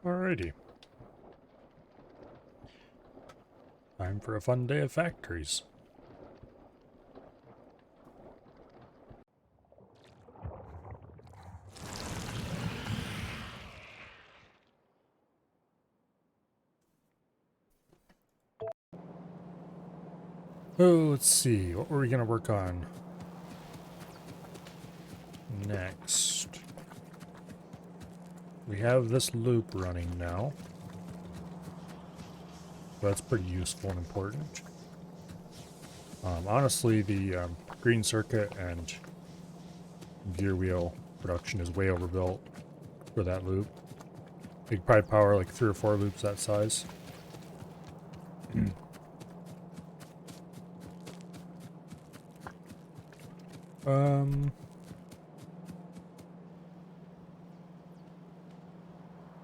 Alrighty. Time for a fun day of factories. Oh, let's see. What were we going to work on next? We have this loop running now. That's pretty useful and important. Honestly, the green circuit and gear wheel production is way overbuilt for that loop. You could probably power like 3 or 4 loops that size.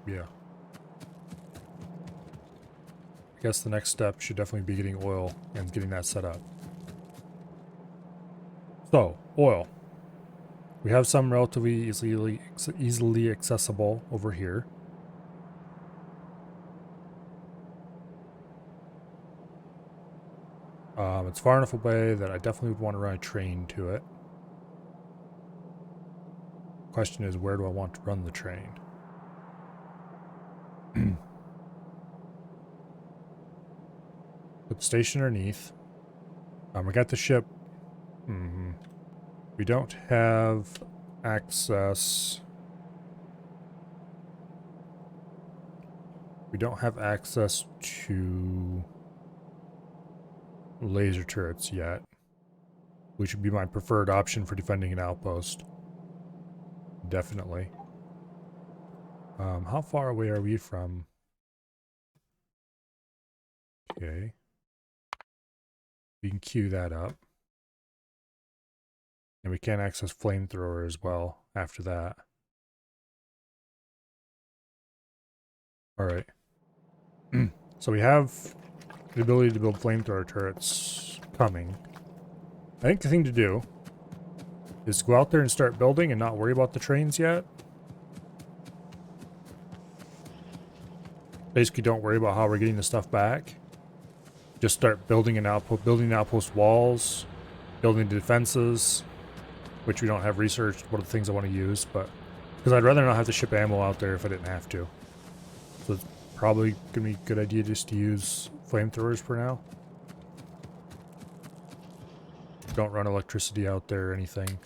Yeah. I guess the next step should definitely be getting oil and getting that set up. So, oil. We have some relatively easily accessible over here. It's far enough away that I definitely would want to run a train to it. Question is, where do I want to run the train? Put the station underneath. We got the ship. We don't have access. We don't have access to laser turrets yet, which would be my preferred option for defending an outpost. Definitely. How far away are we from? Okay. We can queue that up. And we can access flamethrower as well after that. Alright. So we have the ability to build flamethrower turrets coming. I think the thing to do is go out there and start building and not worry about the trains yet. Basically, don't worry about how we're getting the stuff back. Just start building an outpost, building outpost walls, building defenses, which we don't have researched what are the things I want to use, but because I'd rather not have to ship ammo out there if I didn't have to. So it's probably gonna be a good idea just to use flamethrowers for now. Don't run electricity out there or anything.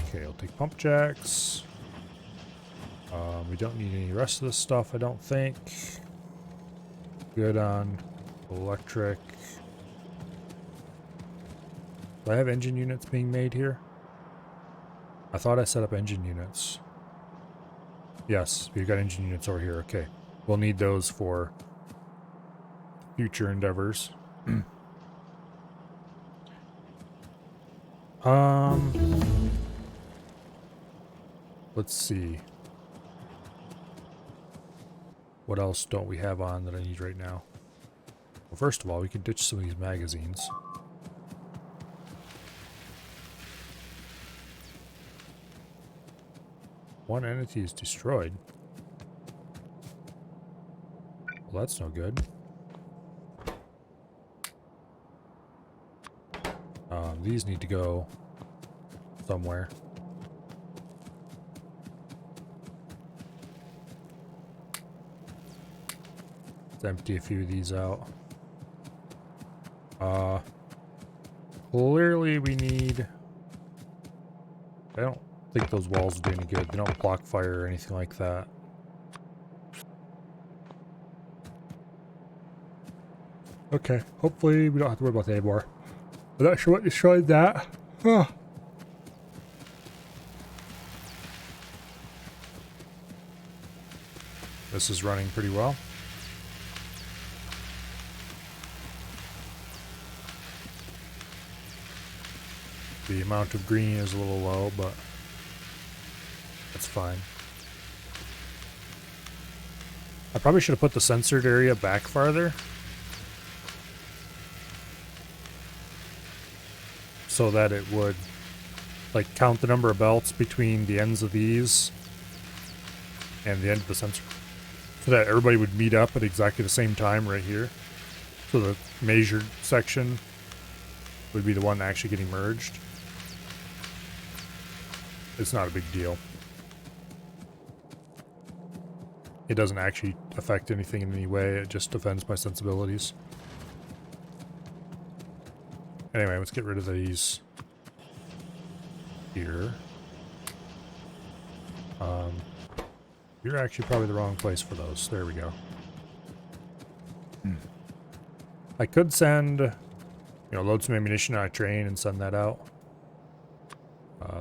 Okay, I'll take pump jacks. We don't need any rest of this stuff, I don't think. Good on electric. Do I have engine units being made here? I thought I set up engine units. Yes, we've got engine units over here. Okay. We'll need those for future endeavors. Let's see. What else don't we have on that I need right now? Well, first of all, we can ditch some of these magazines. One entity is destroyed. Well, that's no good. These need to go somewhere. Let's empty a few of these out. Clearly we need... I don't think those walls do any good. They don't block fire or anything like that. Okay, hopefully we don't have to worry about that anymore. I'm not sure what destroyed that. Huh. This is running pretty well. The amount of green is a little low, but that's fine. I probably should have put the censored area back farther, so that it would like count the number of belts between the ends of these and the end of the sensor. so that everybody would meet up at exactly the same time right here. So the measured section would be the one actually getting merged. It's not a big deal. It doesn't actually affect anything in any way. It just offends my sensibilities. Anyway, let's get rid of these here. You're actually probably the wrong place for those. There we go. I could send, load some ammunition on a train and send that out.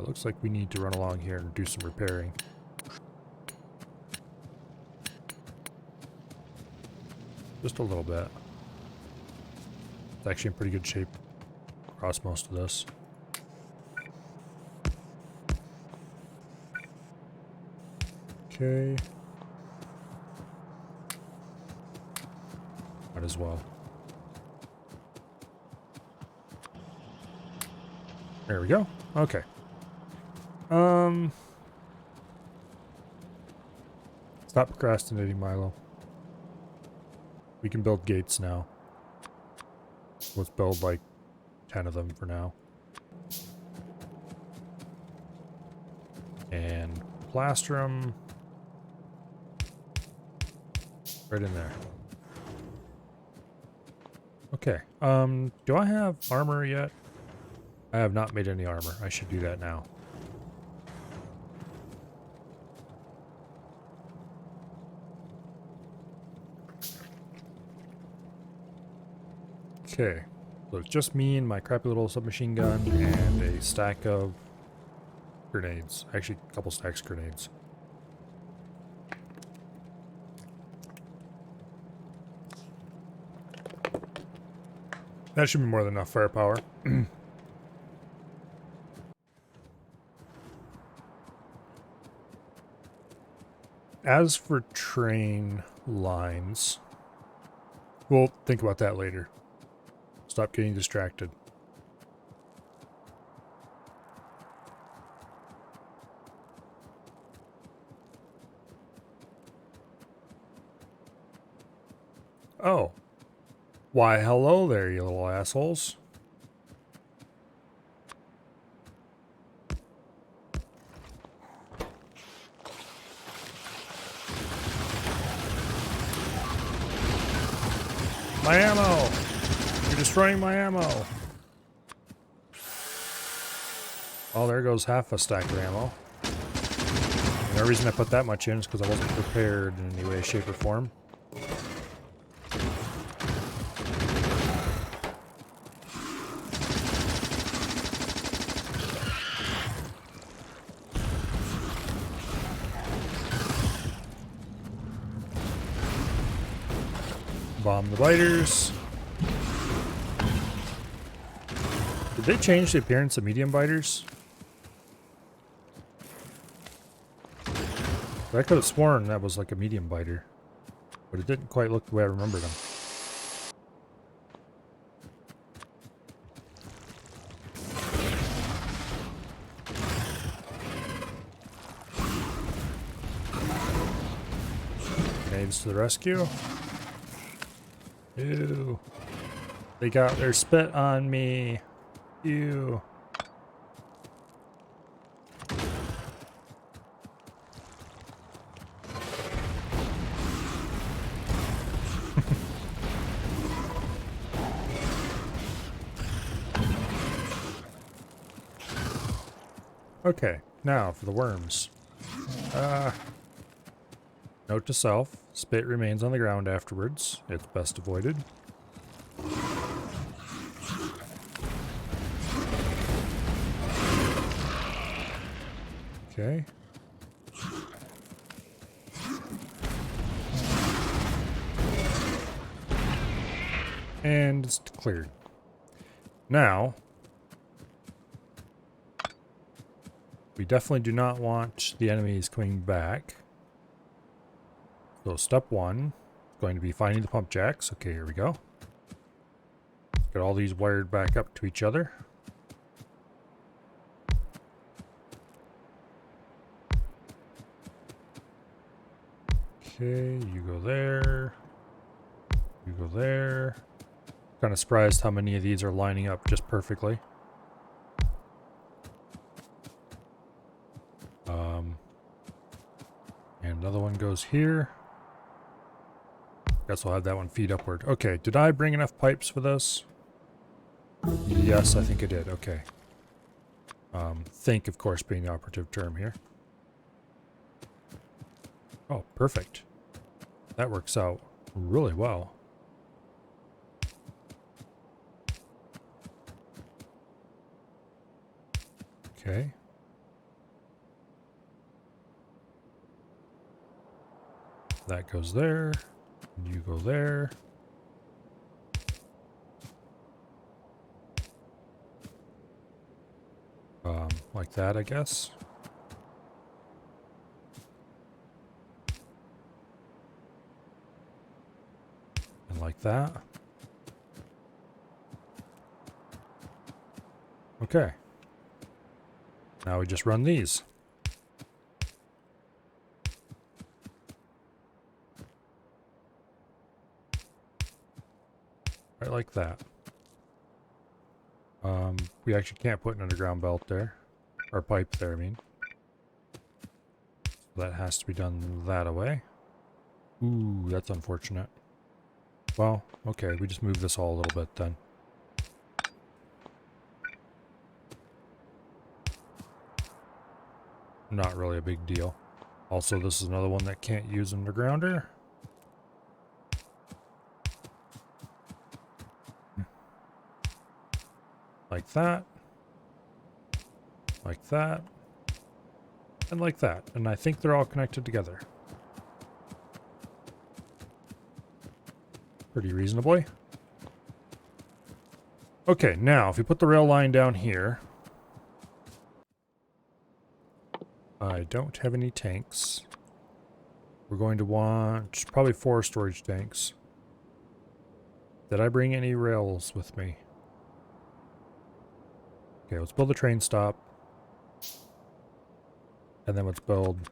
Looks like we need to run along here and do some repairing. Just a little bit. It's actually in pretty good shape across most of this. Okay. Might as well. There we go. Okay. Stop procrastinating, Milo. We can build gates now. Let's build like 10 of them for now. And plaster them right in there. Okay. Do I have armor yet? I have not made any armor. I should do that now. Okay. So it's just me and my crappy little submachine gun and a stack of grenades. Actually, a couple stacks of grenades. That should be more than enough firepower. As for train lines, we'll think about that later. Stop getting distracted. Oh. Why, hello there, you little assholes. My ammo! You're destroying my ammo! Oh, there goes half a stack of ammo. And the reason I put that much in is because I wasn't prepared in any way, shape, or form. Bomb the biters. Did they change the appearance of medium biters? I could have sworn that was like a medium biter, but it didn't quite look the way I remembered them. Grenades to the rescue. Ew. They got their spit on me. Ew. Okay, now for the worms. Note to self, spit remains on the ground afterwards. It's best avoided. Okay. And it's cleared. Now, we definitely do not want the enemies coming back. So step one is going to be finding the pump jacks. Okay, here we go. Get all these wired back up to each other. Okay, you go there. You go there. Kind of surprised how many of these are lining up just perfectly. And another one goes here. Guess I'll have that one feed upward. Okay, did I bring enough pipes for this? Yes, I think I did. Okay. Think, of course, being the operative term here. Oh, perfect. That works out really well. Okay. That goes there. You go there. Like that, I guess. And like that. Okay. Now we just run these. Right like that. We actually can't put an underground belt there. Or pipe there, I mean. So that has to be done that away. Ooh, that's unfortunate. Well, okay, we just move this all a little bit then. Not really a big deal. Also, this is another one that can't use an undergrounder. Like that. Like that. And like that. And I think they're all connected together. Pretty reasonably. Okay, now if we put the rail line down here. I don't have any tanks. We're going to want probably 4 storage tanks. Did I bring any rails with me? Okay, let's build a train stop. And then let's build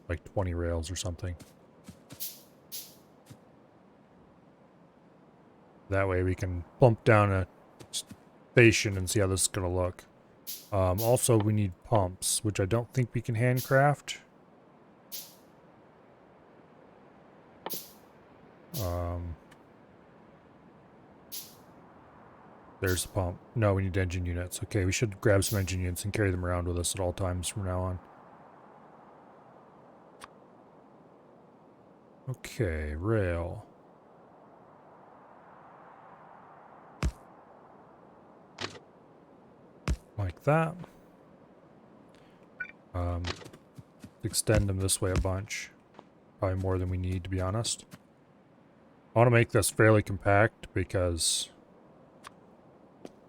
like 20 rails or something. That way we can plump down a station and see how this is going to look. Also, we need pumps, which I don't think we can handcraft. There's the pump. No, we need engine units. Okay, we should grab some engine units and carry them around with us at all times from now on. Okay, rail. Like that. Extend them this way a bunch. Probably more than we need, to be honest. I want to make this fairly compact because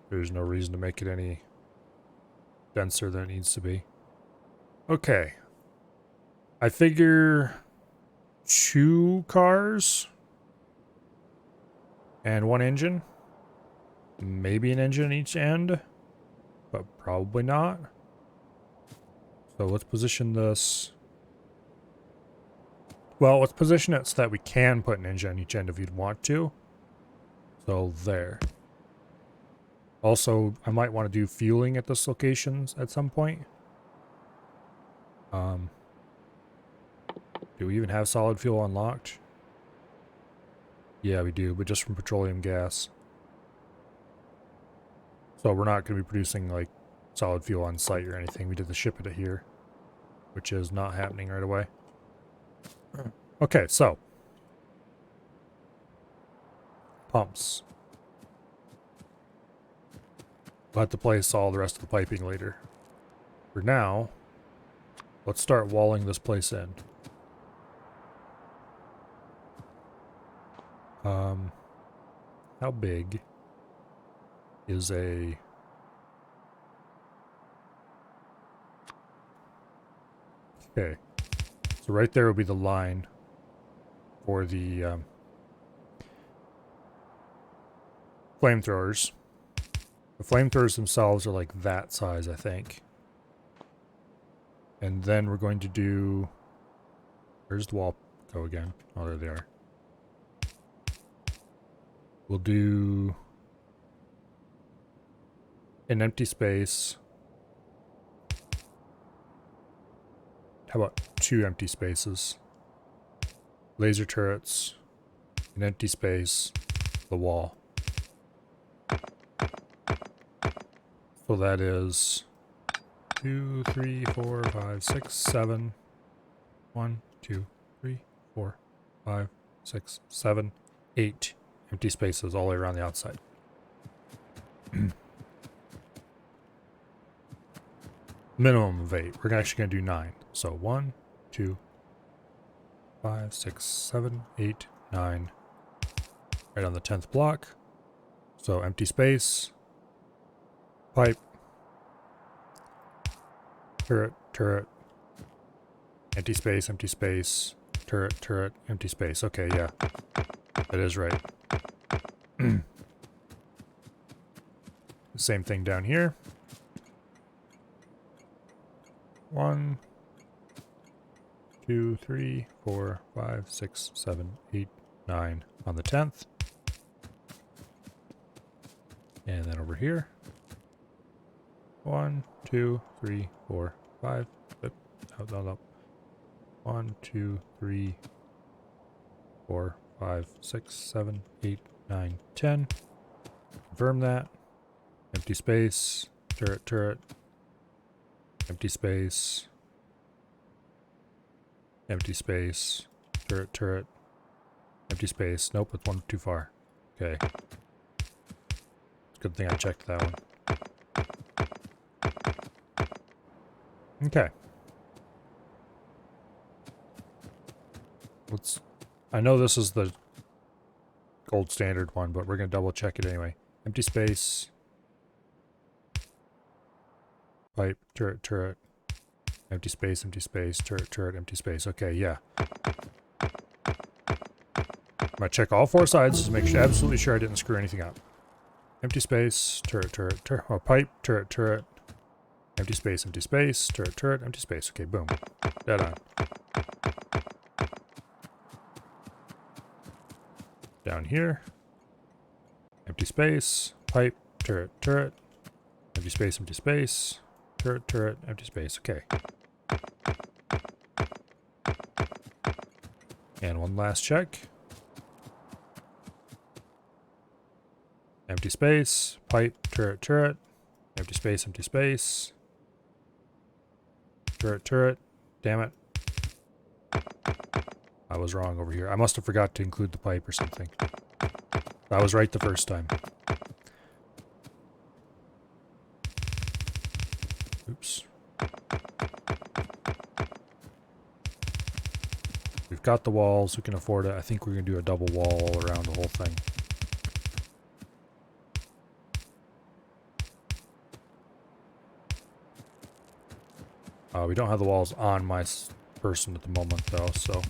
there's no reason to make it any denser than it needs to be. Okay. I figure 2 cars and 1 engine. Maybe an engine at each end, but probably not. So let's position this. Well, let's position it so that we can put an engine on each end if you'd want to. So there. Also, I might want to do fueling at this location at some point. Do we even have solid fuel unlocked? Yeah, we do, but just from petroleum gas. So we're not going to be producing like solid fuel on site or anything. We did the ship it here, which is not happening right away. Okay, so pumps. We'll have to place all the rest of the piping later. For now, let's start walling this place in. How big is a... Okay, so right there will be the line for the flamethrowers. The flamethrowers themselves are like that size, I think. And then we're going to do Where's the wall go again? Oh, there they are. We'll do an empty space. How about 2 empty spaces? Laser turrets, an empty space, the wall. So that is 2, 3, 4, 5, 6, 7. 1, 2, 3, 4, 5, 6, 7, 8 empty spaces all the way around the outside. Minimum of 8. We're actually going to do 9. So 1, 2, 5, 6, 7, 8, 9. Right on the 10th block. So empty space, pipe, turret, turret, empty space, turret, turret, empty space. Okay, yeah. That is right. Same thing down here. 1, 2, 3, 4, 5, 6, 7, 8, 9 on the 10th. And then over here. 1, 2, 3, 4, 5. No. 1, 2, 3, 4, 5, 6, 7, 8, 9, 10. Confirm that. Empty space. Turret, turret. Empty space. Empty space. Turret, turret. Empty space. Nope, it's one too far. Okay. It's a good thing I checked that one. Okay. I know this is the gold standard one, but we're going to double check it anyway. Empty space. Pipe, turret, turret. Empty space, turret, turret, empty space. Okay, yeah. I'm going to check all 4 sides to make sure, absolutely sure I didn't screw anything up. Empty space, turret, turret, turret. Oh, pipe, turret, turret. Empty space, turret, turret, empty space. Okay, boom. Dead on. Down here. Empty space, pipe, turret, turret. Empty space. Turret, turret, empty space. Okay. And one last check. Empty space, pipe, turret, turret. Empty space. Turret, turret. Damn it. I was wrong over here. I must have forgot to include the pipe or something. I was right the first time. Oops. We've got the walls. We can afford it. I think we're going to do a double wall all around the whole thing. We don't have the walls on my person at the moment, though, so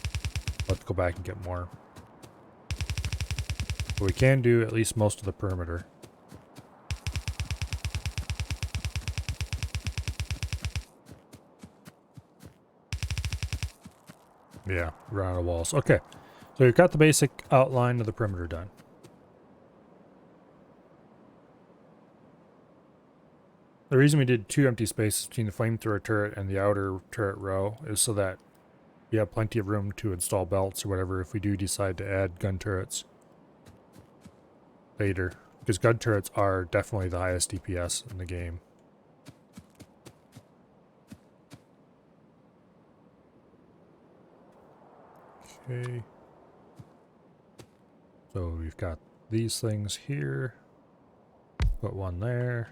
let's go back and get more. But we can do at least most of the perimeter. Yeah, run out of walls. Okay, so we've got the basic outline of the perimeter done. The reason we did 2 empty spaces between the flamethrower turret and the outer turret row is so that you have plenty of room to install belts or whatever if we do decide to add gun turrets later. Because gun turrets are definitely the highest DPS in the game. Okay. So we've got these things here. Put one there.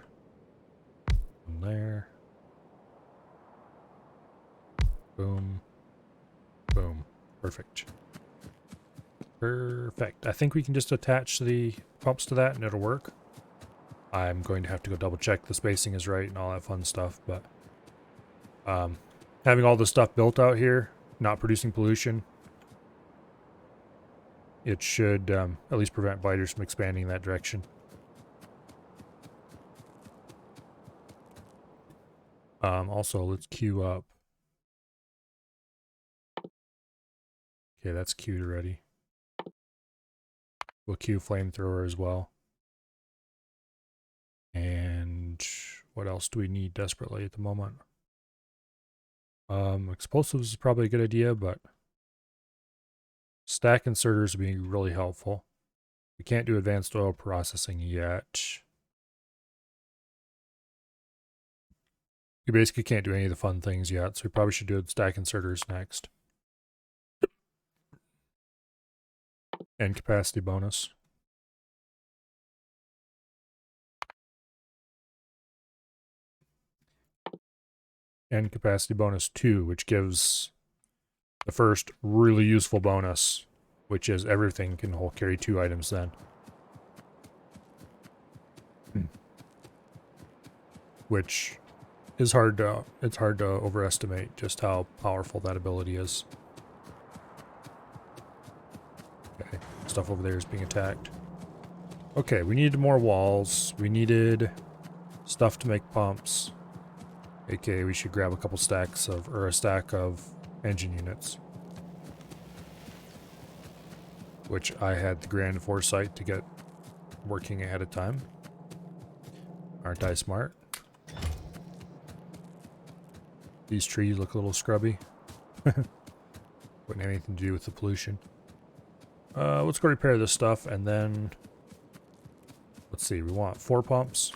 One there. Boom. Boom. Perfect. Perfect. I think we can just attach the pumps to that and it'll work. I'm going to have to go double check the spacing is right and all that fun stuff, but having all this stuff built out here, not producing pollution, it should at least prevent biters from expanding in that direction. Also, let's queue up Okay, that's queued already. We'll queue flamethrower as well. And what else do we need desperately at the moment? Explosives is probably a good idea, but stack inserters would be really helpful. We can't do advanced oil processing yet. We basically can't do any of the fun things yet, so we probably should do stack inserters next. And capacity bonus. And capacity bonus 2, which gives the first really useful bonus, which is everything can carry 2 items then. Which is hard to overestimate just how powerful that ability is. Okay, stuff over there is being attacked. Okay, we needed more walls. We needed stuff to make pumps. Okay, we should grab a couple stacks of, or a stack of engine units. Which I had the grand foresight to get working ahead of time. Aren't I smart? These trees look a little scrubby. Wouldn't have anything to do with the pollution. Let's go repair this stuff and then... Let's see, we want 4 pumps.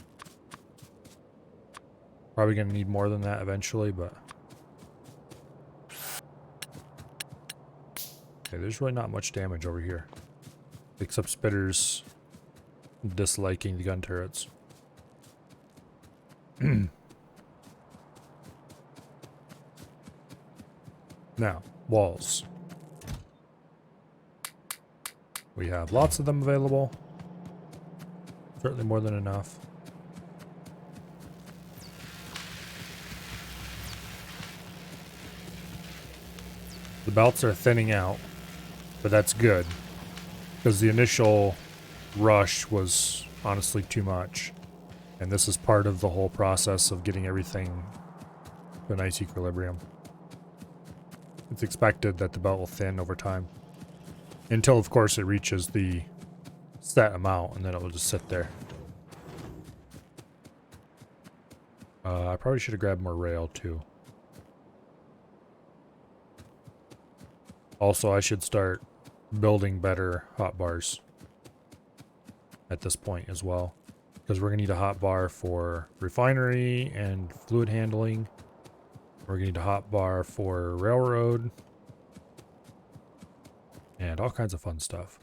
Probably going to need more than that eventually, but... Okay, there's really not much damage over here. Except spitters disliking the gun turrets. Now, walls. We have lots of them available. Certainly more than enough. The belts are thinning out, but that's good. Because the initial rush was honestly too much. And this is part of the whole process of getting everything to a nice equilibrium. It's expected that the belt will thin over time. Until, of course, it reaches the set amount, and then it will just sit there. I probably should have grabbed more rail, too. Also, I should start building better hotbars at this point as well. Because we're going to need a hotbar for refinery and fluid handling. We're going to need a hotbar for railroad. And all kinds of fun stuff.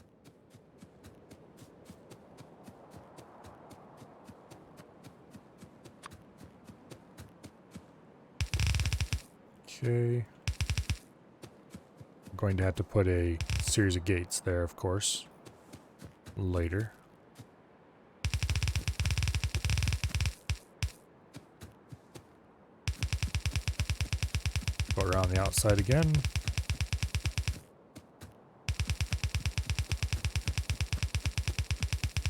Okay. I'm going to have to put a series of gates there, of course. Later. Go around the outside again.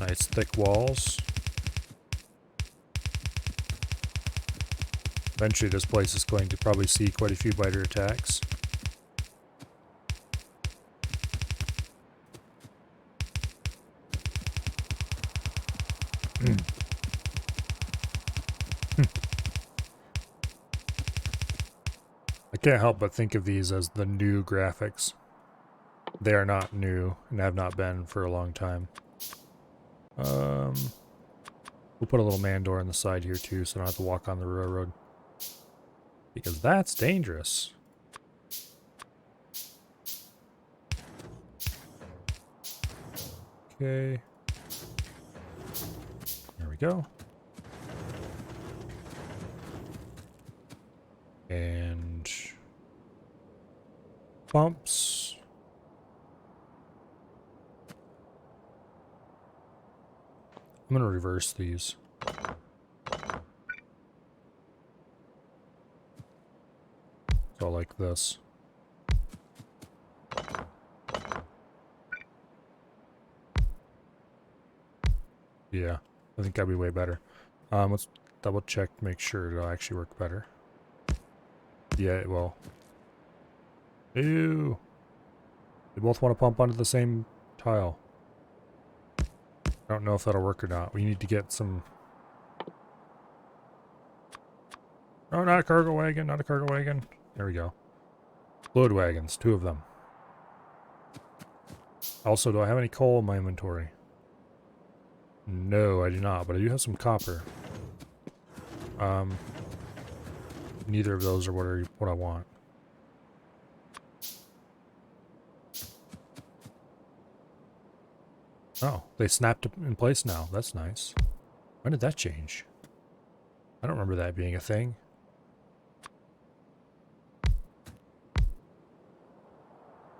Nice thick walls. Eventually this place is going to probably see quite a few biter attacks. I can't help but think of these as the new graphics. They are not new and have not been for a long time. We'll put a little man door on the side here too, so I don't have to walk on the railroad. Because that's dangerous. Okay. There we go. And bumps. I'm going to reverse these. So like this. Yeah, I think that'd be way better. Let's double check to make sure it'll actually work better. Yeah, it will. Ew. They both want to pump onto the same tile. I don't know if that'll work or not. We need to get some... Oh, not a cargo wagon, not a cargo wagon. There we go. Load wagons, 2 of them. Also, do I have any coal in my inventory? No, I do not, but I do have some copper. Neither of those are what I want. Oh, they snapped in place now. That's nice. When did that change? I don't remember that being a thing.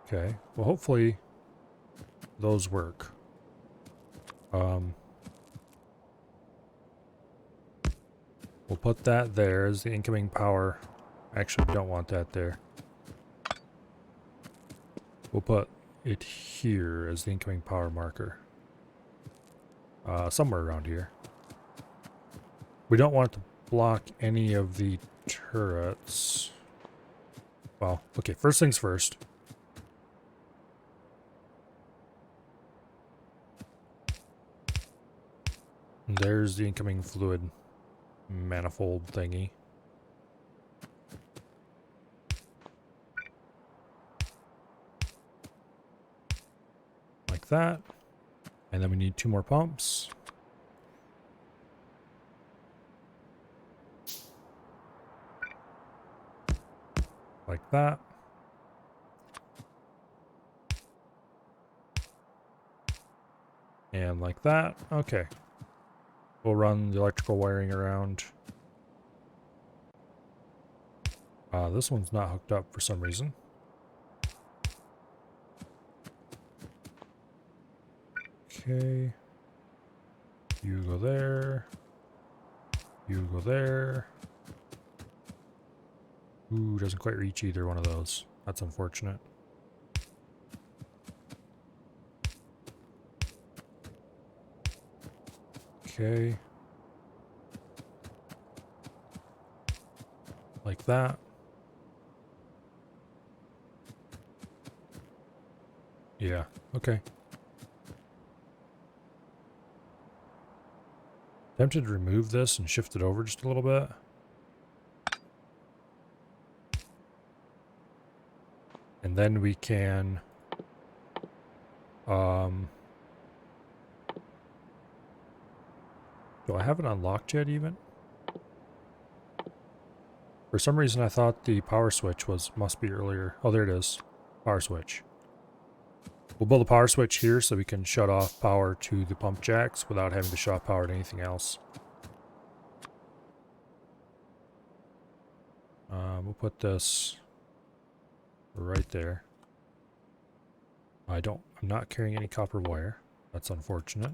Okay, well hopefully those work. We'll put that there as the incoming power. Actually, we don't want that there. We'll put it here as the incoming power marker. Somewhere around here. We don't want it to block any of the turrets. Well, okay, first things first. There's the incoming fluid manifold thingy. Like that. And then we need 2 more pumps. Like that. And like that. Okay. We'll run the electrical wiring around. This one's not hooked up for some reason. Okay. You go there. You go there. Ooh, doesn't quite reach either one of those. That's unfortunate. Okay. Like that. Yeah, okay. Tempted to remove this and shift it over just a little bit. And then we can do I have it unlocked yet even? For some reason I thought the power switch must be earlier. Oh, there it is. Power switch. We'll build a power switch here so we can shut off power to the pump jacks without having to shut off power to anything else. We'll put this right there. I'm not carrying any copper wire. That's unfortunate.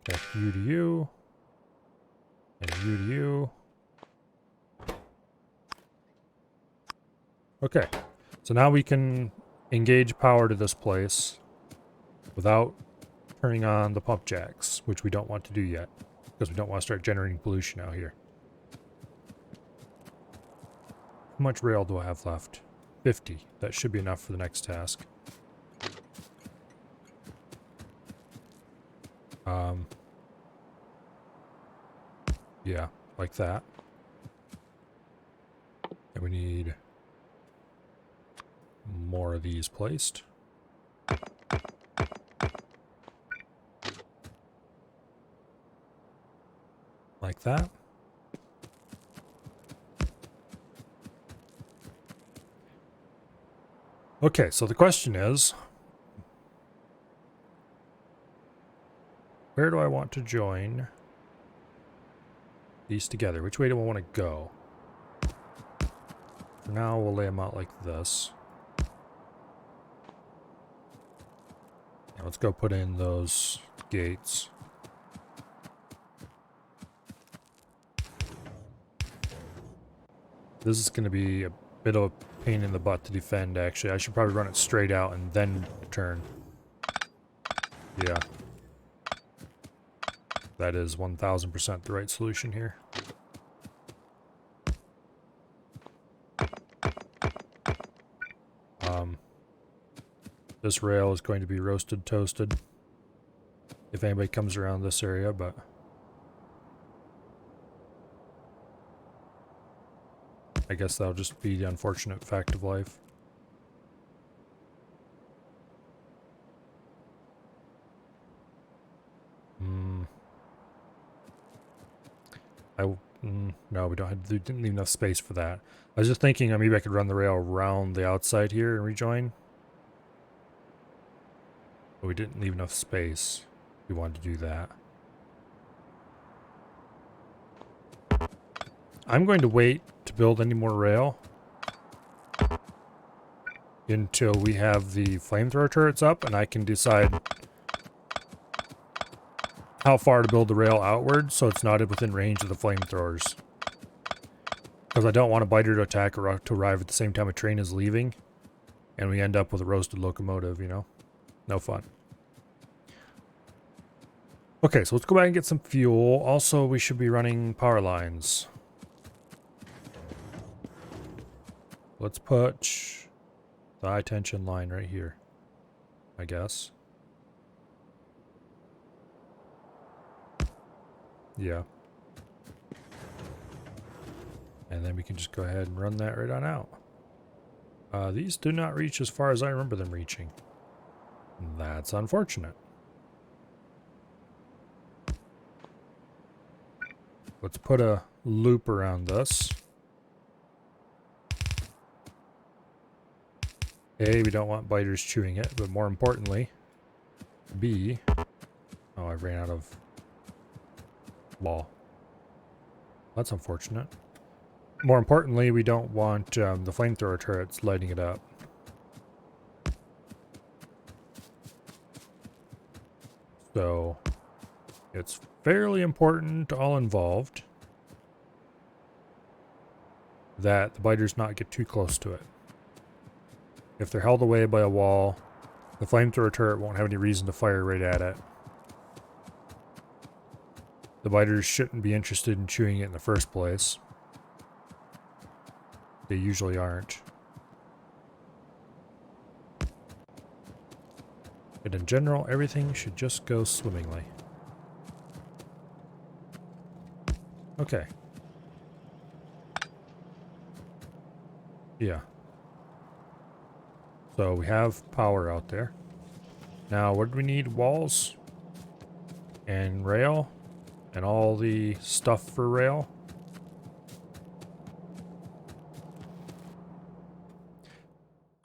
Okay, you to you. And you to you. Okay, so now we can engage power to this place without turning on the pump jacks, which we don't want to do yet, because we don't want to start generating pollution out here. How much rail do I have left? 50. That should be enough for the next task. Yeah, like that. And we need more of these placed. Like that. Okay, so the question is, where do I want to join these together? Which way do I want to go? For now, we'll lay them out like this. Now let's go put in those gates. This is going to be a bit of a pain in the butt to defend, actually. I should probably run it straight out and then turn. Yeah. That is 1000% the right solution here. This rail is going to be roasted, toasted. If anybody comes around this area, but... I guess that'll just be the unfortunate fact of life. No, we didn't leave enough space for that. I was just thinking maybe I could run the rail around the outside here and rejoin. But we didn't leave enough space. We wanted to do that. I'm going to wait to build any more rail until we have the flamethrower turrets up and I can decide how far to build the rail outward so it's not within range of the flamethrowers. Because I don't want a biter to attack or to arrive at the same time a train is leaving and we end up with a roasted locomotive, you know? No fun. Okay, so let's go back and get some fuel. Also, we should be running power lines. Let's put the high tension line right here, I guess. Yeah. And then we can just go ahead and run that right on out. These do not reach as far as I remember them reaching. That's unfortunate. Let's put a loop around this. A, we don't want biters chewing it, but more importantly, B, oh, I ran out of wall. That's unfortunate. More importantly, we don't want the flamethrower turrets lighting it up. So, it's fairly important to all involved that the biters not get too close to it. If they're held away by a wall, the flamethrower turret won't have any reason to fire right at it. The biters shouldn't be interested in chewing it in the first place. They usually aren't. But in general, everything should just go swimmingly. Okay. Yeah. So we have power out there. Now, what do we need? Walls and rail and all the stuff for rail.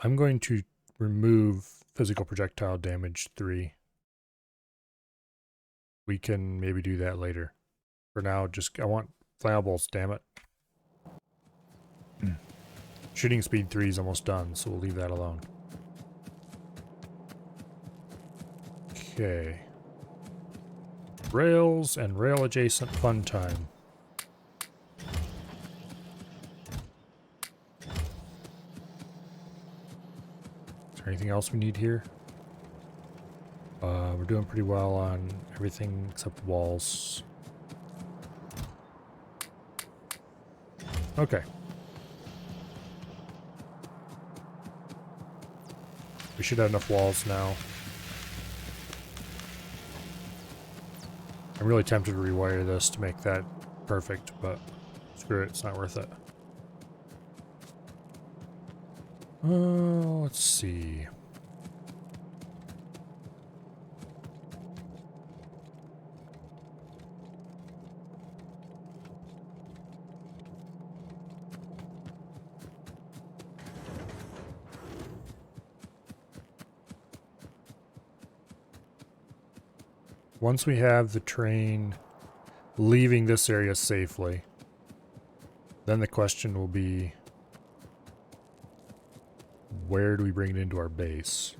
I'm going to remove physical projectile damage 3. We can maybe do that later. For now, I want flammables, damn it. Shooting speed 3 is almost done, so we'll leave that alone. Okay. Rails and rail adjacent fun time. Is there anything else we need here? We're doing pretty well on everything except walls. Okay. We should have enough walls now. I'm really tempted to rewire this to make that perfect, but screw it, it's not worth it. Let's see. Once we have the train leaving this area safely, then the question will be, where do we bring it into our base?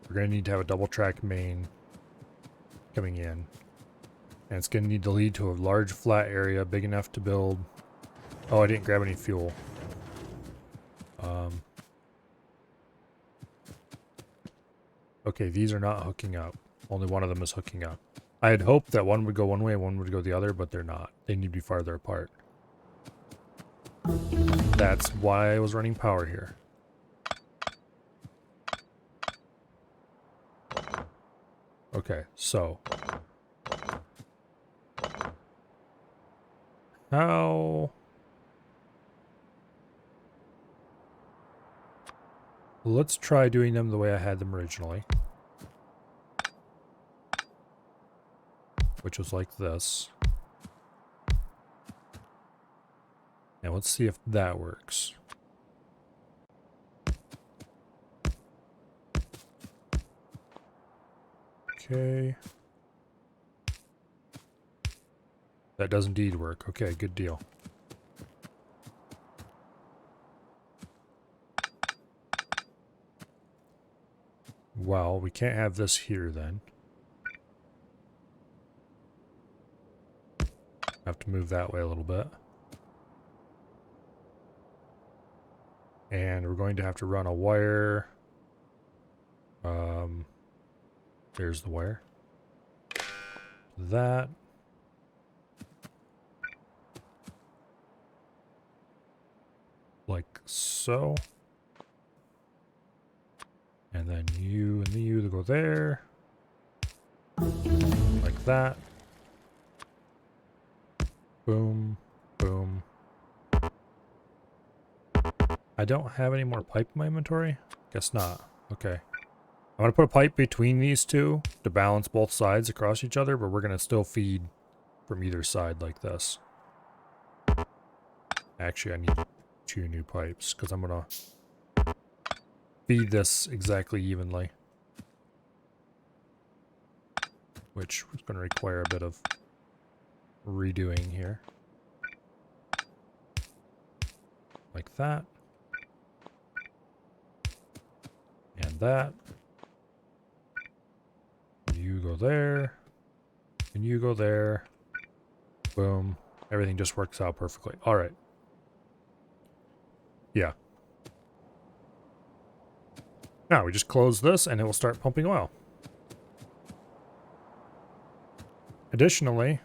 We're going to need to have a double track main coming in. And it's going to need to lead to a large flat area big enough to build... Oh, I didn't grab any fuel. Okay, these are not hooking up. Only one of them is hooking up. I had hoped that one would go one way and one would go the other, but they're not. They need to be farther apart. That's why I was running power here. Okay, so how... Let's try doing them the way I had them originally. Which was like this. And let's see if that works. Okay. That does indeed work. Okay, good deal. Well, we can't have this here then. Have to move that way a little bit. And we're going to have to run a wire. There's the wire. That. Like so. And then you and you to go there. Like that. Boom. Boom. I don't have any more pipe in my inventory? Guess not. Okay. I'm going to put a pipe between these two to balance both sides across each other, but we're going to still feed from either side like this. Actually, I need 2 new pipes because I'm going to feed this exactly evenly. Which is going to require a bit of redoing here. Like that. And that. You go there. And you go there. Boom. Everything just works out perfectly. Alright. Yeah. Now we just close this and it will start pumping oil. Additionally,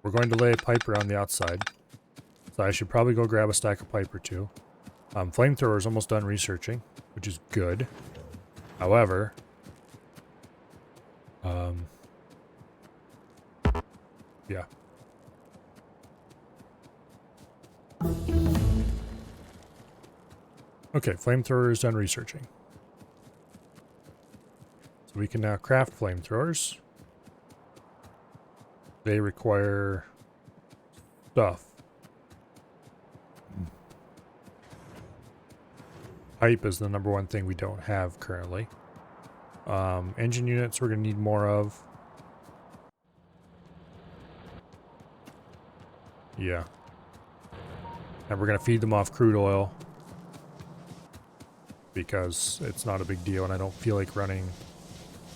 we're going to lay a pipe around the outside. So I should probably go grab a stack of pipe or 2. Flamethrower is almost done researching, which is good. However, yeah. Okay, flamethrower is done researching. So we can now craft flamethrowers. They require stuff. Pipe is the #1 thing we don't have currently. Engine units we're going to need more of. Yeah. And we're going to feed them off crude oil. Because it's not a big deal and I don't feel like running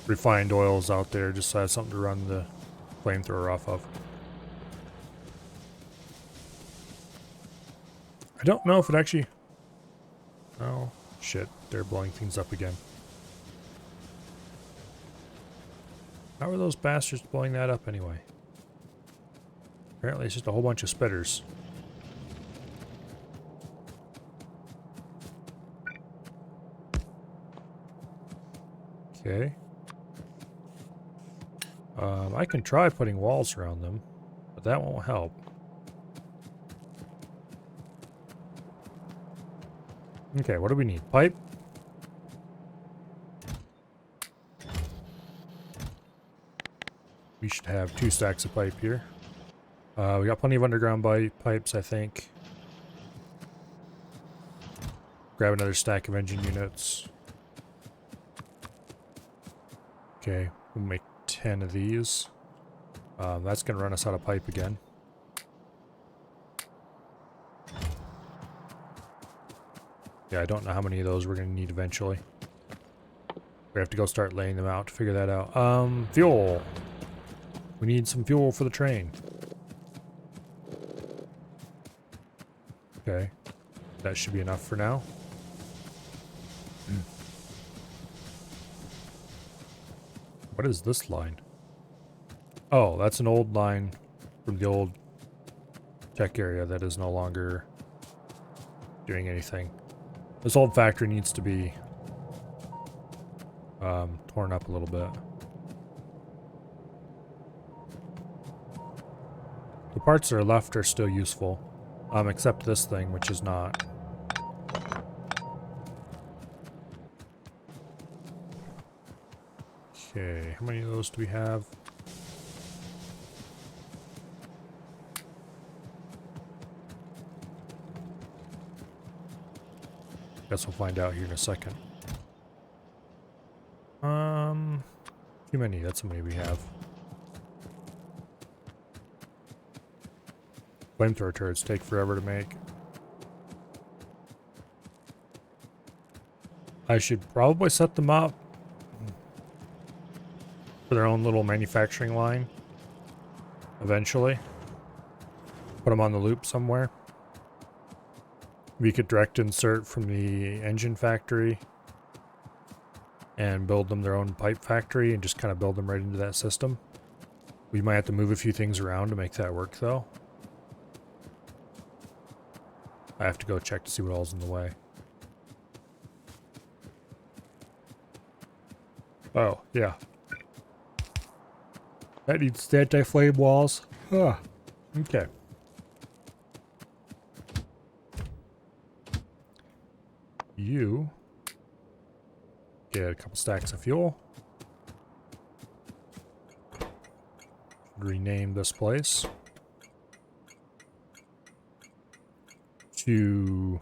refined oils out there just so I have something to run the flamethrower off of. I don't know if it actually... Oh, shit. They're blowing things up again. How are those bastards blowing that up anyway? Apparently it's just a whole bunch of spitters. Okay. I can try putting walls around them, but that won't help. Okay, what do we need? Pipe? We should have 2 stacks of pipe here. We got plenty of underground pipes, I think. Grab another stack of engine units. Okay, we'll make 10 of these. That's going to run us out of pipe again. Yeah, I don't know how many of those we're going to need eventually. We have to go start laying them out to figure that out. Fuel. We need some fuel for the train. Okay. That should be enough for now. What is this line? Oh, that's an old line from the old check area that is no longer doing anything. This old factory needs to be torn up a little bit. The parts that are left are still useful, except this thing, which is not. Okay, how many of those do we have? Guess we'll find out here in a second. Too many. That's how many we have. Flamethrower turrets take forever to make. I should probably set them up for their own little manufacturing line eventually. Put them on the loop somewhere. We could direct insert from the engine factory and build them their own pipe factory and just kind of build them right into that system. We might have to move a few things around to make that work though. I have to go check to see what all's in the way. Oh, yeah. That needs anti-flame walls. Huh. Okay. You get a couple stacks of fuel. Rename this place to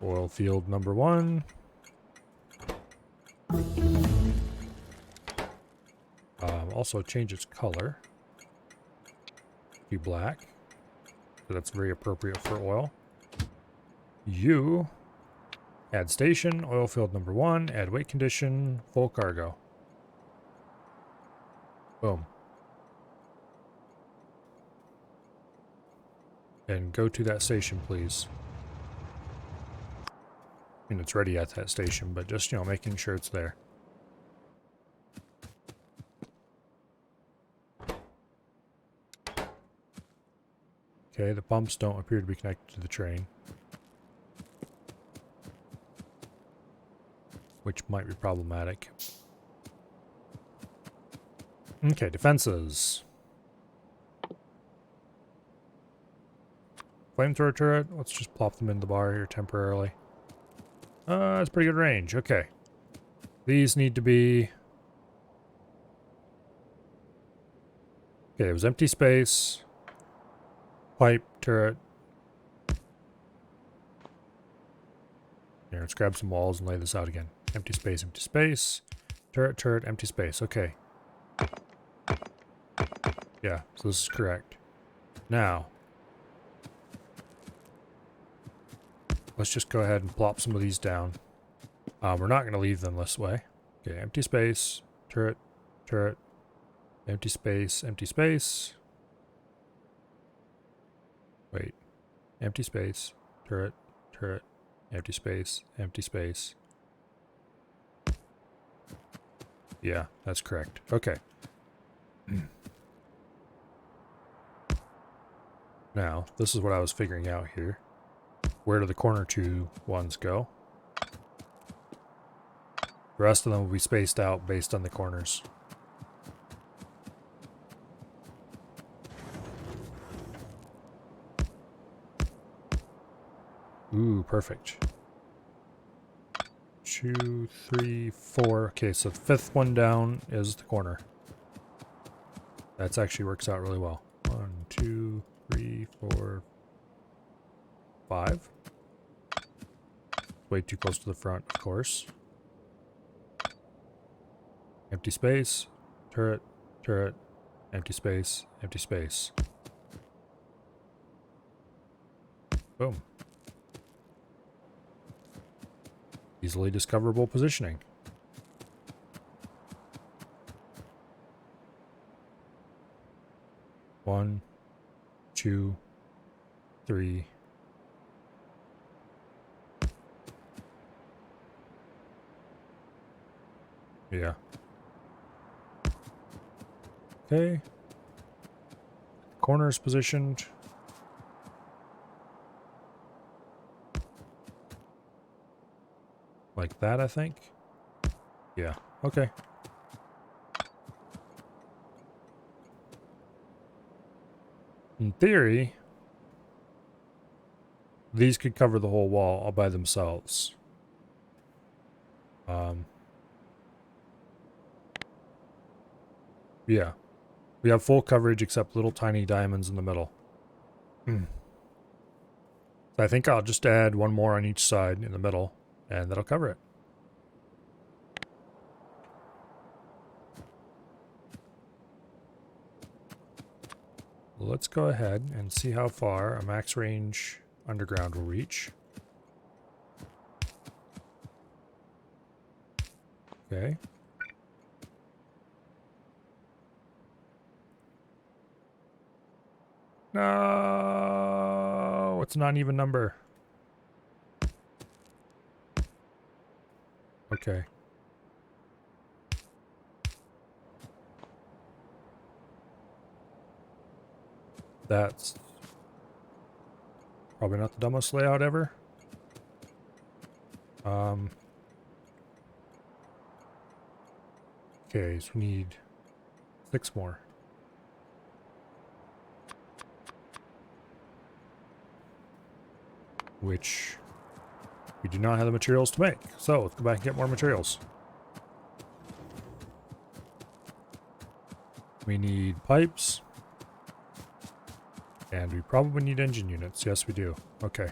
oil field number 1. Also change its color to black. So that's very appropriate for oil. You add station, oil field number 1, add weight condition, full cargo. Boom. And go to that station, please. I mean, it's ready at that station, but just, you know, making sure it's there. Okay, the pumps don't appear to be connected to the train, which might be problematic. Okay, defenses. Flamethrower turret, let's just plop them in the bar here temporarily. That's pretty good range, okay. These need to be... Okay, there was empty space. Pipe, turret. Here, let's grab some walls and lay this out again. Empty space, turret, turret, empty space. Okay. Yeah, so this is correct. Now, let's just go ahead and plop some of these down. We're not going to leave them this way. Okay, empty space, turret, turret, empty space, empty space. Wait. Empty space, turret, turret, empty space, empty space. Yeah, that's correct. Okay. Now, this is what I was figuring out here. Where do the corner 2 ones go? The rest of them will be spaced out based on the corners. Ooh, perfect. 2, 3, 4. Okay, so the 5th one down is the corner. That actually works out really well. 1, 2, 3, 4, 5. Way too close to the front, of course. Empty space, turret, turret, empty space, empty space. Boom. Easily discoverable positioning. One, 2, 3. Yeah. Okay. Corner is positioned. Like that, I think. Yeah. Okay. In theory, these could cover the whole wall all by themselves. Yeah. We have full coverage except little tiny diamonds in the middle. So I think I'll just add one more on each side in the middle, and that'll cover it. Let's go ahead and see how far a max range underground will reach. Okay. No, it's not an even number. Okay. That's probably not the dumbest layout ever. Okay, so we need 6 more. Which we do not have the materials to make. So let's go back and get more materials. We need pipes. And we probably need engine units. Yes, we do. Okay.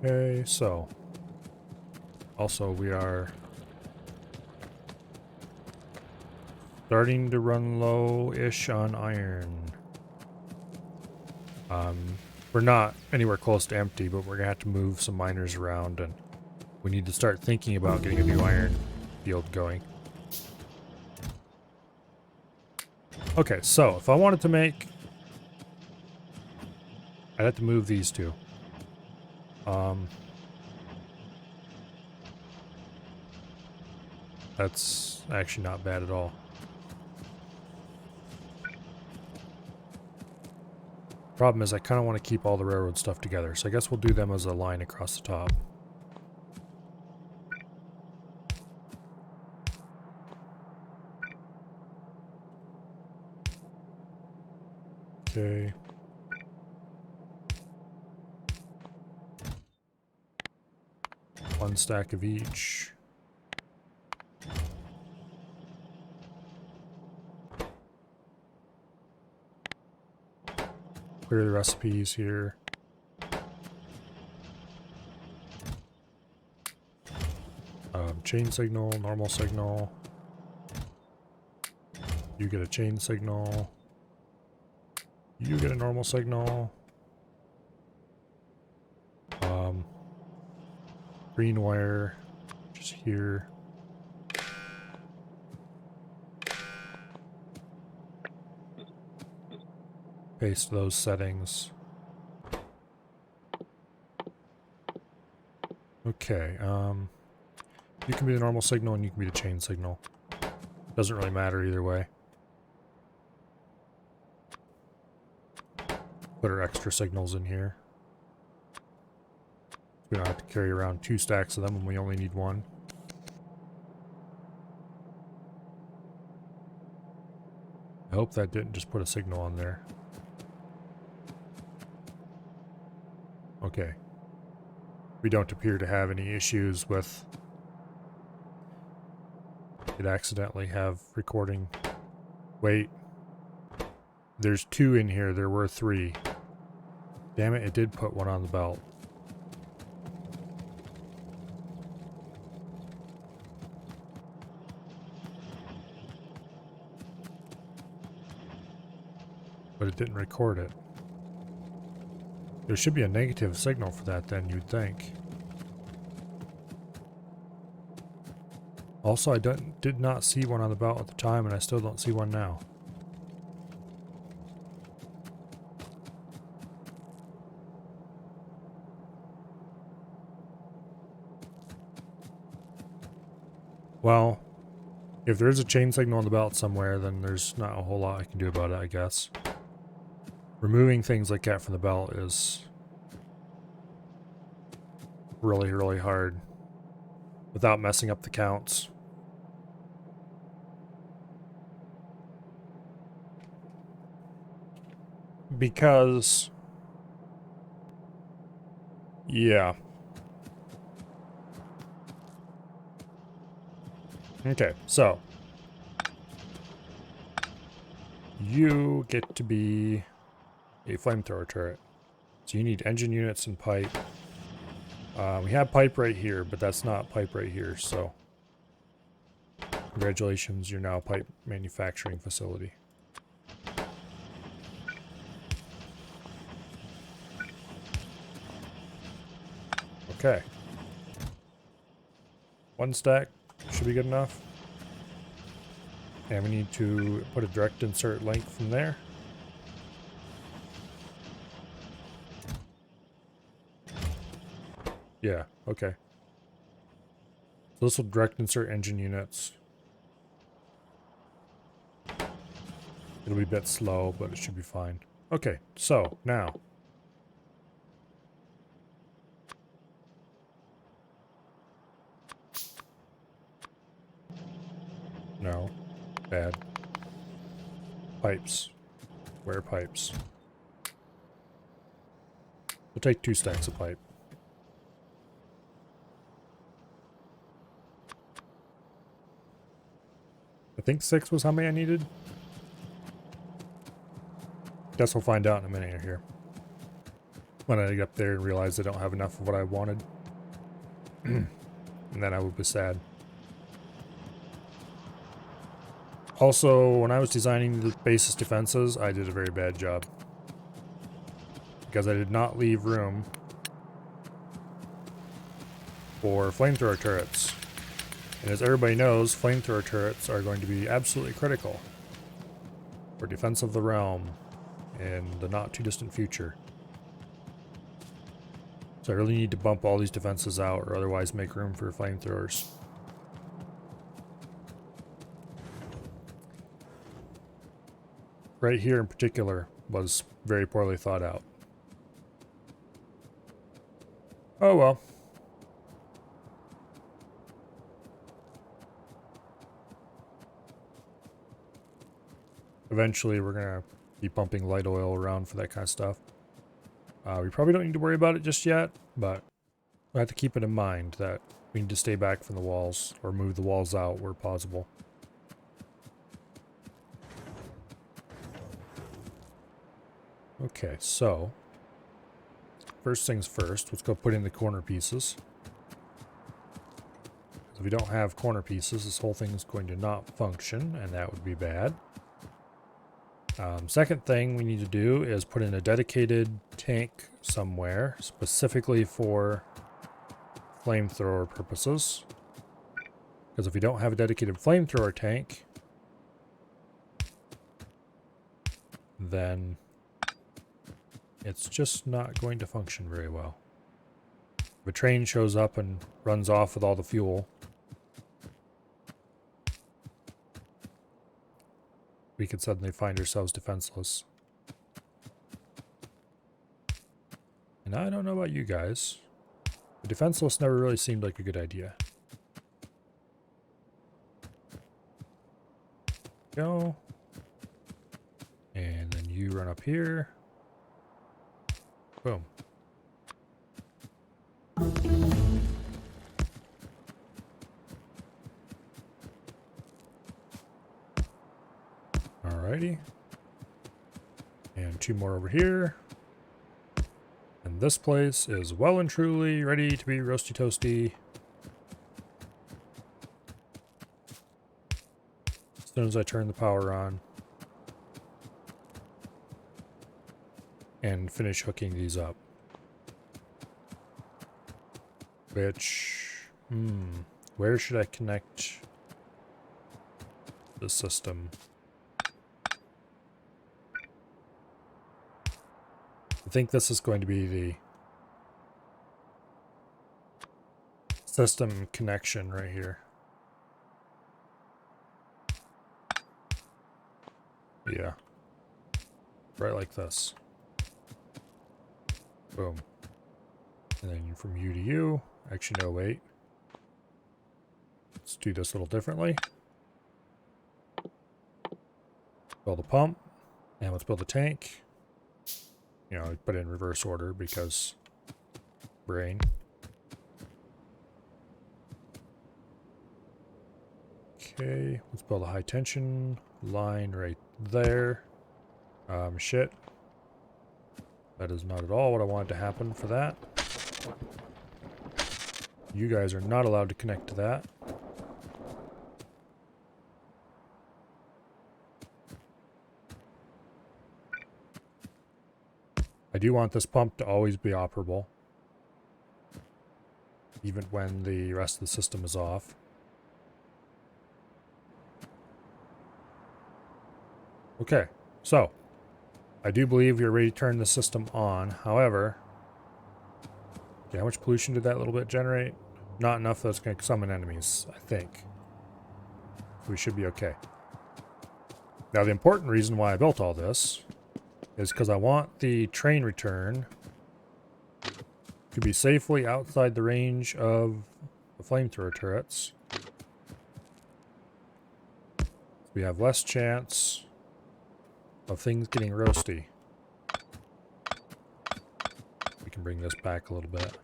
Okay, so also we are starting to run low-ish on iron. We're not anywhere close to empty, but we're gonna have to move some miners around, and we need to start thinking about getting a new iron field going. Okay, so if I wanted to make, I'd have to move these two. That's actually not bad at all. Problem is I kind of want to keep all the railroad stuff together, so I guess we'll do them as a line across the top. Okay. One stack of each. Clear the recipes here. Chain signal, normal signal. You get a chain signal. You get a normal signal. Green wire, just here. Paste those settings. Okay, you can be the normal signal and you can be the chain signal. Doesn't really matter either way. Put our extra signals in here. We don't have to carry around 2 stacks of them when we only need 1. I hope that didn't just put a signal on there. Okay. We don't appear to have any issues with it accidentally have recording. Wait. There's 2 in here. There were 3. Damn it, it did put 1 on the belt. But it didn't record it. There should be a negative signal for that then, you'd think. Also, I did not see one on the belt at the time, and I still don't see one now. Well, if there's a chain signal on the belt somewhere, then there's not a whole lot I can do about it, I guess. Removing things like that from the belt is really, really hard without messing up the counts. Because, yeah. Okay, so you get to be a flamethrower turret. So you need engine units and pipe. We have pipe right here, but that's not pipe right here, so congratulations, you're now a pipe manufacturing facility. Okay. One stack should be good enough. And we need to put a direct insert link from there. Yeah, okay. So this will direct insert engine units. It'll be a bit slow, but it should be fine. Okay, so now. No. Bad. Pipes. Where are pipes? We'll take 2 stacks of pipe. I think 6 was how many I needed. Guess we'll find out in a minute here. When I get up there and realize I don't have enough of what I wanted. And then I will be sad. Also, when I was designing the base's defenses, I did a very bad job. Because I did not leave room for flamethrower turrets. And as everybody knows, flamethrower turrets are going to be absolutely critical for defense of the realm in the not too distant future. So I really need to bump all these defenses out or otherwise make room for flamethrowers. Right here in particular was very poorly thought out. Oh well. Eventually we're going to be pumping light oil around for that kind of stuff. We probably don't need to worry about it just yet, but we have to keep it in mind that we need to stay back from the walls or move the walls out where possible. Okay, so first things first, let's go put in the corner pieces. If we don't have corner pieces, this whole thing is going to not function, and that would be bad. Second thing we need to do is put in a dedicated tank somewhere, specifically for flamethrower purposes. Because if we don't have a dedicated flamethrower tank, then it's just not going to function very well. If a train shows up and runs off with all the fuel, we could suddenly find ourselves defenseless. And I don't know about you guys, but defenseless never really seemed like a good idea. Go. And then you run up here. Boom. Alrighty. And 2 more over here. And this place is well and truly ready to be roasty toasty. As soon as I turn the power on. And finish hooking these up. Which, where should I connect the system. I think this is going to be the system connection right here. Yeah. Right like this. Boom. And then from U to U. Actually, no, wait. Let's do this a little differently. Build a pump. And let's build a tank. You know, put it in reverse order because brain. Okay, let's build a high tension line right there. Shit. That is not at all what I wanted to happen for that. You guys are not allowed to connect to that. I do want this pump to always be operable, even when the rest of the system is off. Okay, so I do believe we're ready to turn the system on. However, okay, how much pollution did that little bit generate? Not enough that's going to summon enemies, I think. So we should be okay. Now, the important reason why I built all this is because I want the train return to be safely outside the range of the flamethrower turrets. We have less chance of things getting roasty. We can bring this back a little bit.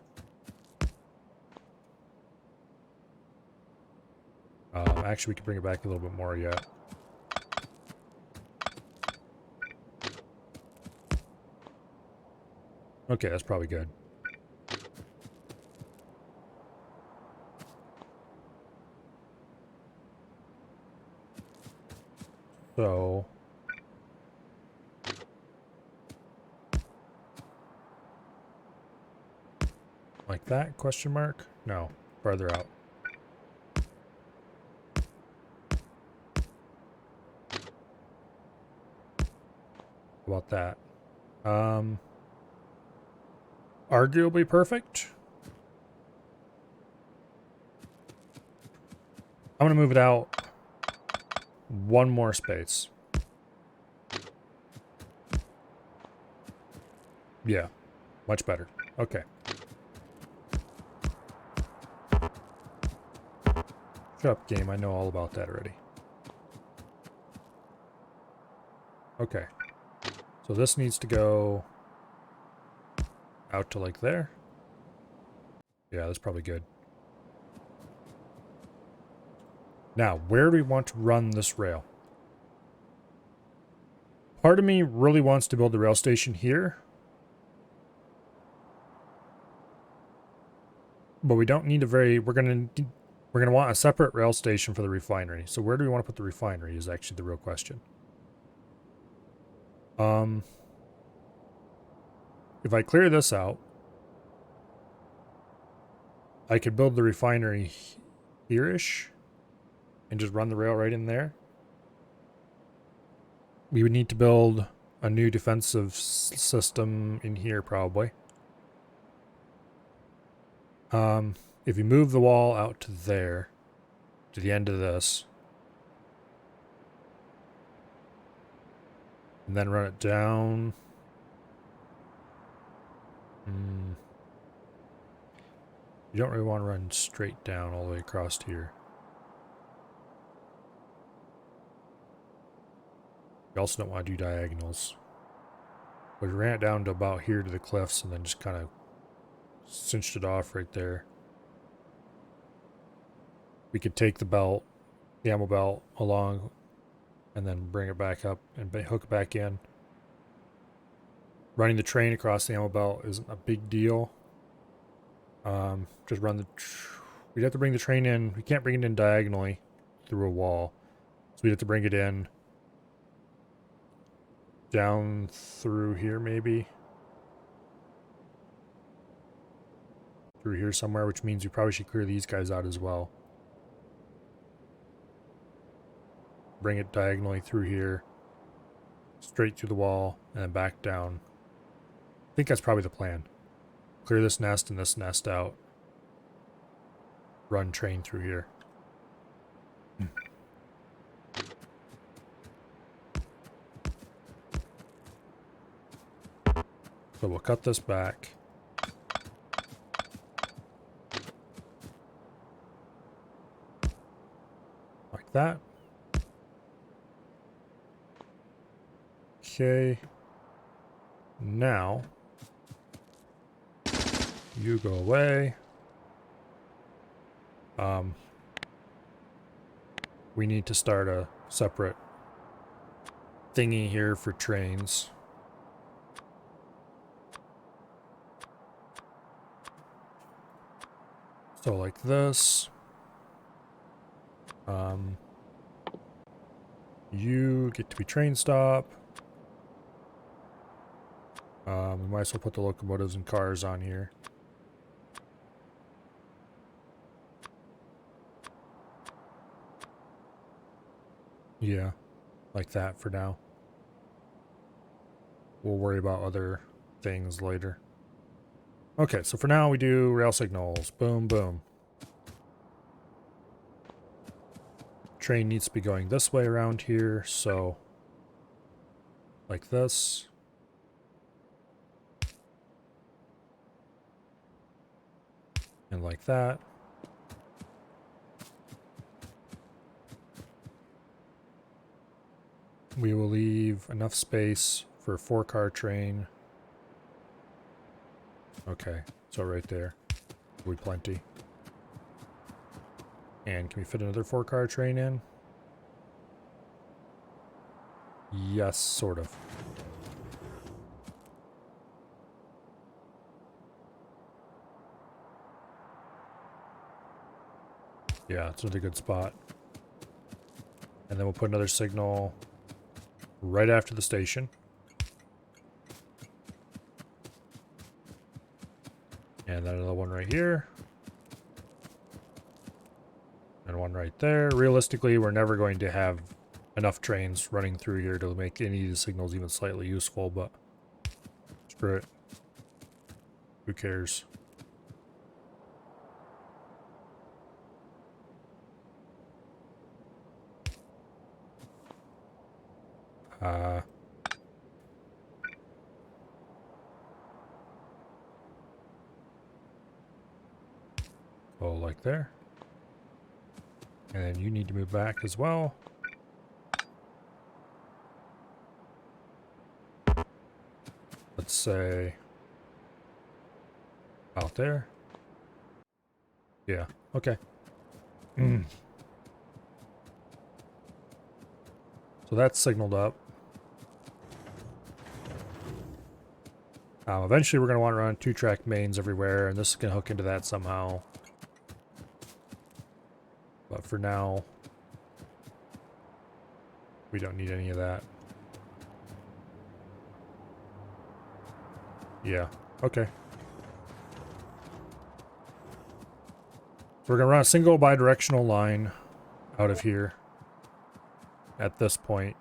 Actually, we can bring it back a little bit more yet. Okay, that's probably good. So, like that, question mark? No, farther out. How about that? Arguably perfect. I'm gonna move it out one more space. Yeah, much better. Okay. Shut up, game. I know all about that already. Okay. So this needs to go out to like there. Yeah, that's probably good. Now, where do we want to run this rail? Part of me really wants to build the rail station here. But we don't need a very... We're gonna want a separate rail station for the refinery. So where do we want to put the refinery is actually the real question. If I clear this out, I could build the refinery here-ish and just run the rail right in there. We would need to build a new defensive system in here probably. If you move the wall out to there, to the end of this, and then run it down. You don't really want to run straight down all the way across here. You also don't want to do diagonals. But we ran it down to about here to the cliffs and then just kind of cinched it off right there. We could take the belt, the ammo belt, along and then bring it back up and hook it back in. Running the train across the ammo belt isn't a big deal. Just run the... We'd have to bring the train in. We can't bring it in diagonally through a wall. So we'd have to bring it in down through here maybe. Through here somewhere, which means we probably should clear these guys out as well. bring it diagonally through here, straight through the wall, and then back down. I think that's probably the plan. Clear this nest and this nest out. Run train through here. So we'll cut this back. Like that. Okay. Now, you go away. We need to start a separate thingy here for trains. So like this. You get to be train stop. We might as well put the locomotives and cars on here. Yeah, like that for now. We'll worry about other things later. Okay, so for now we do rail signals. Boom, boom. Train needs to be going this way around here, so like this. And like that. We will leave enough space for a 4-car train. Okay, so right there. We plenty. And can we fit another 4-car train in? Yes, sort of. Yeah, it's another good spot. And then we'll put another signal right after the station. And then another one right here. And one right there. Realistically, we're never going to have enough trains running through here to make any of the signals even slightly useful, but screw it. Who cares? Oh, like there. And then you need to move back as well. Let's say out there. Yeah, okay. So that's signaled up. Eventually we're going to want to run 2-track mains everywhere, and this is going to hook into that somehow. But for now, we don't need any of that. Yeah, okay. So we're going to run a single bidirectional line out of here at this point.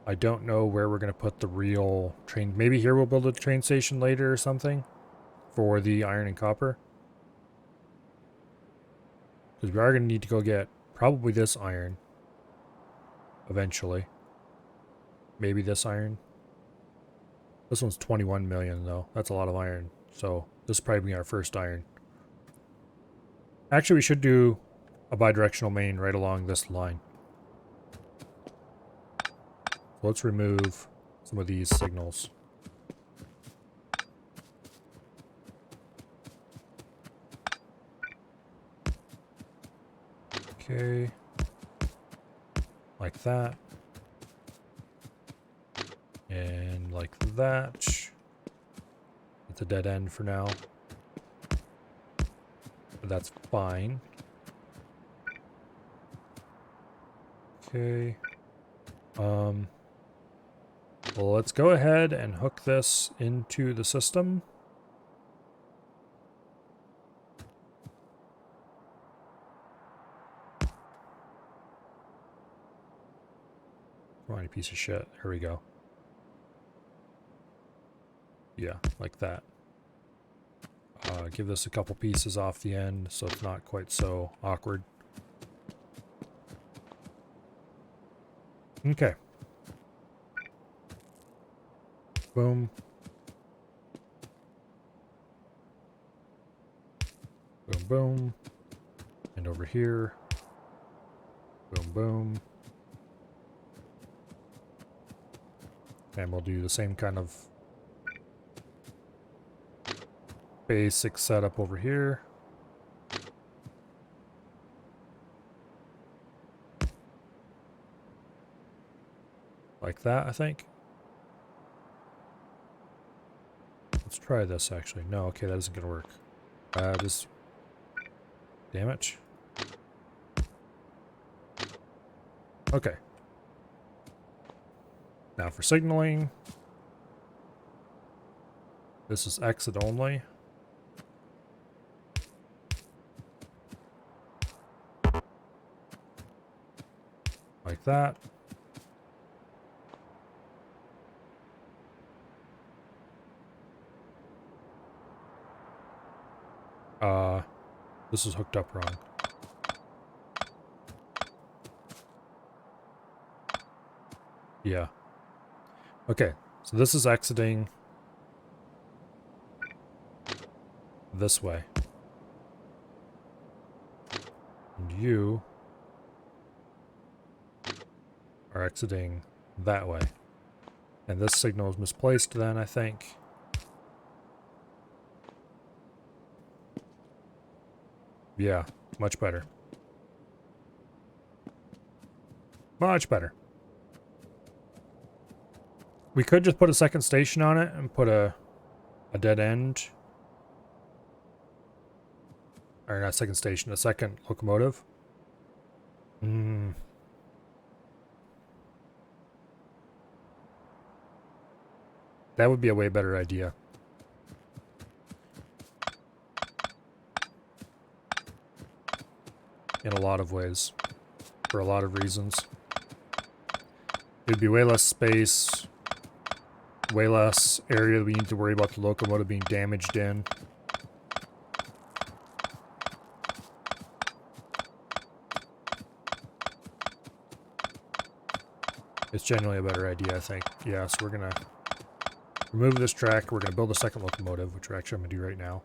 I don't know where we're going to put the real train. Maybe here we'll build a train station later or something for the iron and copper. Because we are going to need to go get probably this iron eventually. Maybe this iron. This one's 21 million though. That's a lot of iron. So this is probably our first iron. Actually, we should do a bidirectional main right along this line. So let's remove some of these signals. Okay. Like that. And like that. It's a dead end for now. But that's fine. Okay. Well, let's go ahead and hook this into the system. Come on, you piece of shit. Here we go. Yeah, like that. Give this a couple pieces off the end so it's not quite so awkward. Okay. Boom. Boom, boom. And over here. Boom, boom. And we'll do the same kind of basic setup over here. Like that, I think. Let's try this, actually. No, okay, that isn't going to work. Just... Damn it. Okay. Now for signaling. This is exit only. Like that. This is hooked up wrong. Yeah. Okay, so this is exiting this way. And you are exiting that way. And this signal is misplaced then, I think. Yeah, much better. Much better. We could just put a second station on it and put a dead end. Or not second station, a second locomotive. That would be a way better idea. In a lot of ways. For a lot of reasons. It'd be way less space. Way less area we need to worry about the locomotive being damaged in. It's generally a better idea, I think. Yeah, so we're gonna remove this track. We're gonna build a second locomotive, which we're actually I'm gonna do right now.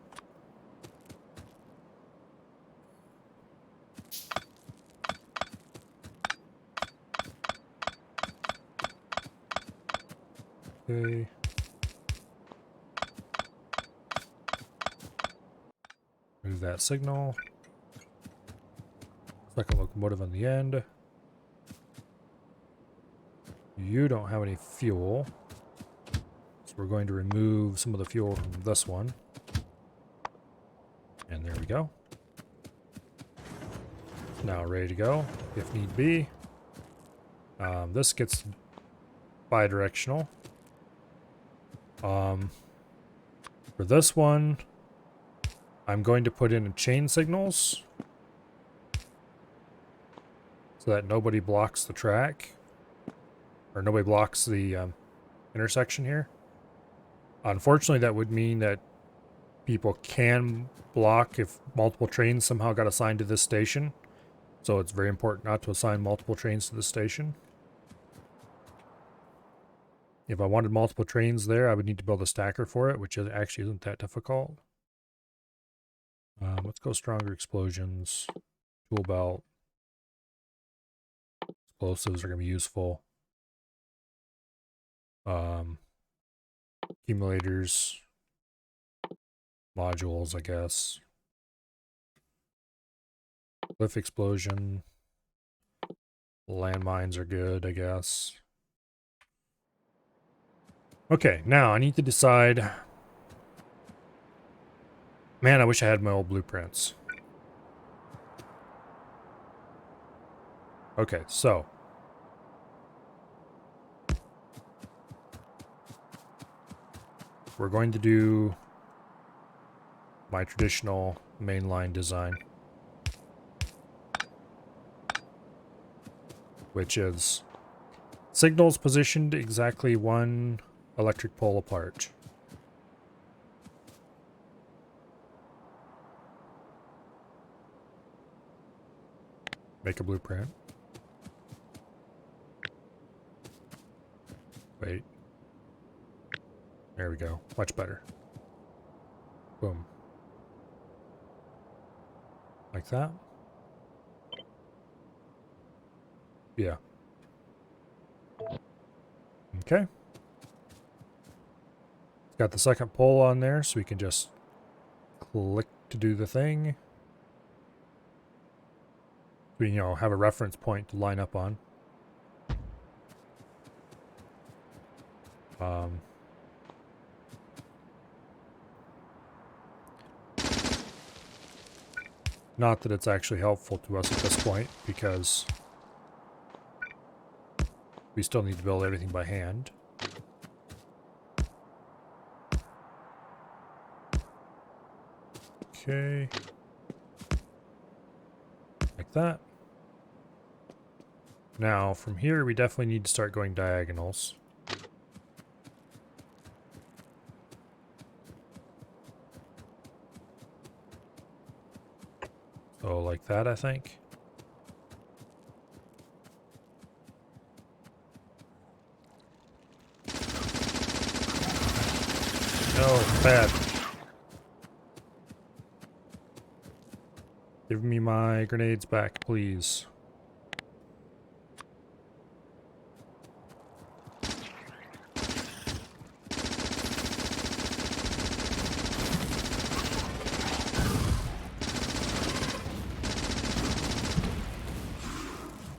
Okay. Move that signal. Second locomotive on the end. You don't have any fuel. So we're going to remove some of the fuel from this one. And there we go. Now ready to go, if need be. This gets bi-directional. For this one, I'm going to put in chain signals so that nobody blocks the track. Or nobody blocks the intersection here. Unfortunately, that would mean that people can block if multiple trains somehow got assigned to this station. So it's very important not to assign multiple trains to this station. If I wanted multiple trains there, I would need to build a stacker for it, which actually isn't that difficult. Let's go stronger explosions. Tool belt. Explosives are going to be useful. Accumulators. Modules, I guess. Cliff explosion. Landmines are good, I guess. Okay, now I need to decide. Man, I wish I had my old blueprints. Okay, so. We're going to do my traditional mainline design. Which is Signals positioned exactly one electric pole apart. Make a blueprint. Wait. There we go. Much better. Boom. Like that? Yeah. Okay. Got the second pole on there, so we can just click to do the thing. We, you know, have a reference point to line up on. Not that it's actually helpful to us at this point, because we still need to build everything by hand. Okay. Like that. Now, from here, we definitely need to start going diagonals. So, like that, I think. No, bad. Give me my grenades back, please.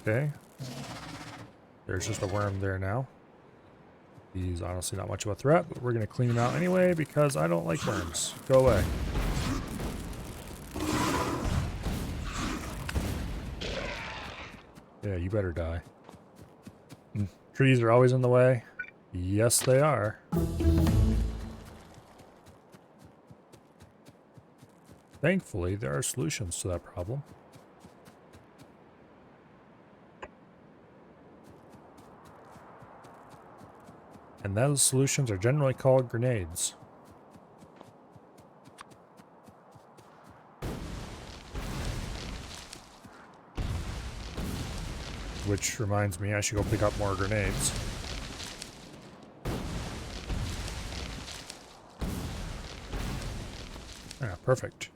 Okay. There's just a worm there now. He's honestly not much of a threat, but we're going to clean him out anyway because I don't like worms. Go away. Yeah, you better die. Trees are always in the way. Yes, they are. Thankfully, there are solutions to that problem. And those solutions are generally called grenades. Which reminds me, I should go pick up more grenades. Yeah, perfect.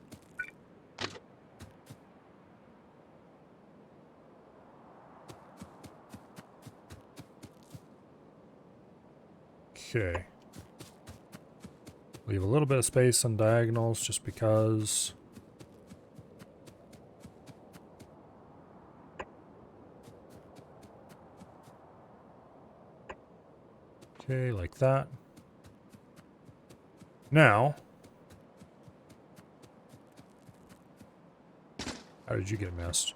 Okay. Leave a little bit of space on diagonals just because. Okay, like that. Now. How did you get missed?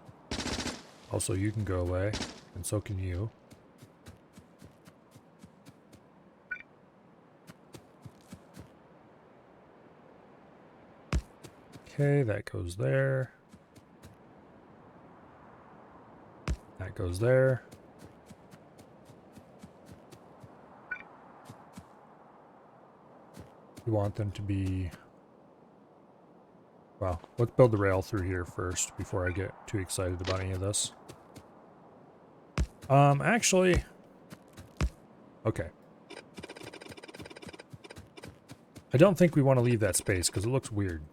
Also, you can go away, and so can you. Okay, that goes there. That goes there. We want them to be... Well, let's build the rail through here first before I get too excited about any of this. Actually... Okay. I don't think we want to leave that space because it looks weird.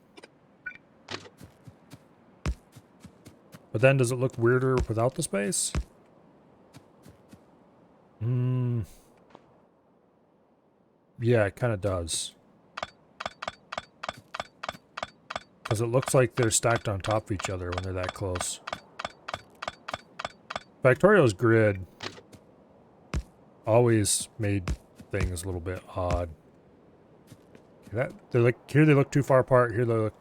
But then does it look weirder without the space? Yeah, it kind of does. Because it looks like they're stacked on top of each other when they're that close. Factorio's grid always made things a little bit odd. They're like, here they look too far apart, here they look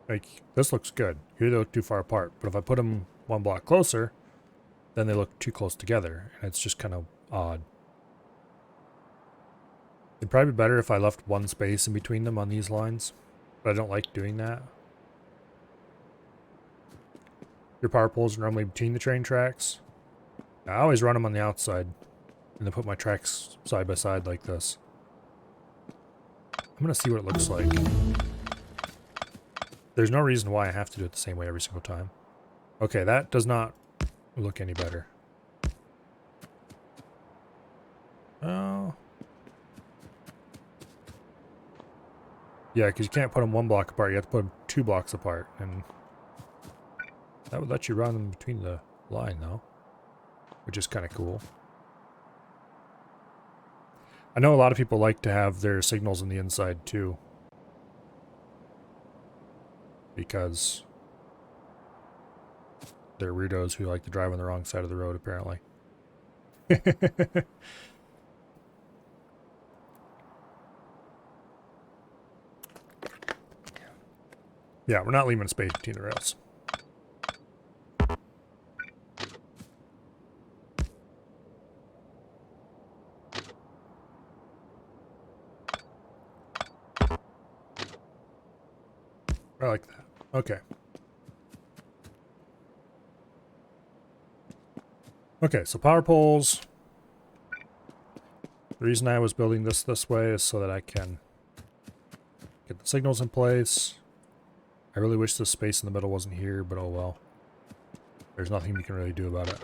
like, this looks good. Here they look too far apart. But if I put them one block closer, then they look too close together. And it's just kind of odd. It'd probably be better if I left one space in between them on these lines. But I don't like doing that. Your power poles are normally between the train tracks. I always run them on the outside. And then put my tracks side by side like this. I'm gonna see what it looks like. There's no reason why I have to do it the same way every single time. Okay, that does not look any better. Oh. Yeah, because you can't put them 1 block apart. You have to put them 2 blocks apart. And that would let you run them between the line, though. Which is kind of cool. I know a lot of people like to have their signals on the inside, too. Because they're weirdos who like to drive on the wrong side of the road, apparently. Yeah, we're not leaving space between the rails. I like that. Okay. Okay, so power poles. The reason I was building this way is so that I can get the signals in place. I really wish the space in the middle wasn't here, but oh well. There's nothing we can really do about it.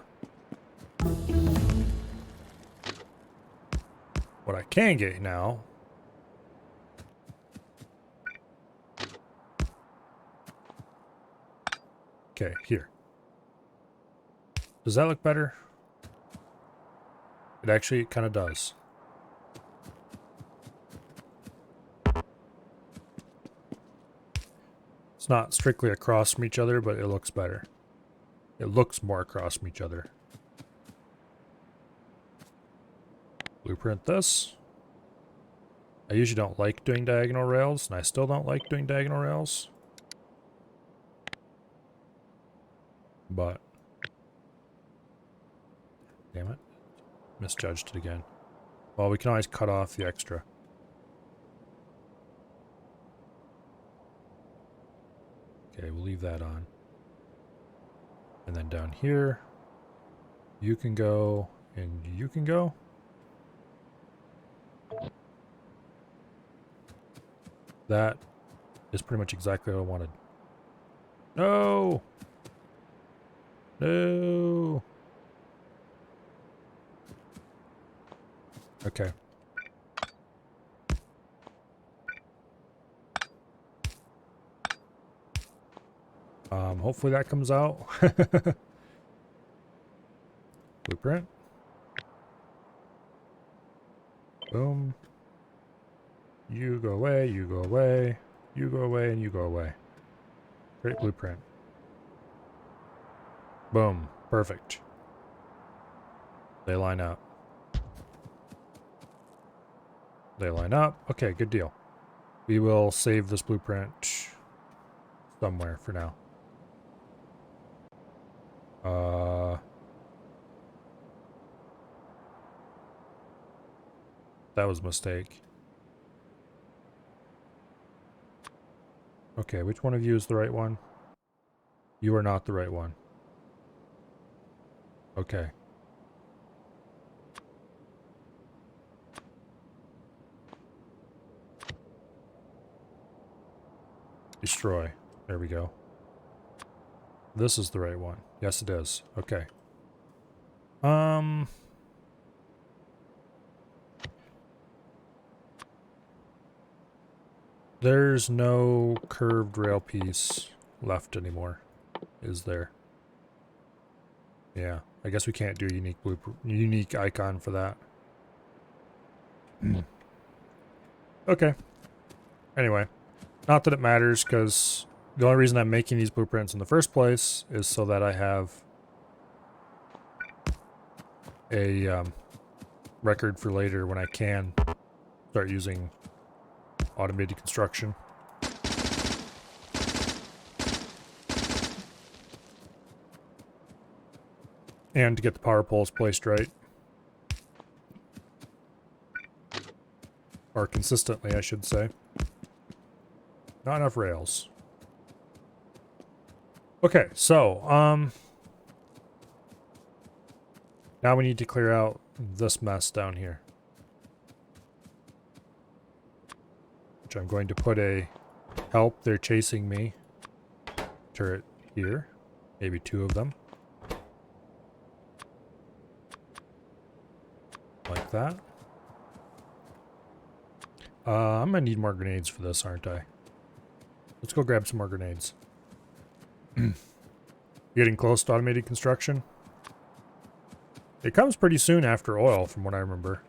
What I can get now... Okay, here. Does that look better? It actually kind of does. It's not strictly across from each other, but it looks better. It looks more across from each other. Blueprint this. I usually don't like doing diagonal rails, and I still don't like doing diagonal rails. But... damn it. Misjudged it again. Well, we can always cut off the extra. Okay, we'll leave that on. And then down here, you can go, and you can go. That is pretty much exactly what I wanted. No! No! Okay. Hopefully that comes out. Blueprint. Boom. You go away, you go away, you go away, and you go away. Great blueprint. Boom. Perfect. They line up. They line up. Okay, good deal. We will save this blueprint somewhere for now. That was a mistake. Okay, which one of you is the right one? You are not the right one. Okay. Destroy. There we go. This is the right one. Yes, it is. Okay. There's no curved rail piece left anymore, is there? Yeah, I guess we can't do a unique icon for that. Okay. Anyway, not that it matters, because the only reason I'm making these blueprints in the first place is so that I have a record for later when I can start using automated construction. And to get the power poles placed right. Or consistently, I should say. Not enough rails. Okay, so, now we need to clear out this mess down here. Which I'm going to put a help, they're chasing me turret here. Maybe 2 of them. Like that. I'm gonna need more grenades for this, aren't I? Let's go grab some more grenades. Getting close to automated construction. It comes pretty soon after oil, from what I remember.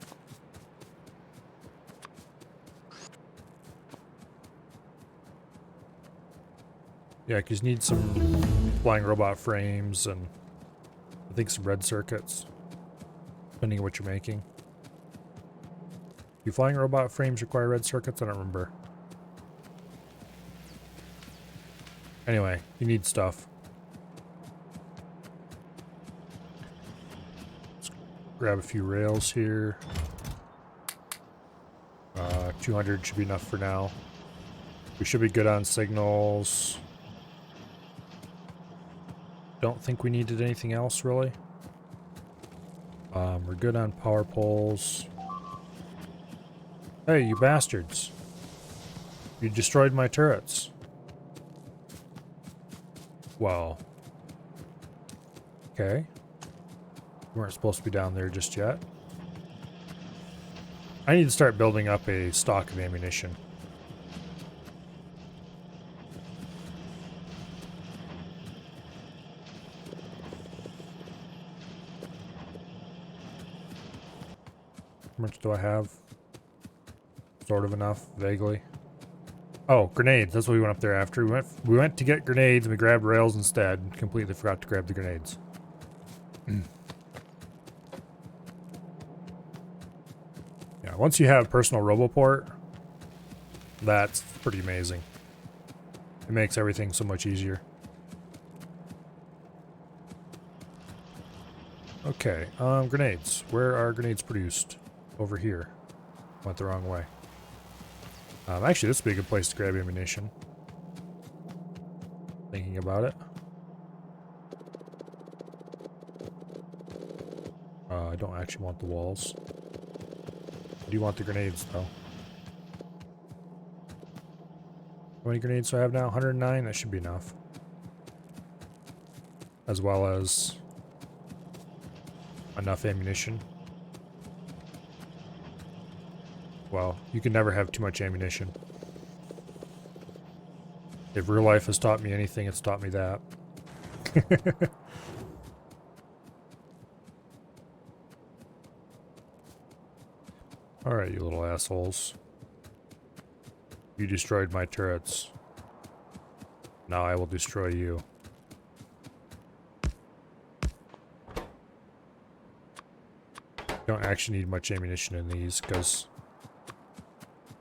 Yeah, because you need some flying robot frames and I think some red circuits, depending on what you're making. Do flying robot frames require red circuits? I don't remember. Anyway, you need stuff. Let's grab a few rails here. 200 should be enough for now. We should be good on signals. Don't think we needed anything else, really. We're good on power poles. Hey, you bastards. You destroyed my turrets. Well. Okay. We weren't supposed to be down there just yet. I need to start building up a stock of ammunition. How much do I have? Sort of enough, vaguely. Oh, grenades. That's what we went up there after. We went to get grenades and we grabbed rails instead. Completely forgot to grab the grenades. Yeah, once you have personal roboport, that's pretty amazing. It makes everything so much easier. Okay, grenades. Where are grenades produced? Over here. Went the wrong way. Actually, this would be a good place to grab ammunition. Thinking about it. I don't actually want the walls. I do want the grenades, though. How many grenades do I have now? 109? That should be enough. As well as enough ammunition. Well, you can never have too much ammunition. If real life has taught me anything, it's taught me that. Alright, you little assholes. You destroyed my turrets. Now I will destroy you. Don't actually need much ammunition in these, because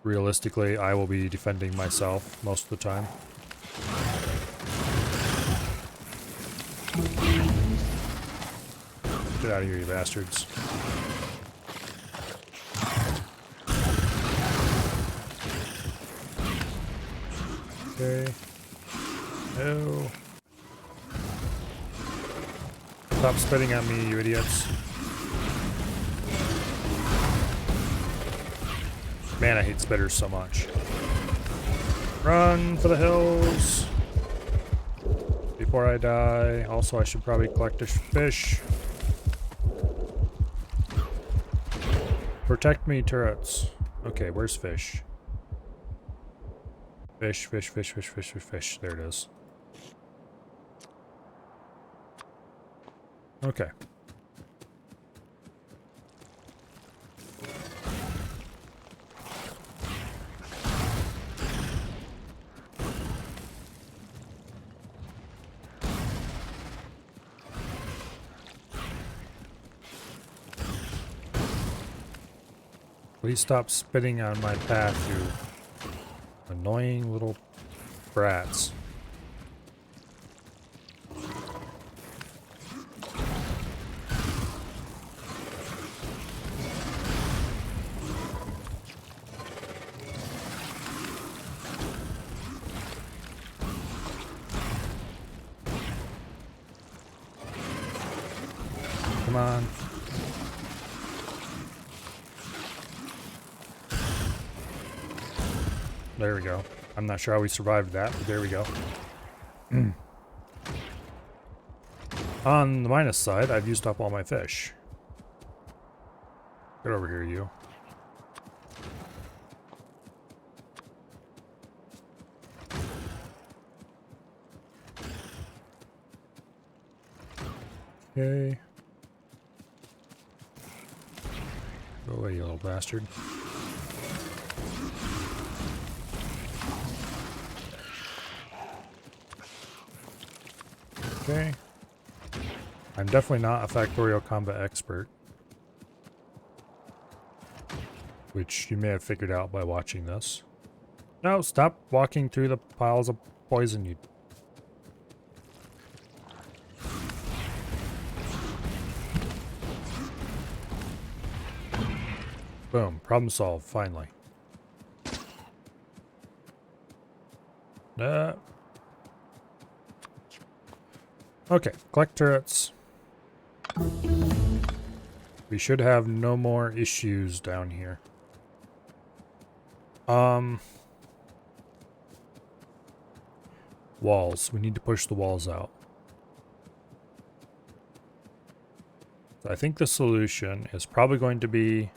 realistically, I will be defending myself most of the time. Get out of here, you bastards. Okay. No. Stop spitting on me, you idiots. Man, I hate spitters so much. Run for the hills before I die. Also, I should probably collect a fish. Protect me, turrets. Okay, where's fish? Fish, fish, fish, fish, fish, fish, fish. There it is. Okay. Please stop spitting on my path, you annoying little brats. Come on. There we go. I'm not sure how we survived that, but there we go. On the minus side, I've used up all my fish. Get over here, you. Okay. Go away, you little bastard. Okay. I'm definitely not a Factorio combat expert, which you may have figured out by watching this. No, stop walking through the piles of poison, you... Boom. Problem solved, finally. Okay, collect turrets. We should have no more issues down here. Walls. We need to push the walls out. So I think the solution is probably going to be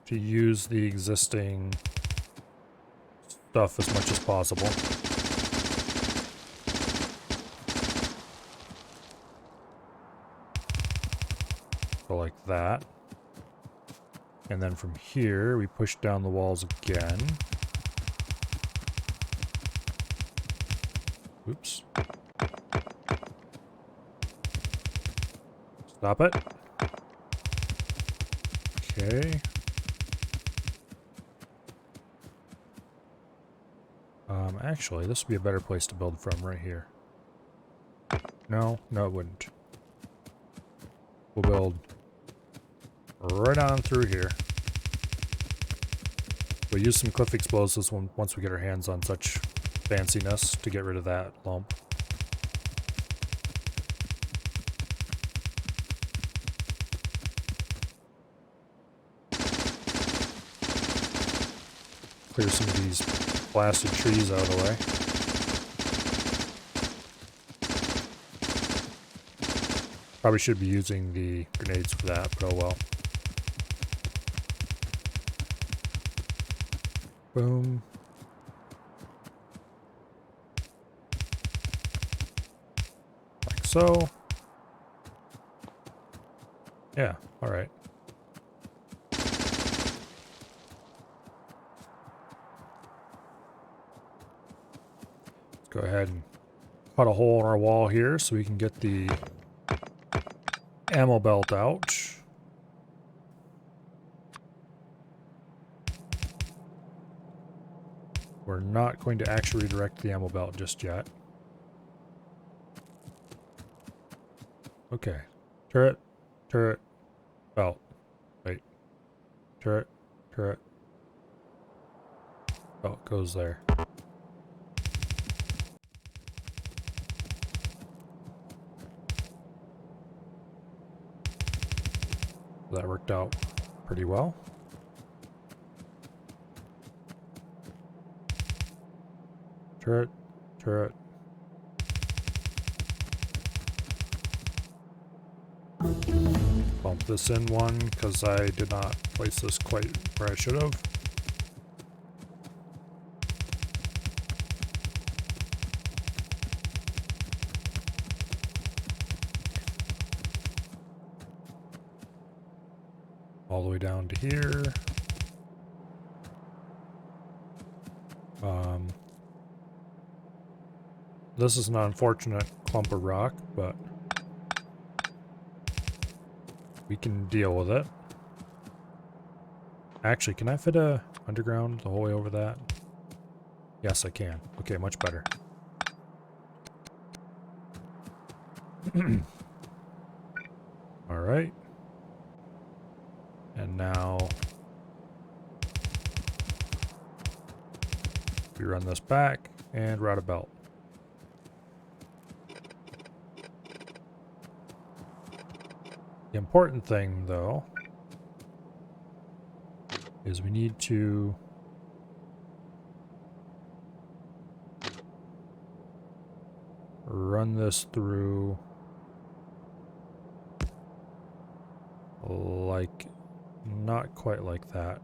to use the existing stuff as much as possible. So like that. And then from here, we push down the walls again. Oops. Stop it. Okay. Actually, this would be a better place to build from right here. No, it wouldn't. We'll build right on through here. We'll use some cliff explosives once we get our hands on such fanciness to get rid of that lump. Clear some of these blasted trees out of the way. Probably should be using the grenades for that, but oh well. Boom. Like so. Yeah, alright. Let's go ahead and cut a hole in our wall here so we can get the ammo belt out. We're not going to actually redirect the ammo belt just yet. Okay. Turret, belt. Wait. Turret, belt goes there. That worked out pretty well. Turret. Bump this in one because I did not place this quite where I should have. All the way down to here. This is an unfortunate clump of rock, but we can deal with it. Actually, can I fit a underground the whole way over that? Yes, I can. Okay, much better. Alright. And now we run this back and route a belt. The important thing, though, is we need to run this through like, not quite like that,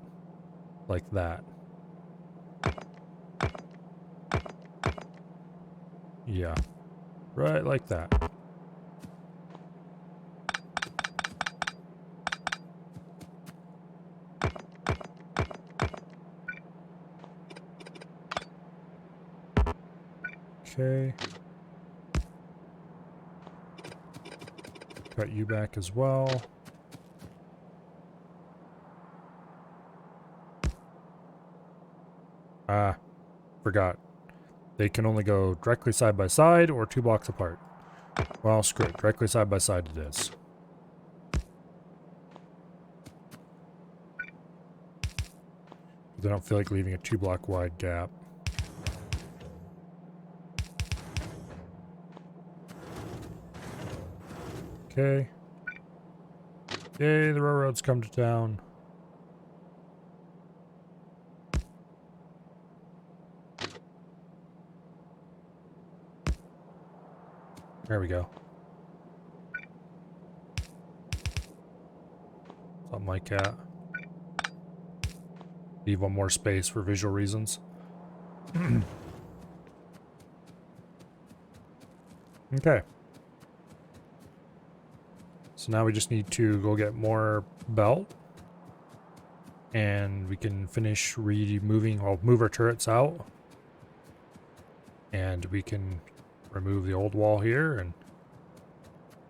like that. Yeah, right like that. Okay. Cut you back as well. Ah, forgot. They can only go directly side by side or 2 blocks apart. Well, screw it. Directly side by side it is. I don't feel like leaving a 2 block wide gap. Okay. Yay, the railroad's come to town. There we go. Something like that. Leave one more space for visual reasons. Okay. So now we just need to go get more belt. And we can finish removing, well, move our turrets out. And we can remove the old wall here and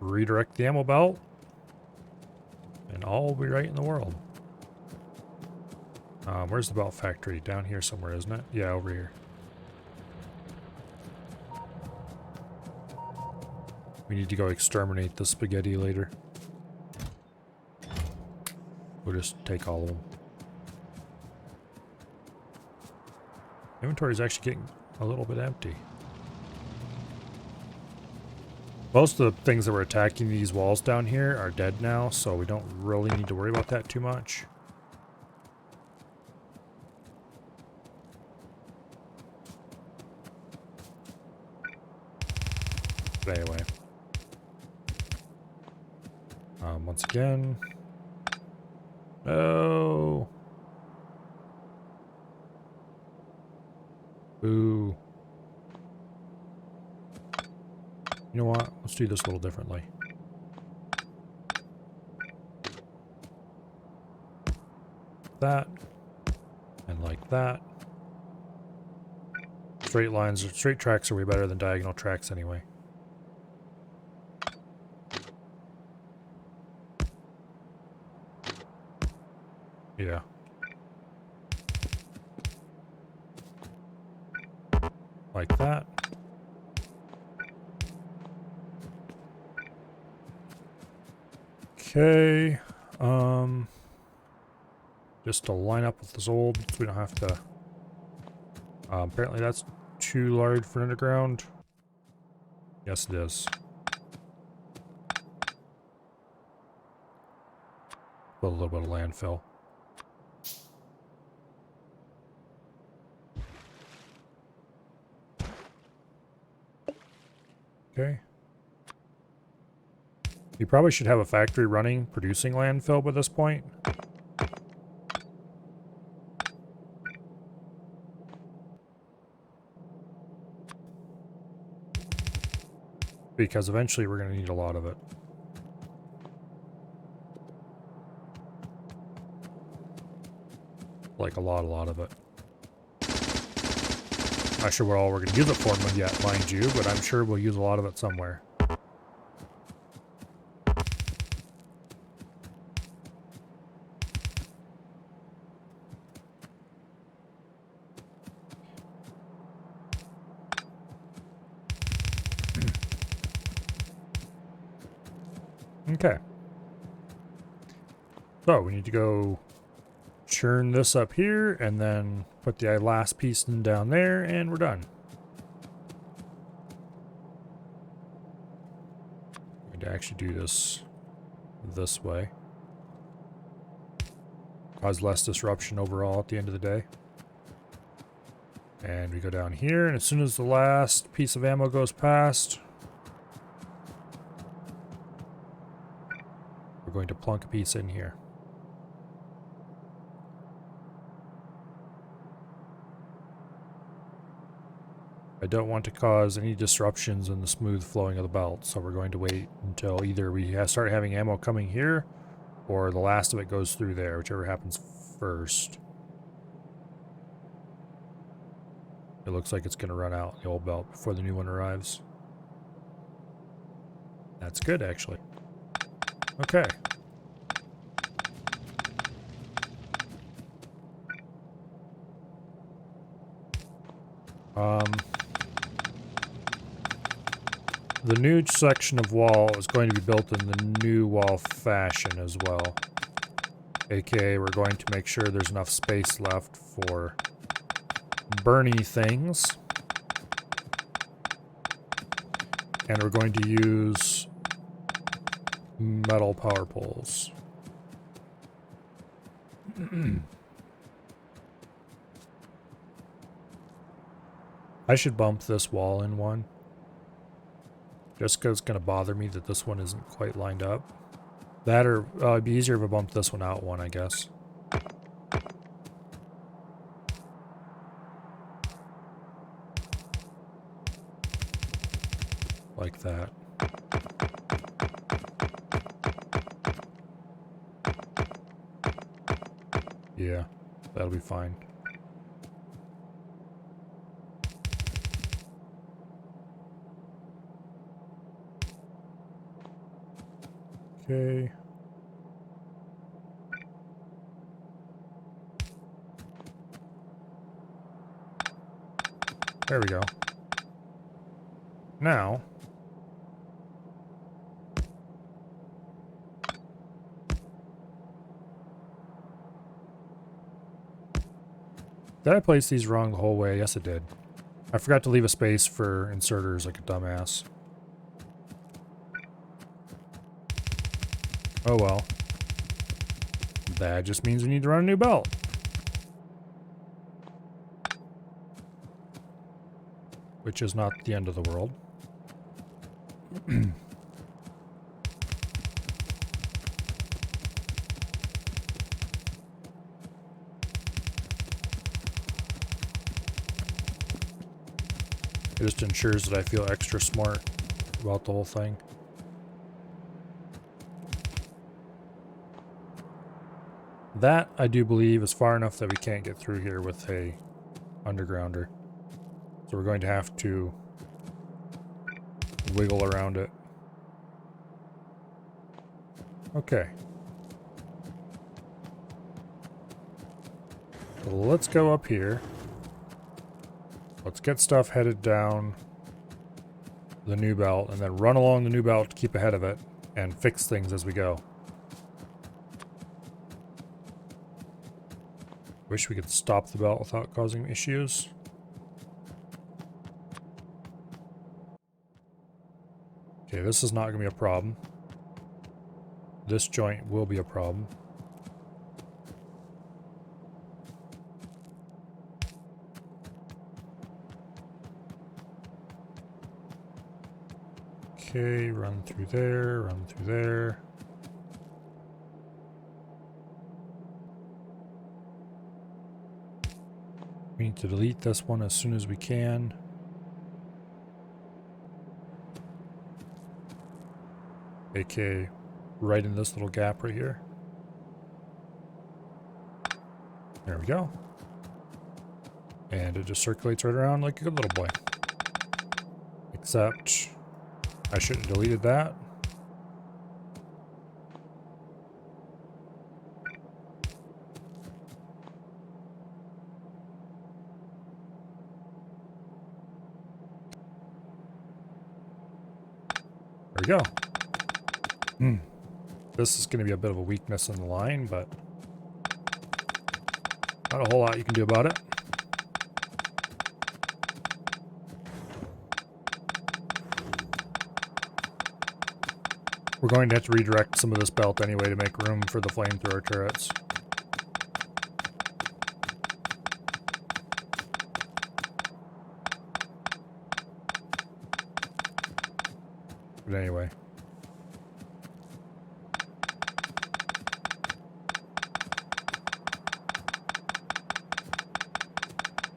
redirect the ammo belt. And all will be right in the world. Where's the belt factory? Down here somewhere, isn't it? Yeah, over here. We need to go exterminate the spaghetti later. We'll just take all of them. Inventory is actually getting a little bit empty. Most of the things that were attacking these walls down here are dead now, so we don't really need to worry about that too much. But anyway. Once again. No. Boo. You know what? Let's do this a little differently. That. And like that. Straight lines, straight tracks are way better than diagonal tracks anyway. Yeah. Like that. Okay. Just to line up with this old, so we don't have to. Apparently that's too large for underground. Yes, it is. Put a little bit of landfill. Okay. You probably should have a factory running, producing landfill by this point. Because eventually we're going to need a lot of it. Like a lot of it. Not sure what all we're going to use it for yet, mind you, but I'm sure we'll use a lot of it somewhere. Okay. So we need to go churn this up here and then put the last piece in down there and we're done. I'm going to actually do this way. Cause less disruption overall at the end of the day. And we go down here, and as soon as the last piece of ammo goes past, we're going to plunk a piece in here. I don't want to cause any disruptions in the smooth flowing of the belt, so we're going to wait until either we start having ammo coming here, or the last of it goes through there, whichever happens first. It looks like it's going to run out, the old belt, before the new one arrives. That's good, actually. Okay. The new section of wall is going to be built in the new wall fashion as well. AKA, we're going to make sure there's enough space left for Bernie things. And we're going to use metal power poles. I should bump this wall in one. Just because it's going to bother me that this one isn't quite lined up. That or it'd be easier if I bumped this one out one, I guess. Like that. Yeah, that'll be fine. Okay. There we go. Now, did I place these wrong the whole way? Yes, I did. I forgot to leave a space for inserters like a dumbass. Oh well. That just means we need to run a new belt. Which is not the end of the world. It just ensures that I feel extra smart about the whole thing. That, I do believe, is far enough that we can't get through here with a undergrounder. So we're going to have to wiggle around it. Okay. So let's go up here. Let's get stuff headed down the new belt and then run along the new belt to keep ahead of it and fix things as we go. Wish we could stop the belt without causing issues. Okay, this is not going to be a problem. This joint will be a problem. Okay, run through there, run through there. We need to delete this one as soon as we can. AKA right in this little gap right here. There we go. And it just circulates right around like a good little boy. Except I shouldn't have deleted that. There we go. This is going to be a bit of a weakness in the line, but not a whole lot you can do about it. We're going to have to redirect some of this belt anyway to make room for the flamethrower turrets. But anyway.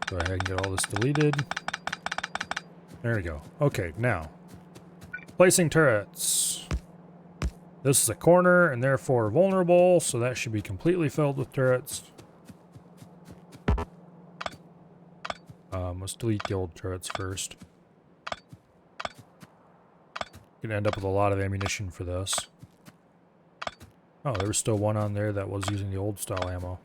Go ahead and get all this deleted. There we go. Okay, now. Placing turrets. This is a corner and therefore vulnerable, so that should be completely filled with turrets. Let's delete the old turrets first. Gonna end up with a lot of ammunition for this. Oh, there was still one on there that was using the old style ammo.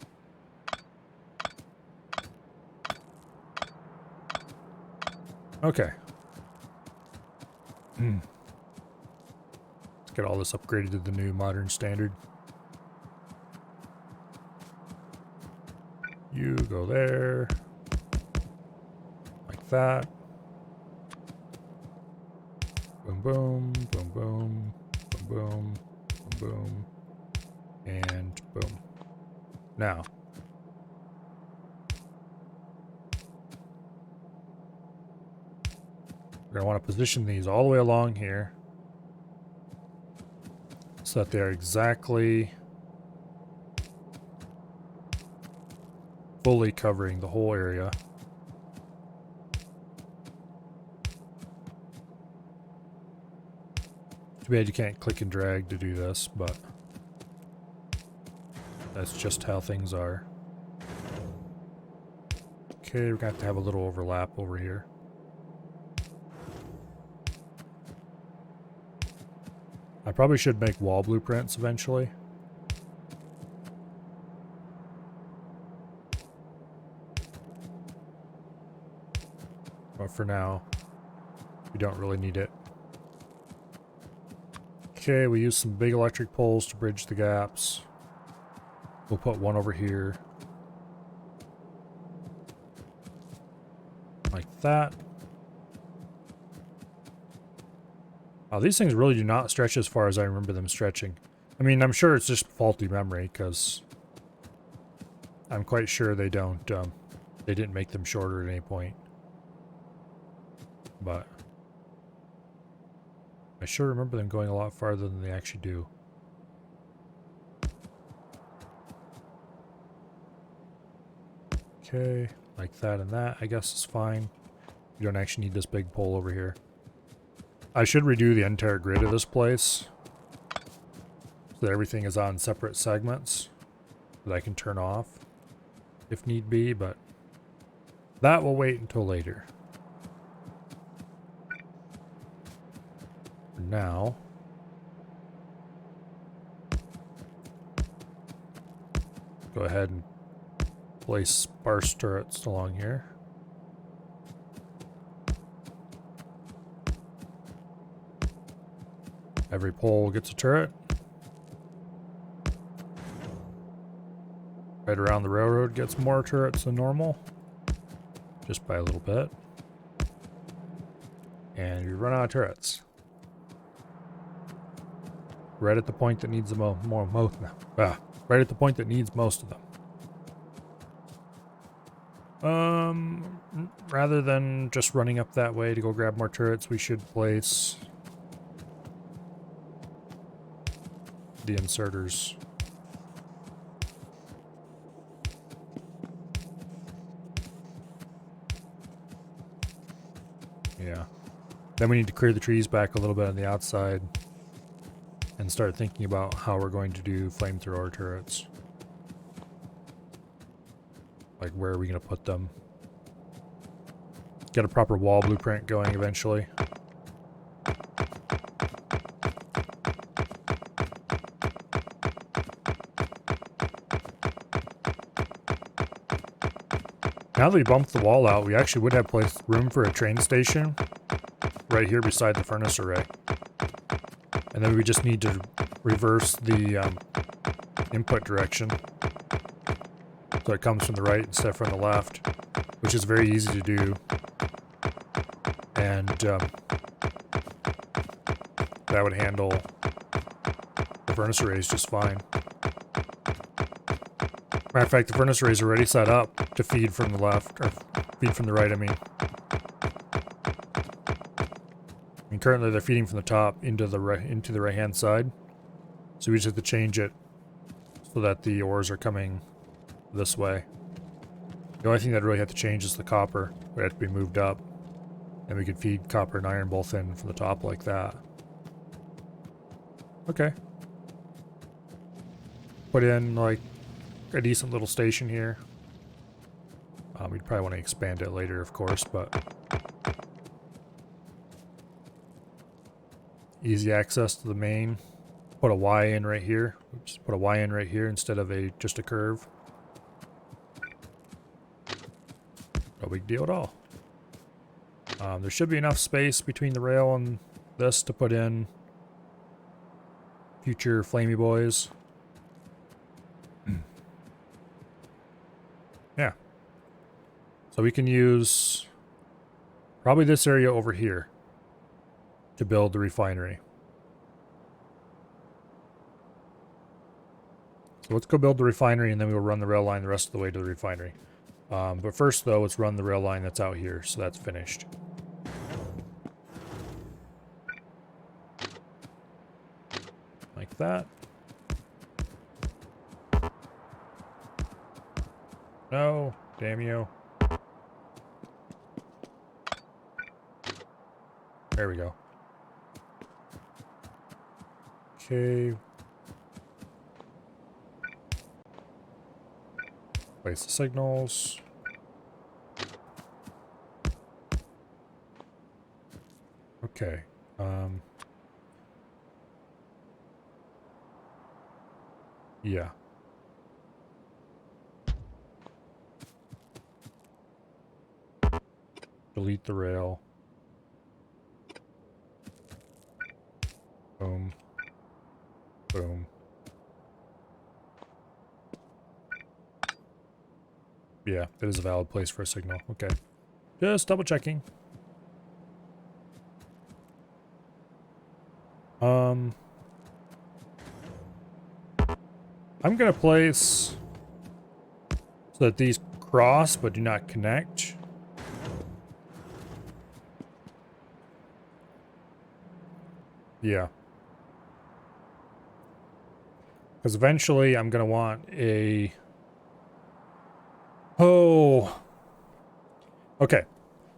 Okay. Let's get all this upgraded to the new modern standard. You go there. Like that. Boom, boom, boom, boom, boom, boom, boom, boom, and boom. Now. We're going to want to position these all the way along here so that they're exactly fully covering the whole area. Too bad you can't click and drag to do this, but that's just how things are. Okay, we're going to have a little overlap over here. I probably should make wall blueprints eventually. But for now, we don't really need it. Okay, we use some big electric poles to bridge the gaps. We'll put one over here. Like that. Oh, these things really do not stretch as far as I remember them stretching. I mean, I'm sure it's just faulty memory, because I'm quite sure they don't, they didn't make them shorter at any point. But I sure remember them going a lot farther than they actually do. Okay, like that and that, I guess is fine. You don't actually need this big pole over here. I should redo the entire grid of this place so that everything is on separate segments that I can turn off if need be, but that will wait until later. For now, go ahead and place sparse turrets along here. Every pole gets a turret. Right around the railroad gets more turrets than normal. Just by a little bit. And you run out of turrets. Right at the point that needs the right at the point that needs most of them. Rather than just running up that way to go grab more turrets, we should place the inserters. Yeah. Then we need to clear the trees back a little bit on the outside and start thinking about how we're going to do flamethrower turrets. Like, where are we going to put them? Get a proper wall blueprint going eventually. Now that we bumped the wall out, we actually would have room for a train station right here beside the furnace array. And then we just need to reverse the input direction so it comes from the right instead of from the left, which is very easy to do. And that would handle the furnace arrays just fine. Matter of fact, the furnace array is already set up to feed from the left, or feed from the right, I mean. currently they're feeding from the top into the right hand side. So we just have to change it so that the ores are coming this way. The only thing that really had to change is the copper. It had to be moved up. And we could feed copper and iron both in from the top like that. Okay. Put in like a decent little station here. We'd probably want to expand it later, of course, but easy access to the main. Put a Y in right here. Oops, put a Y in right here instead of just a curve. No big deal at all. There should be enough space between the rail and this to put in future flamey boys. Yeah. So we can use probably this area over here to build the refinery. So let's go build the refinery and then we'll run the rail line the rest of the way to the refinery. But first though, let's run the rail line that's out here, so that's finished. Like that. No, damn you. There we go. Okay. Place the signals. Okay. Yeah. Delete the rail. Boom. Boom. Yeah, that is a valid place for a signal. Okay. Just double checking. I'm gonna place so that these cross but do not connect. Yeah. Because eventually I'm gonna want a... Oh. Okay.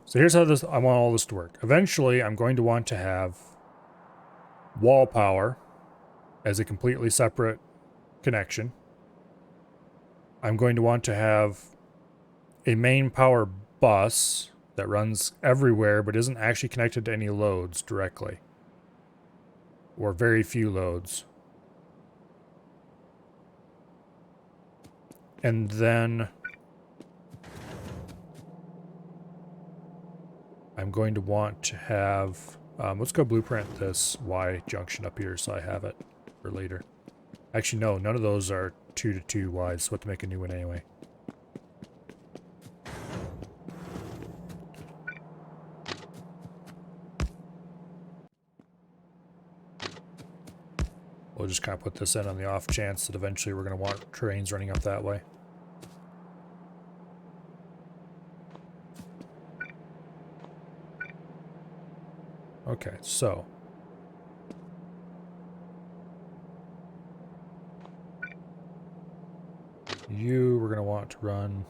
So here's how I want all this to work. Eventually I'm going to want to have wall power as a completely separate connection. I'm going to want to have a main power bus that runs everywhere but isn't actually connected to any loads directly. Or very few loads. And then I'm going to want to have... let's go blueprint this Y junction up here so I have it for later. Actually, no, none of those are 2 to 2 Ys, so we'll have to make a new one anyway. We'll just kind of put this in on the off chance that eventually we're going to want trains running up that way. Okay, so you we're going to want to run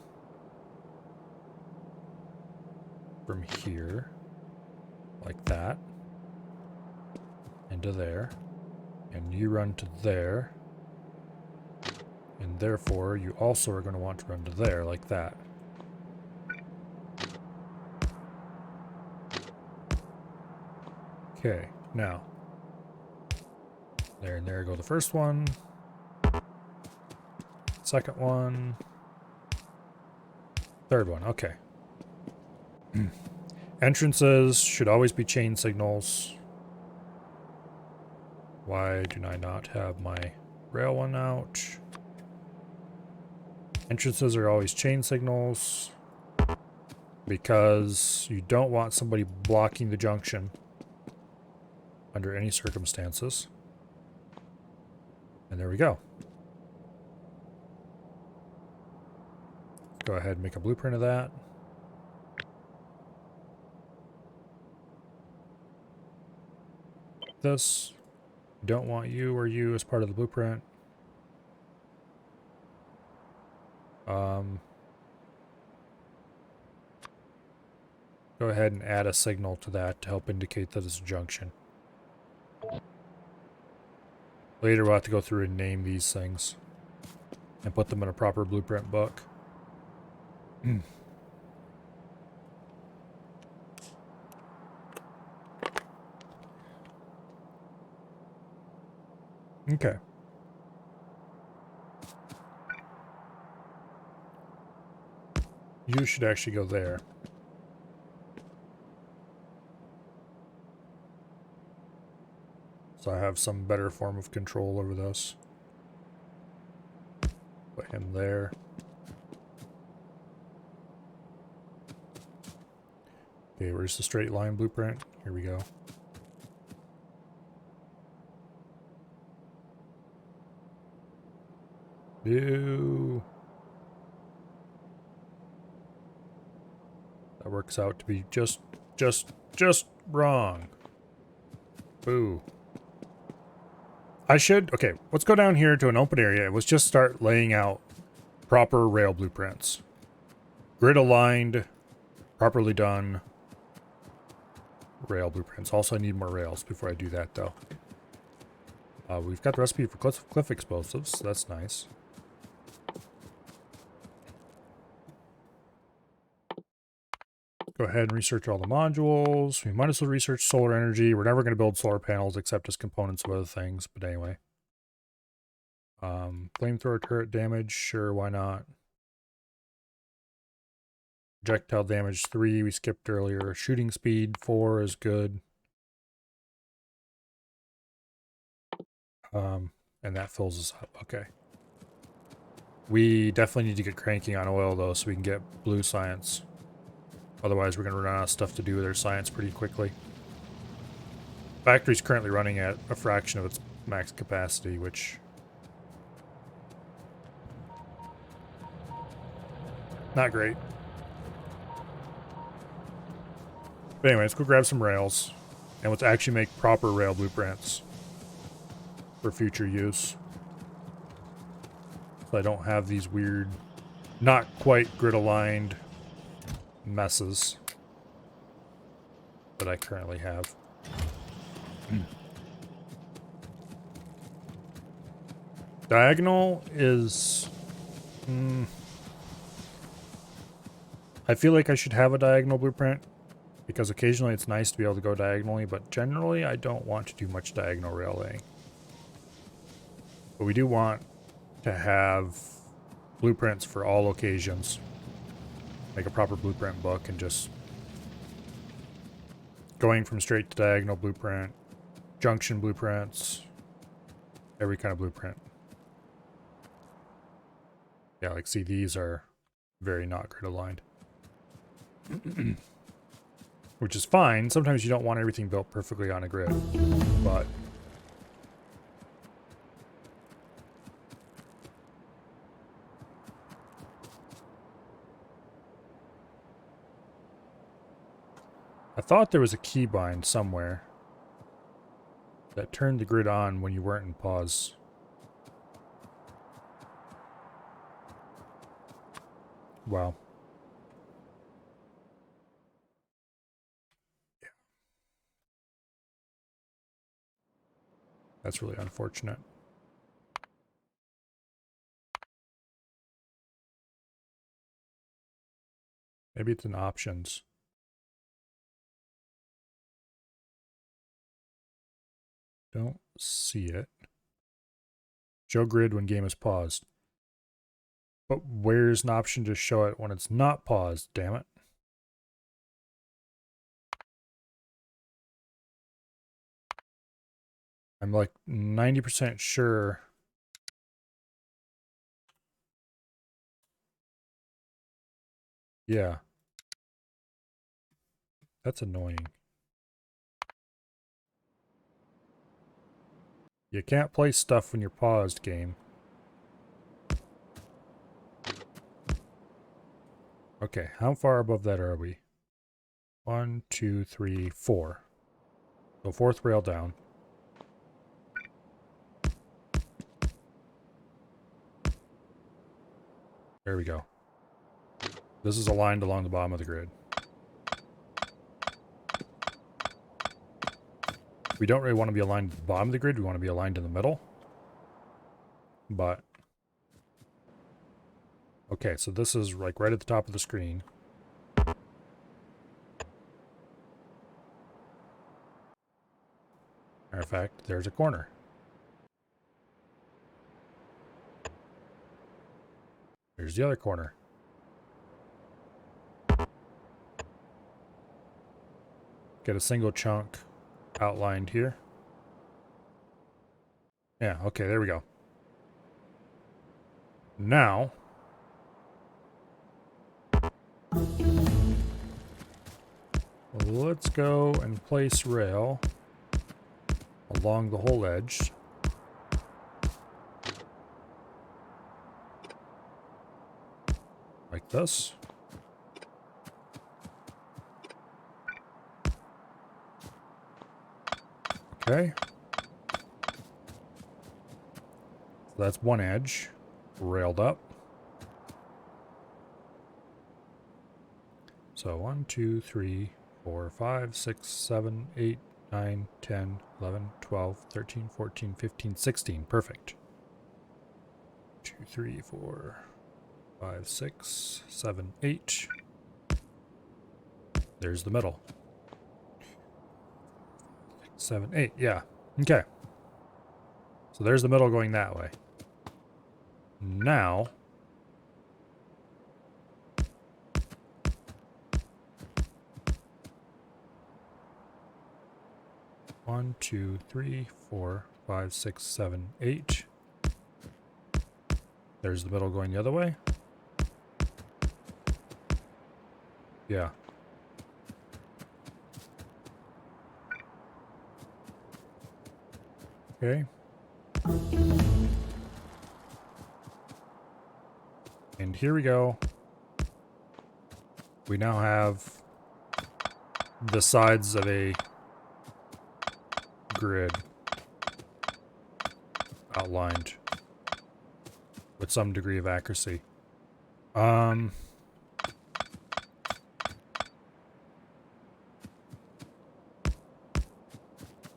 from here, like that, into there, and you run to there, and therefore you also are going to want to run to there, like that. Okay, now, there and there go the first one, second one, third one, okay. Entrances should always be chain signals. Why do I not have my rail one out? Entrances are always chain signals because you don't want somebody blocking the junction under any circumstances. And there we go. Go ahead and make a blueprint of that. this. Don't want you or you as part of the blueprint. Go ahead and add a signal to that to help indicate that it's a junction. Later we'll have to go through and name these things and put them in a proper blueprint book. Okay. You should actually go there. So I have some better form of control over this. Put him there. Okay, where's the straight line blueprint? Here we go. Ew. That works out to be just wrong. Boo. Okay, let's go down here to an open area. Let's just start laying out proper rail blueprints. Grid aligned, properly done rail blueprints. Also, I need more rails before I do that, though. We've got the recipe for cliff explosives, so that's nice. Go ahead and research all the modules. We might as well research solar energy. We're never going to build solar panels except as components of other things, but anyway. Flamethrower turret damage, sure, why not? Projectile damage 3, we skipped earlier. Shooting speed 4 is good. And that fills us up, okay. We definitely need to get cranking on oil though so we can get blue science. Otherwise we're going to run out of stuff to do with our science pretty quickly. Factory's currently running at a fraction of its max capacity, which... not great. But anyway, let's go grab some rails. And let's actually make proper rail blueprints for future use. So I don't have these weird, not quite grid-aligned messes that I currently have. Diagonal is... I feel like I should have a diagonal blueprint because occasionally it's nice to be able to go diagonally, but generally I don't want to do much diagonal rail laying. But we do want to have blueprints for all occasions. Make a proper blueprint book and just going from straight to diagonal blueprint, junction blueprints, every kind of blueprint. Yeah, like see, these are very not grid aligned. Which is fine. Sometimes you don't want everything built perfectly on a grid, but I thought there was a keybind somewhere that turned the grid on when you weren't in pause. Wow. Yeah. That's really unfortunate. Maybe it's in options. Don't see it. Show grid when game is paused. But where's an option to show it when it's not paused, damn it? I'm like 90% sure. Yeah. That's annoying. You can't play stuff when you're paused, game. Okay, how far above that are we? 1, 2, 3, 4. So fourth rail down. There we go. This is aligned along the bottom of the grid. We don't really want to be aligned at the bottom of the grid. We want to be aligned in the middle. But okay, so this is like right at the top of the screen. Matter of fact, there's a corner. There's the other corner. Get a single chunk outlined here. Yeah, okay, there we go. Now, let's go and place rail along the whole edge. Like this. Okay. So that's one edge railed up. So 1, 2, 3, 4, 5, 6, 7, 8, 9, 10, 11, 12, 13, 14, 15, 16. Perfect. 2, 3, 4, 5, 6, 7, 8. There's the middle. 7, 8. Yeah. Okay. So there's the middle going that way. Now, one, 2, 3, 4, 5, 6, 7, 8. There's the middle going the other way. Yeah. Okay. And here we go. We now have the sides of a grid outlined with some degree of accuracy.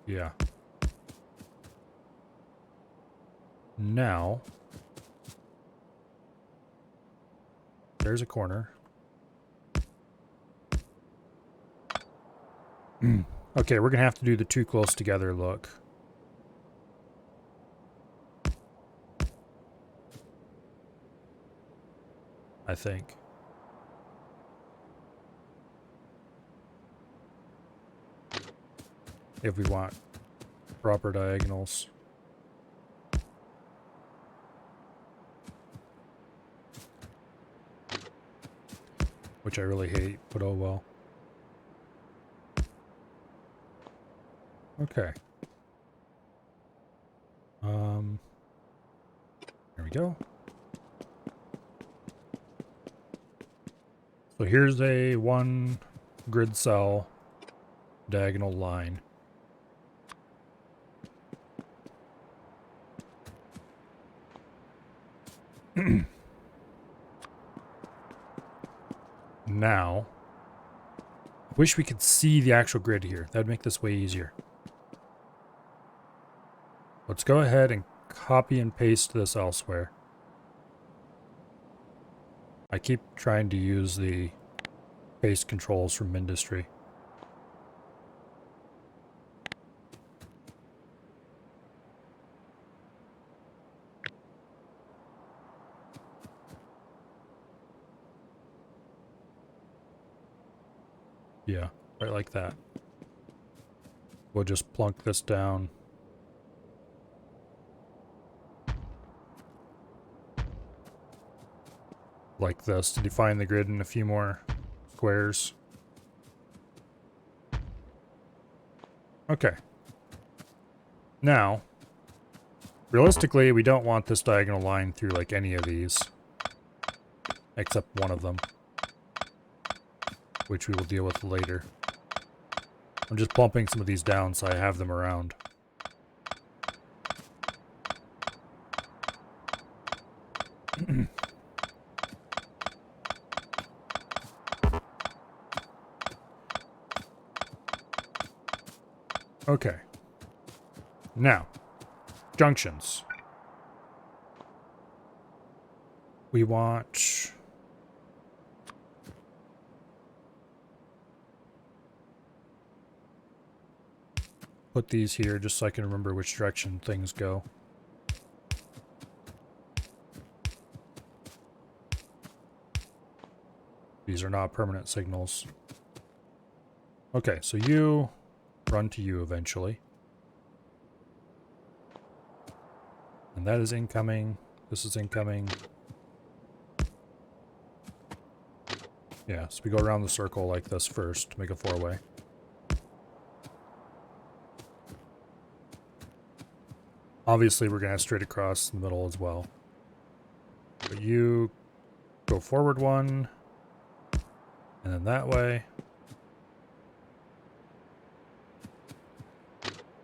Yeah. Now, there's a corner. Okay, we're gonna have to do the too close together look. I think. If we want proper diagonals. Which I really hate, but oh well. Okay. There we go. So here's a one grid cell diagonal line. Now, I wish we could see the actual grid here. That'd make this way easier. Let's go ahead and copy and paste this elsewhere. I keep trying to use the paste controls from Industry. Yeah, right like that. We'll just plunk this down. Like this to define the grid in a few more squares. Okay. Now, realistically, we don't want this diagonal line through like any of these. Except one of them. Which we will deal with later. I'm just bumping some of these down so I have them around. Okay. Now, junctions. We want... put these here just so I can remember which direction things go. These are not permanent signals. Okay, so you run to you eventually. And that is incoming. This is incoming. Yeah, so we go around the circle like this first to make a four-way. Obviously, we're going to have straight across the middle as well. But you go forward one, and then that way.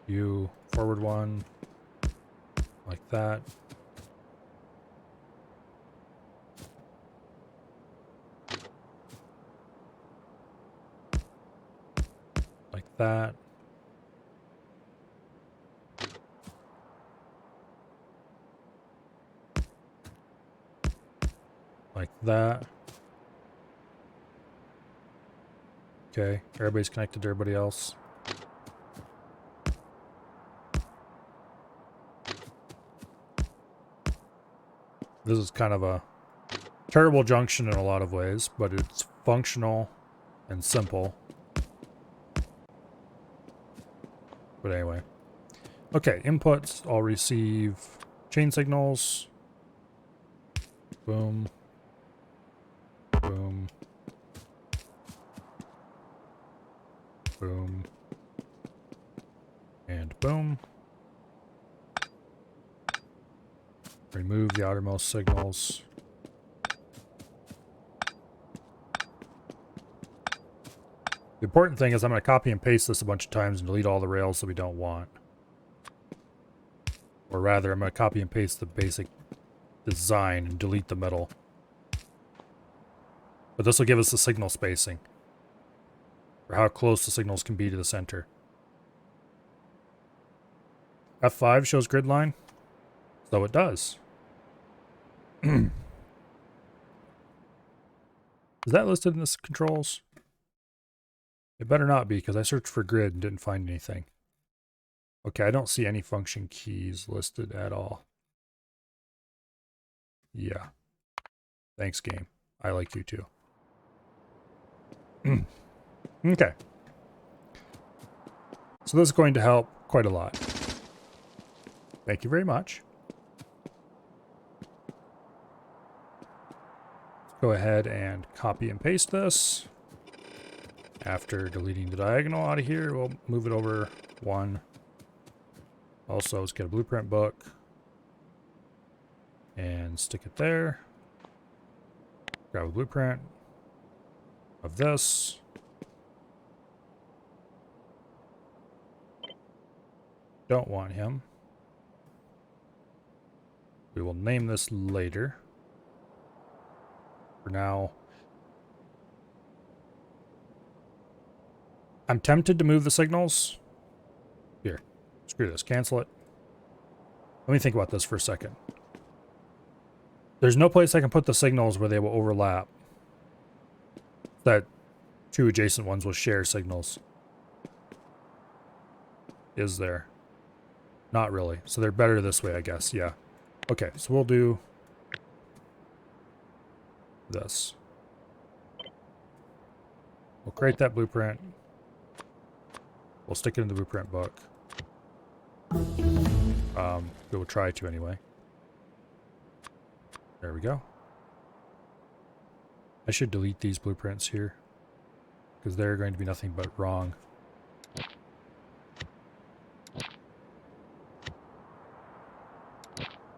You forward one, like that. Like that. Like that. Okay, everybody's connected to everybody else. This is kind of a terrible junction in a lot of ways, but it's functional and simple. But anyway. Okay, inputs. I'll receive chain signals. Boom. Boom. Boom. And boom. Remove the outermost signals. The important thing is I'm going to copy and paste this a bunch of times and delete all the rails that we don't want. Or rather, I'm going to copy and paste the basic design and delete the middle. But this will give us the signal spacing. Or how close the signals can be to the center. F5 shows grid line. So it does. Is that listed in the controls? It better not be, because I searched for grid and didn't find anything. Okay, I don't see any function keys listed at all. Yeah. Thanks, game. I like you too. Okay. So this is going to help quite a lot. Thank you very much. Let's go ahead and copy and paste this. After deleting the diagonal out of here, we'll move it over one. Also, let's get a blueprint book and stick it there. Grab a blueprint of this. Don't want him. We will name this later. For now, I'm tempted to move the signals. Here, screw this, cancel it. Let me think about this for a second. There's no place I can put the signals where they will overlap. That two adjacent ones will share signals. Is there? Not really. So they're better this way, I guess. Yeah. Okay, so we'll do this. We'll create that blueprint. We'll stick it in the blueprint book. We'll try to anyway. There we go. I should delete these blueprints here, because they're going to be nothing but wrong.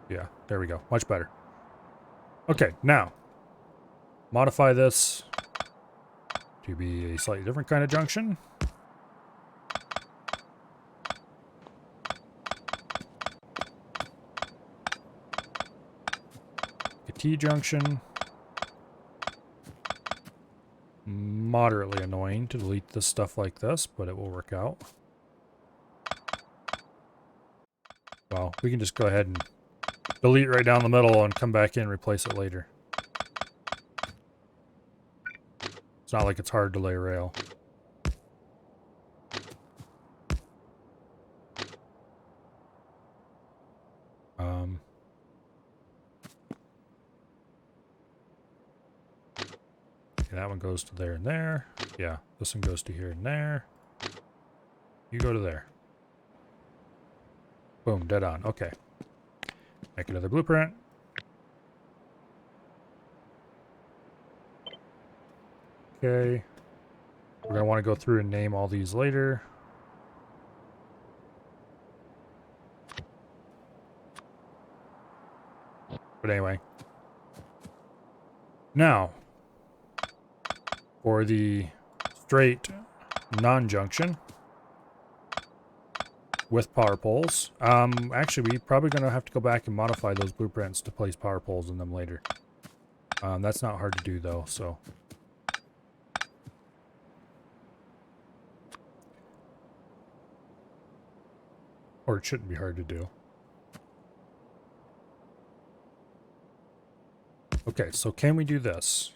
Yeah, there we go. Much better. Okay, now, modify this to be a slightly different kind of junction. A T-junction. Moderately annoying to delete this stuff like this, but it will work out. We can just go ahead and delete right down the middle and come back in and replace it later. It's not like it's hard to lay rail. Okay, that one goes to there and there. Yeah, this one goes to here and there. You go to there. Boom, dead on. Okay. Make another blueprint. Okay. We're going to want to go through and name all these later. But anyway. Now, for the straight non-junction with power poles. Actually, we're probably going to have to go back and modify those blueprints to place power poles in them later. That's not hard to do, though, so... Or it shouldn't be hard to do. Okay, so can we do this?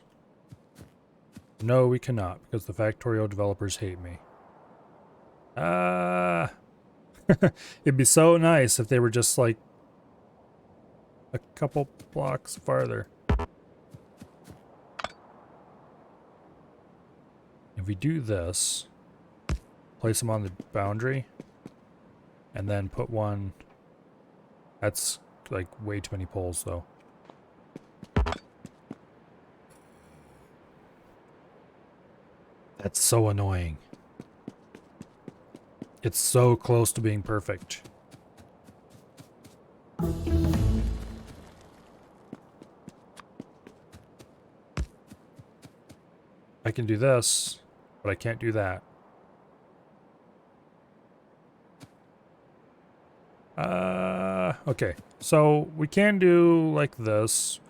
No, we cannot, because the Factorio developers hate me. It'd be so nice if they were just like a couple blocks farther. If we do this, place them on the boundary, and then put one... That's like way too many poles, though. That's so annoying. It's so close to being perfect. I can do this, but I can't do that. Okay. So we can do like this.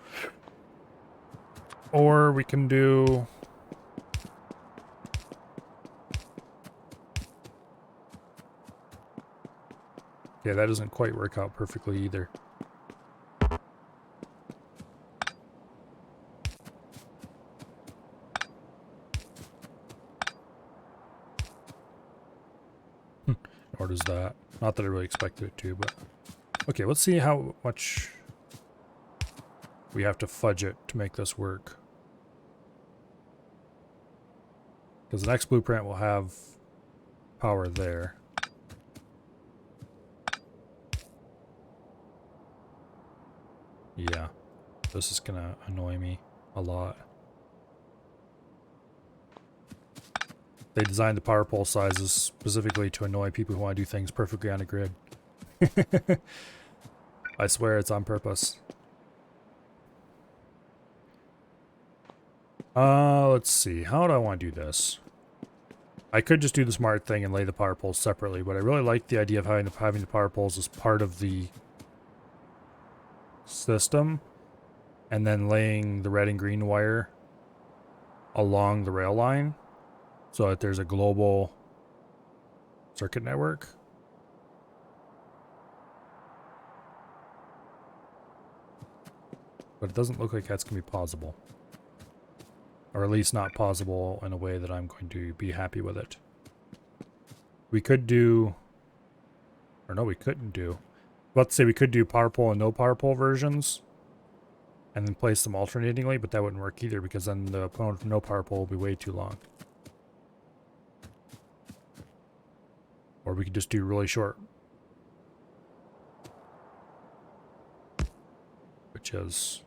Or we can do... Yeah, that doesn't quite work out perfectly either. Or does that? Not that I really expected it to, but... Okay, let's see how much we have to fudge it to make this work. Because the next blueprint will have power there. Yeah, this is gonna annoy me a lot. They designed the power pole sizes specifically to annoy people who want to do things perfectly on a grid. I swear it's on purpose. Let's see. How do I want to do this? I could just do the smart thing and lay the power poles separately, but I really like the idea of having the power poles as part of the system, and then laying the red and green wire along the rail line so that there's a global circuit network. But it doesn't look like that's going to be possible. Or at least not possible in a way that I'm going to be happy with it. We could do... Or no, we couldn't do... Let's say we could do power pole and no power pole versions. And then place them alternatingly, but that wouldn't work either because then the no power pole will be way too long. Or we could just do really short. Which is...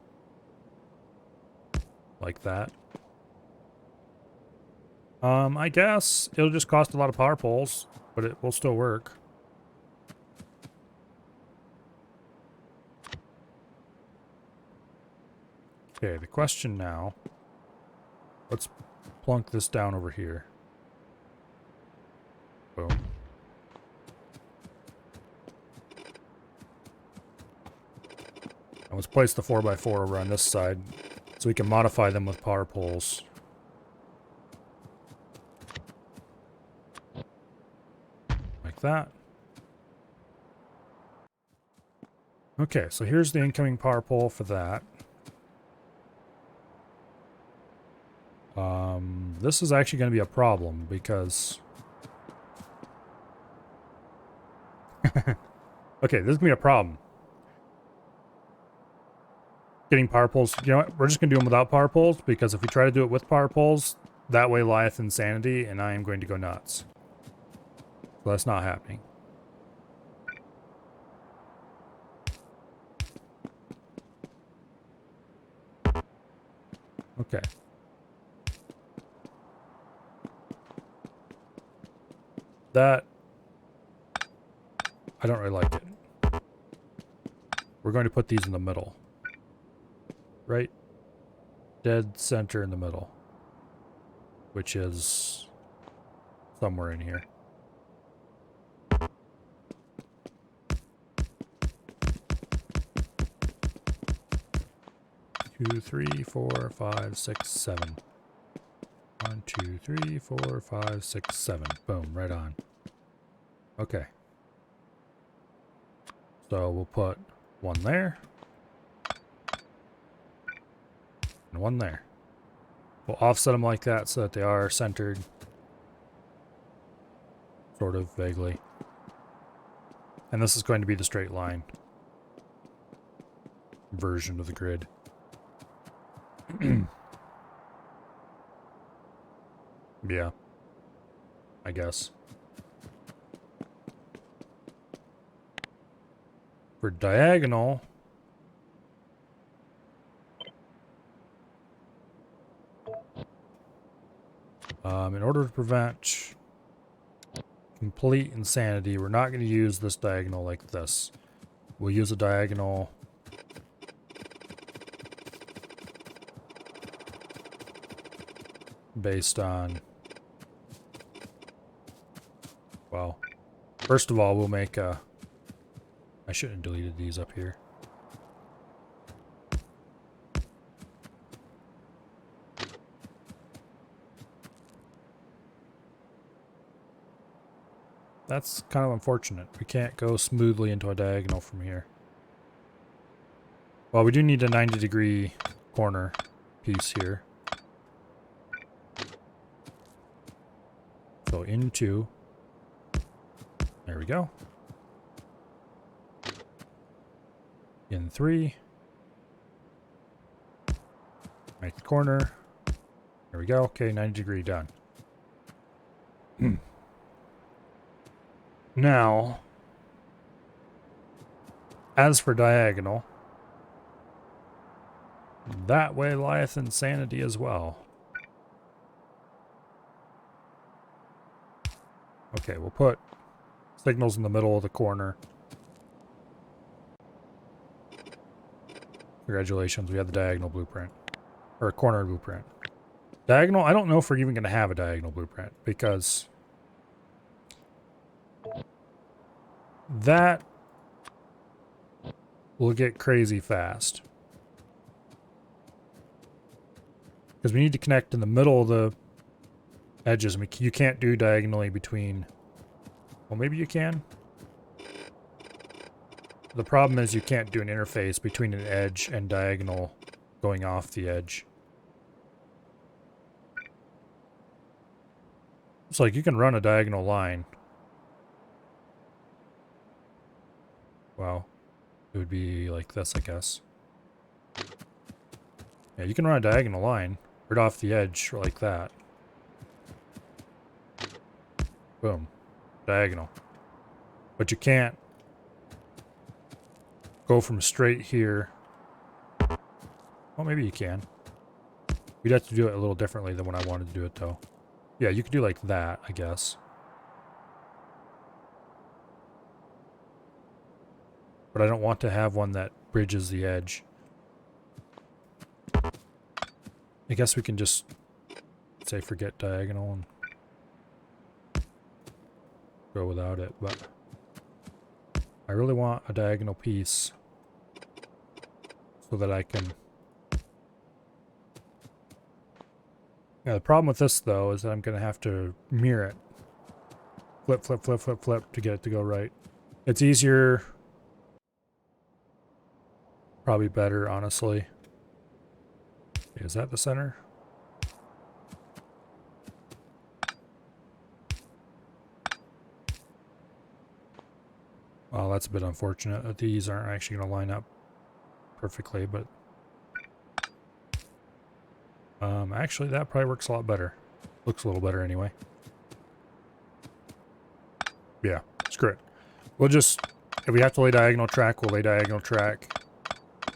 like that. I guess it'll just cost a lot of power poles, but it will still work. Okay, the question now, let's plunk this down over here. Boom. And let's place the 4x4 over on this side so we can modify them with power poles. Like that. Okay, so here's the incoming power pole for that. This is actually going to be a problem because... Okay, this is going to be a problem. Getting power poles. You know what? We're just going to do them without power poles because if we try to do it with power poles, that way lieth insanity and I am going to go nuts. So that's not happening. Okay. That... I don't really like it. We're going to put these in the middle. Right? Dead center in the middle. Which is... somewhere in here. Two, three, 4, 5, 6, 7. 1, 2, 3, 4, 5, 6, 7. Boom, right on. Okay. So we'll put one there. And one there. We'll offset them like that so that they are centered. Sort of, vaguely. And this is going to be the straight line version of the grid. Yeah. I guess. For diagonal... in order to prevent complete insanity, we're not going to use this diagonal like this. We'll use a diagonal based on... Well, first of all, we'll make a... I shouldn't have deleted these up here. That's kind of unfortunate. We can't go smoothly into a diagonal from here. Well, we do need a 90-degree corner piece here. So into... There we go. In 3. Make the corner. There we go. Okay, 90-degree done. Now, as for diagonal, that way lieth insanity as well. Okay, we'll put signals in the middle of the corner. Congratulations, we have the diagonal blueprint. Or a corner blueprint. Diagonal, I don't know if we're even going to have a diagonal blueprint, because that will get crazy fast. Because we need to connect in the middle of the edges. I mean, you can't do diagonally between... Well, maybe you can. The problem is you can't do an interface between an edge and diagonal going off the edge. It's like you can run a diagonal line. Well, it would be like this, I guess. Yeah, you can run a diagonal line right off the edge like that. Boom. Diagonal. But you can't go from straight here. Well, maybe you can. We'd have to do it a little differently than when I wanted to do it, though. Yeah, you could do like that, I guess. But I don't want to have one that bridges the edge. I guess we can just say forget diagonal and go without it, but I really want a diagonal piece so that I can... Yeah, the problem with this, though, is that I'm going to have to mirror it. Flip, flip, flip, flip, flip to get it to go right. It's easier Probably better, honestly. Is that the center? Well, that's a bit unfortunate that these aren't actually going to line up perfectly, but actually that probably works a lot better. Looks a little better anyway. Yeah, screw it. We'll just, if we have to lay diagonal track, we'll lay diagonal track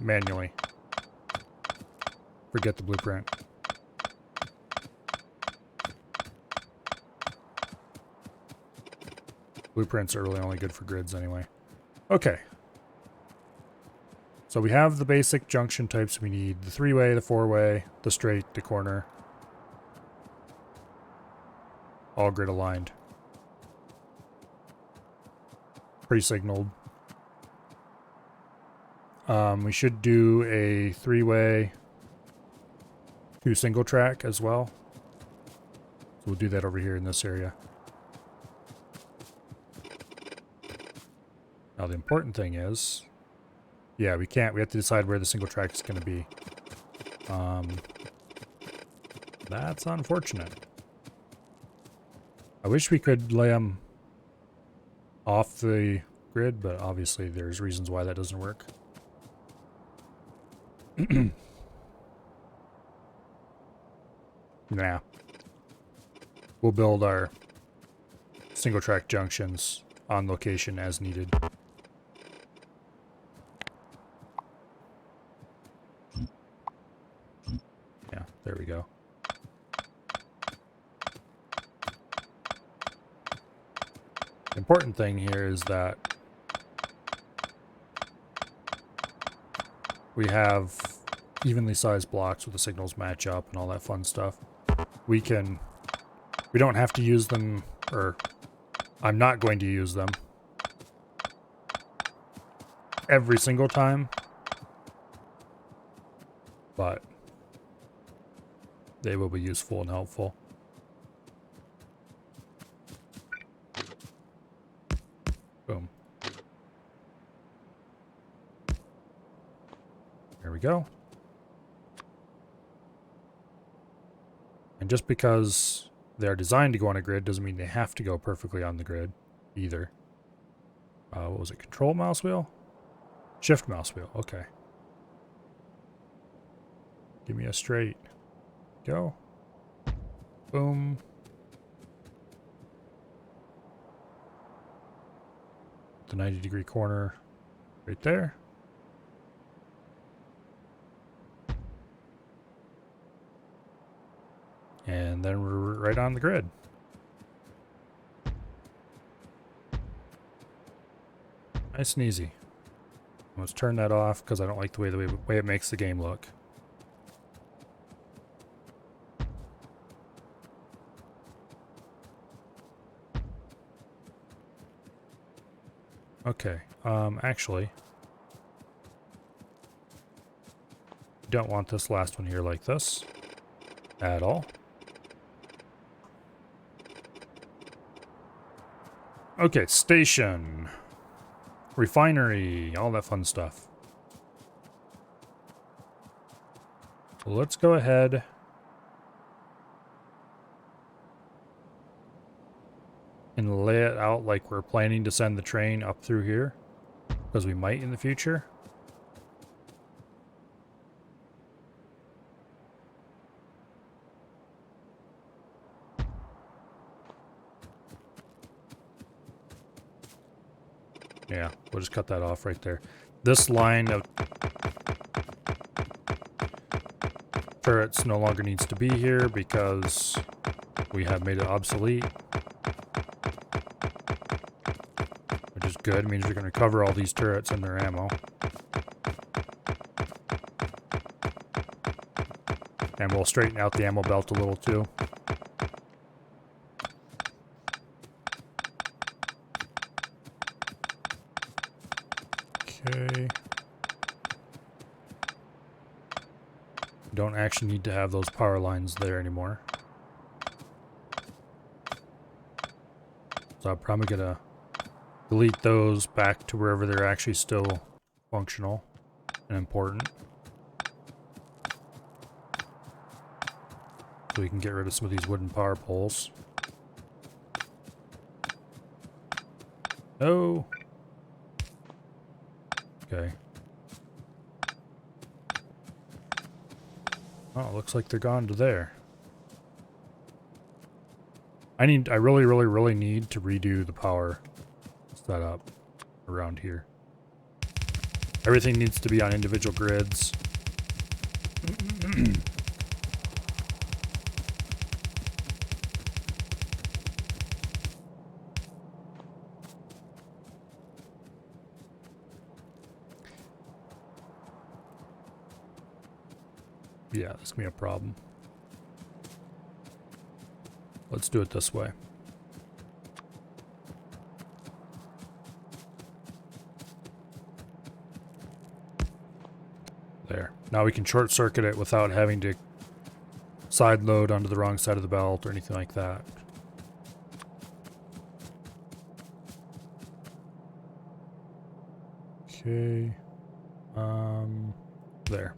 manually. Forget the blueprint. Blueprints are really only good for grids anyway. Okay. So we have the basic junction types we need. The three-way, the four-way, the straight, the corner. All grid aligned. Pre-signaled. We should do a three-way, two single track as well. So we'll do that over here in this area. Now the important thing is, yeah, we have to decide where the single track is going to be. That's unfortunate. I wish we could lay them off the grid, but obviously there's reasons why that doesn't work. Nah. We'll build our single track junctions on location as needed. Yeah, there we go. The important thing here is that we have evenly sized blocks where the signals match up and all that fun stuff. We don't have to use them, or I'm not going to use them every single time, but they will be useful and helpful. Boom. There we go. And just because they're designed to go on a grid doesn't mean they have to go perfectly on the grid either. What was it? Control mouse wheel? Shift mouse wheel. Okay. Give me a straight. Go. Boom. The 90-degree corner right there. And then we're right on the grid. Nice and easy. Let's turn that off because I don't like the way it makes the game look. Okay, actually, don't want this last one here like this at all. Okay, station, refinery, all that fun stuff. Let's go ahead and lay it out like we're planning to send the train up through here, because we might in the future. Yeah, we'll just cut that off right there. This line of turrets no longer needs to be here because we have made it obsolete. Which is good, it means we can recover all these turrets and their ammo. And we'll straighten out the ammo belt a little too. Okay. Don't actually need to have those power lines there anymore. So I'm probably gonna delete those back to wherever they're actually still functional. and important. So we can get rid of some of these wooden power poles. Oh. Okay. Oh, it looks like they're gone to there. I really, really, really need to redo the power setup around here. Everything needs to be on individual grids. Yeah, this can be a problem. Let's do it this way. There. Now we can short circuit it without having to side load onto the wrong side of the belt or anything like that. Okay. There.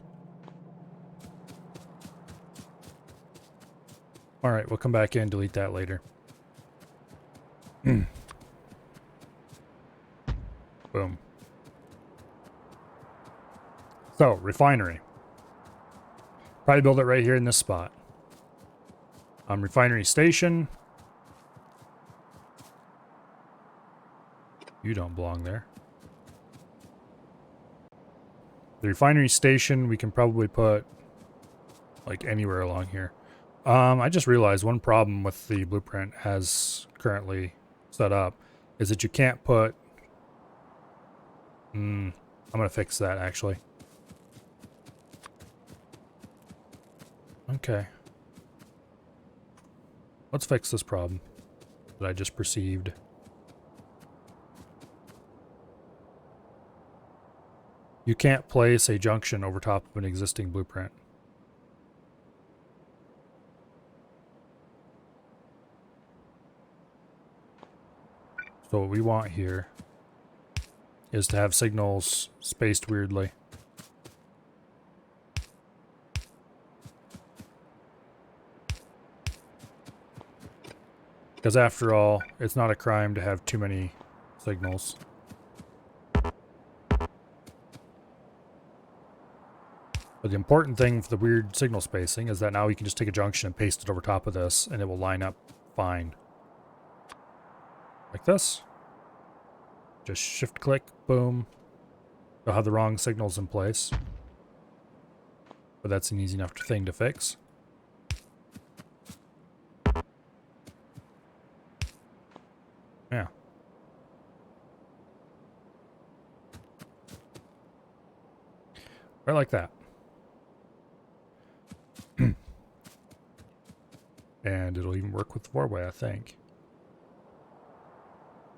Alright, we'll come back in and delete that later. Boom. So, refinery. Probably build it right here in this spot. Refinery station. You don't belong there. The refinery station we can probably put like anywhere along here. I just realized one problem with the blueprint as currently set up is that you can't put... I'm going to fix that actually. Okay. Let's fix this problem that I just perceived. You can't place a junction over top of an existing blueprint. So what we want here is to have signals spaced weirdly. Because after all, it's not a crime to have too many signals. But the important thing for the weird signal spacing is that now we can just take a junction and paste it over top of this and it will line up fine. Like this. Just shift click, boom. You'll have the wrong signals in place. But that's an easy enough thing to fix. Yeah. Right like that. And it'll even work with the four-way, I think.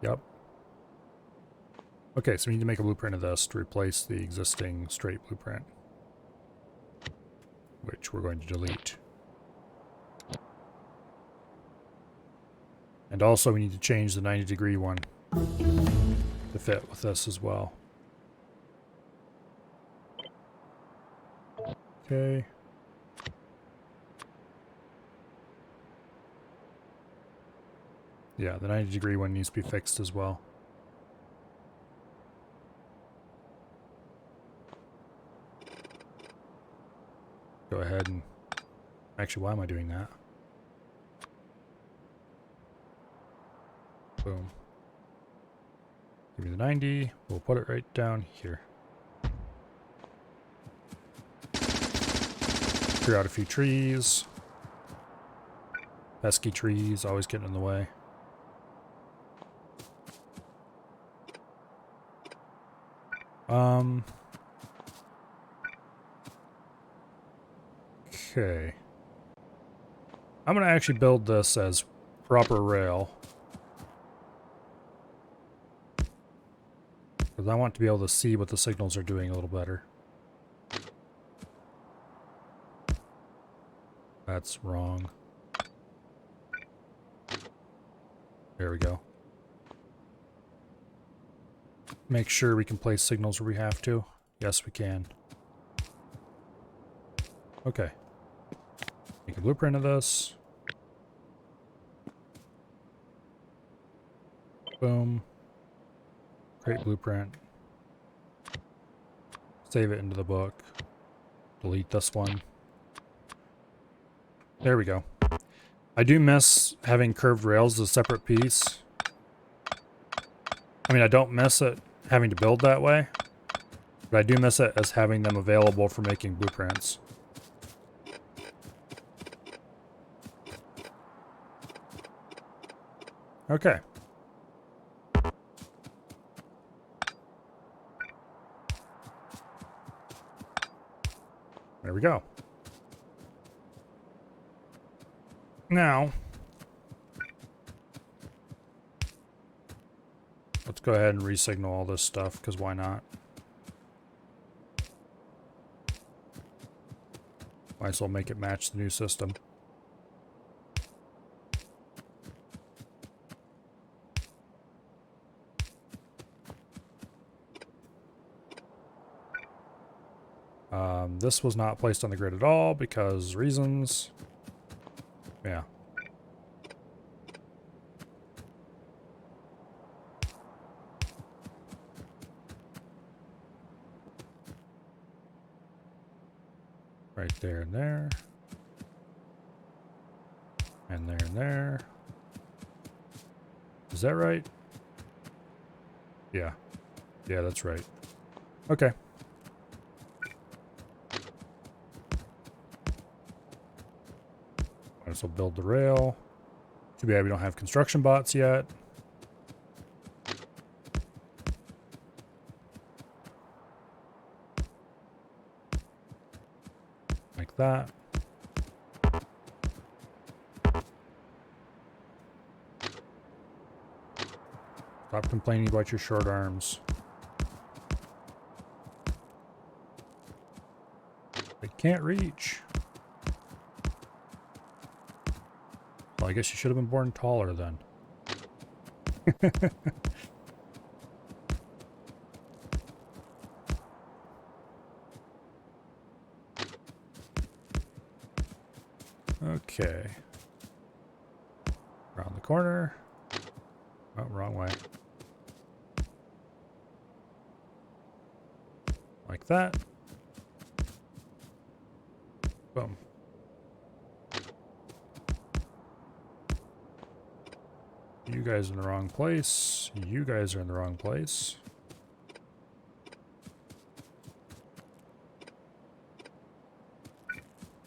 Yep. Okay, so we need to make a blueprint of this to replace the existing straight blueprint, which we're going to delete. And also we need to change the 90-degree one to fit with this as well. Okay. Yeah, the 90-degree one needs to be fixed as well. Go ahead and... Actually, why am I doing that? Boom. Give me the 90. We'll put it right down here. Clear out a few trees. Pesky trees, always getting in the way. Okay. I'm going to actually build this as proper rail. Because I want to be able to see what the signals are doing a little better. That's wrong. There we go. Make sure we can place signals where we have to. Yes, we can. Okay. Make a blueprint of this. Boom. Create blueprint. Save it into the book. Delete this one. There we go. I do miss having curved rails as a separate piece. I mean, I don't miss it having to build that way, but I do miss it as having them available for making blueprints. Okay. There we go. Now, let's go ahead and re-signal all this stuff, because why not? Might as well make it match the new system. This was not placed on the grid at all because reasons. Yeah. Right there and there. And there and there. Is that right? Yeah. Yeah, that's right. Okay. Might as well build the rail. Too bad we don't have construction bots yet. Like that. Stop complaining about your short arms. I can't reach. Well, I guess you should have been born taller then. Okay. Around the corner. Oh, wrong way. Like that. Boom. You guys are in the wrong place. You guys are in the wrong place.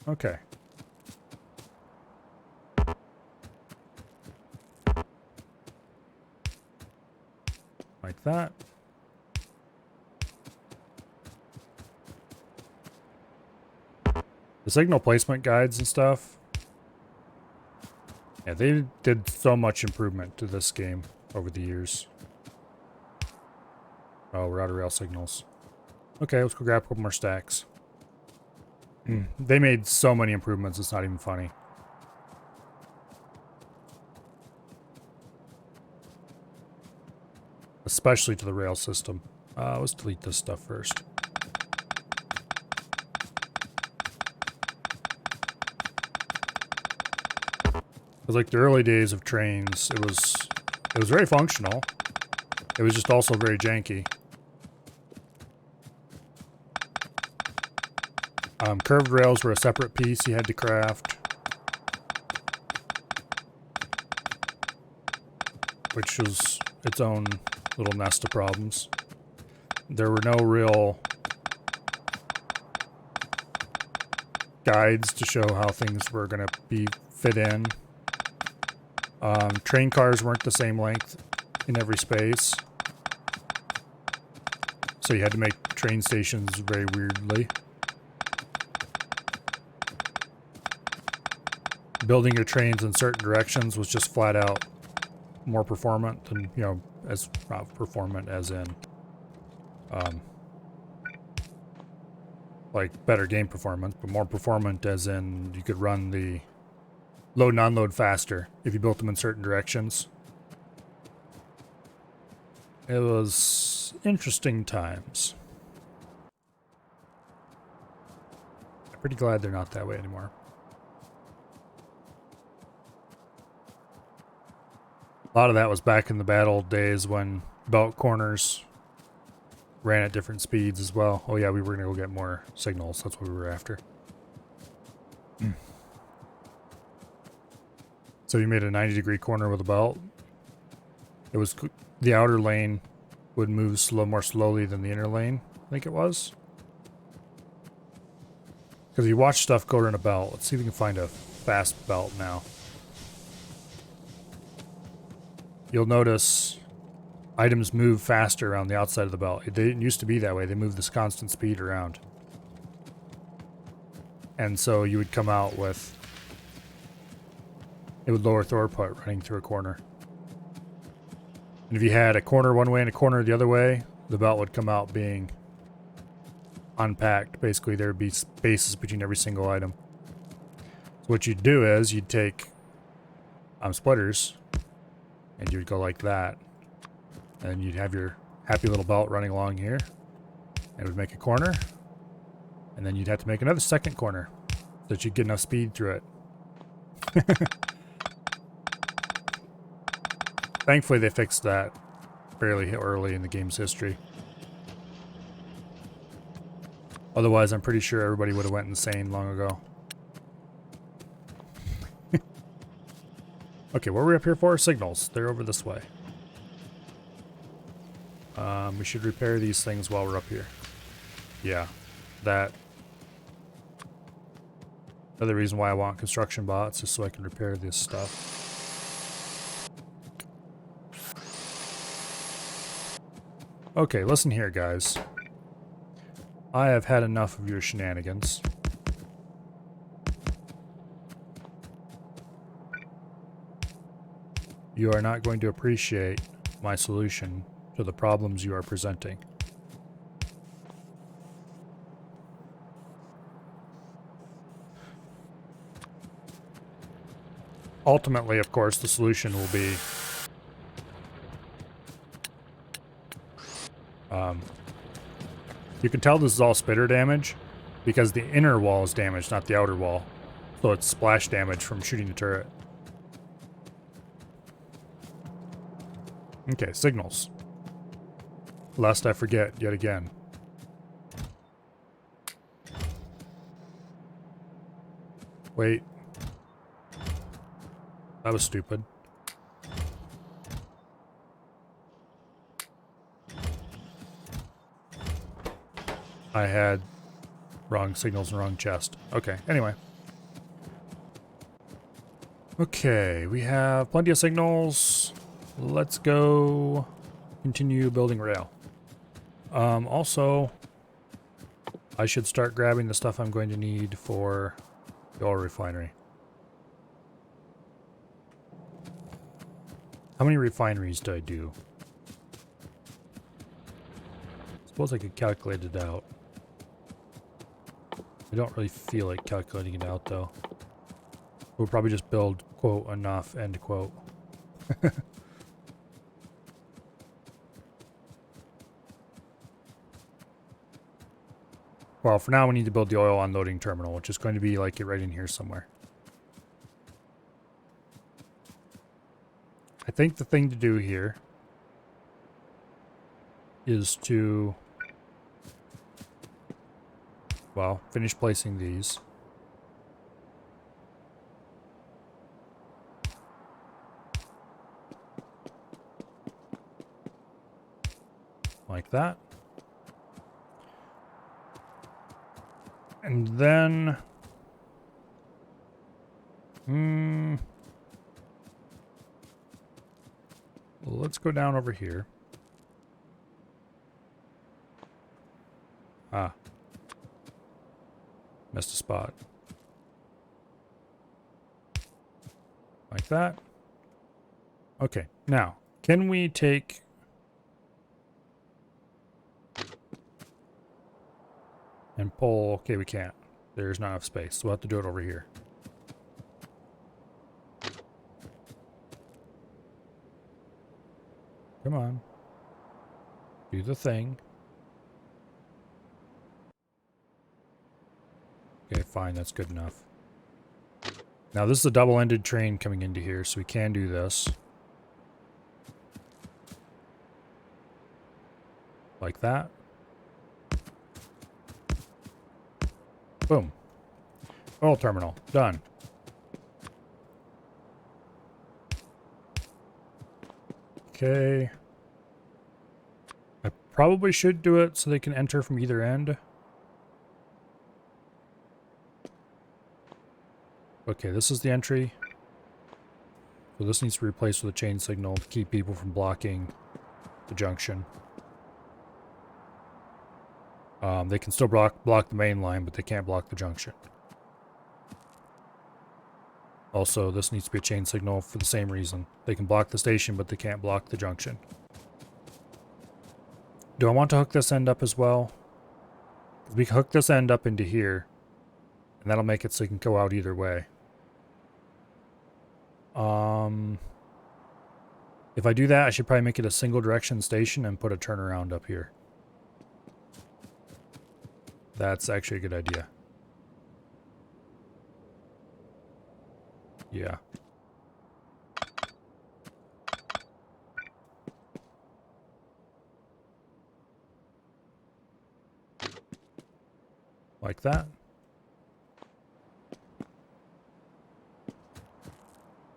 Okay. Like that. The signal placement guides and stuff. Yeah, they did so much improvement to this game over the years. Oh, we're out of rail signals. Okay, let's go grab a couple more stacks. They made so many improvements, it's not even funny. Especially to the rail system. Let's delete this stuff first. It was like the early days of trains. It was very functional. It was just also very janky. Curved rails were a separate piece you had to craft, which was its own little nest of problems. There were no real guides to show how things were going to be fit in. Train cars weren't the same length in every space, so you had to make train stations very weirdly. Building your trains in certain directions was just flat out more performant than, you know, as not performant as in like better game performance, but more performant as in you could run the load and unload faster if you built them in certain directions. It was interesting times. I'm pretty glad they're not that way anymore. A lot of that was back in the bad old days when belt corners ran at different speeds as well. Oh yeah, we were gonna go get more signals. That's what we were after. So you made a 90-degree corner with a belt. It was the outer lane would move more slowly than the inner lane, I think it was. Because you watch stuff go in a belt. Let's see if we can find a fast belt now. You'll notice items move faster around the outside of the belt. They didn't used to be that way. They move this constant speed around. And so you would come out with... It would lower throughput running through a corner. And if you had a corner one way and a corner the other way, the belt would come out being unpacked. Basically, there would be spaces between every single item. So what you'd do is you'd take splitters and you'd go like that. And you'd have your happy little belt running along here. And it would make a corner. And then you'd have to make another second corner so that you'd get enough speed through it. Thankfully, they fixed that fairly early in the game's history. Otherwise, I'm pretty sure everybody would have went insane long ago. Okay, what are we up here for? Signals. They're over this way. We should repair these things while we're up here. Yeah, that. Another reason why I want construction bots is so I can repair this stuff. Okay, listen here, guys. I have had enough of your shenanigans. You are not going to appreciate my solution to the problems you are presenting. Ultimately, of course, the solution will be you can tell this is all spitter damage because the inner wall is damaged, not the outer wall. So it's splash damage from shooting the turret. Okay, signals. Lest I forget yet again. Wait. That was stupid. I had wrong signals and wrong chest. Okay, anyway. Okay, we have plenty of signals. Let's go continue building rail. Also, I should start grabbing the stuff I'm going to need for the oil refinery. How many refineries do I do? Suppose I could calculate it out. I don't really feel like calculating it out, though. We'll probably just build, quote, enough, end quote. Well, for now we need to build the oil unloading terminal, which is going to be like it right in here somewhere. I think the thing to do here is to, well, finish placing these. Like that. And then... well, let's go down over here. Ah. Missed a spot. Like that. Okay, now, can we take... and pull... Okay, we can't. There's not enough space, so we'll have to do it over here. Come on. Do the thing. Okay, fine, that's good enough. Now this is a double-ended train coming into here, so we can do this. Like that. Boom. Oil terminal. Done. Okay. I probably should do it so they can enter from either end. Okay, this is the entry. So this needs to be replaced with a chain signal to keep people from blocking the junction. They can still block the main line, but they can't block the junction. Also, this needs to be a chain signal for the same reason. They can block the station, but they can't block the junction. Do I want to hook this end up as well? We can hook this end up into here, and that'll make it so it can go out either way. If I do that, I should probably make it a single direction station and put a turnaround up here. That's actually a good idea. Yeah. Like that.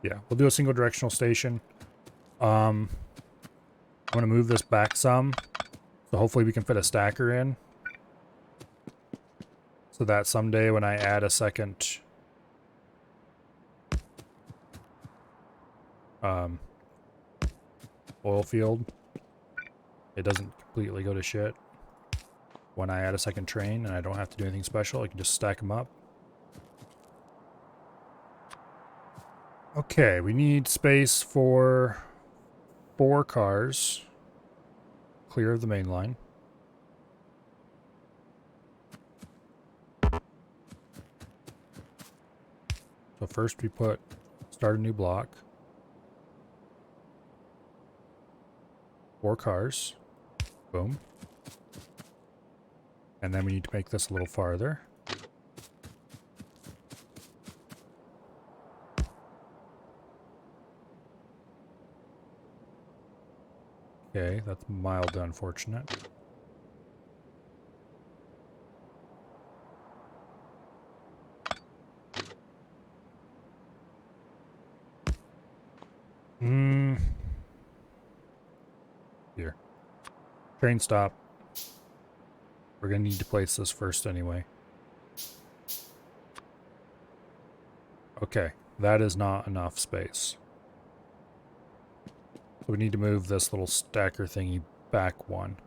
Yeah, we'll do a single directional station. I'm going to move this back some, so hopefully we can fit a stacker in. So that someday when I add a second oil field, it doesn't completely go to shit. When I add a second train and I don't have to do anything special, I can just stack them up. Okay, we need space for 4 cars clear of the main line. So first we start a new block. 4 cars. Boom. And then we need to make this a little farther. Okay, that's mildly unfortunate. Here. Train stop. We're going to need to place this first anyway. Okay, that is not enough space. So we need to move this little stacker thingy back one.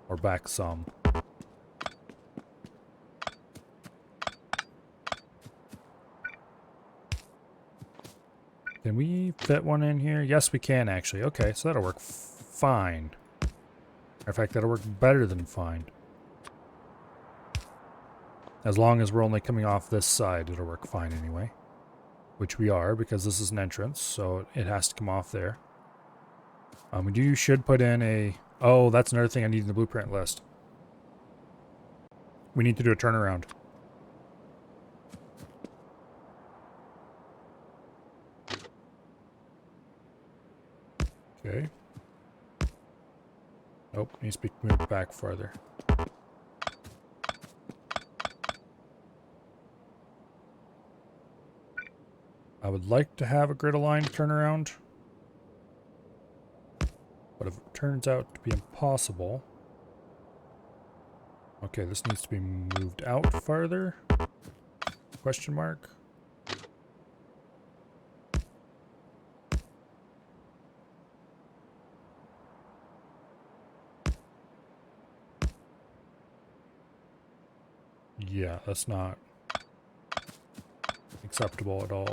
Or back some. Can we fit one in here? Yes, we can actually. Okay, so that'll work fine. In fact, that'll work better than fine. As long as we're only coming off this side, it'll work fine anyway. Which we are, because this is an entrance, so it has to come off there. We should put in a... Oh, that's another thing I need in the blueprint list. We need to do a turnaround. Okay. Nope, needs to be moved back farther. I would like to have a grid-aligned turnaround. But if it turns out to be impossible... Okay, this needs to be moved out farther? Question mark? Yeah, that's not acceptable at all.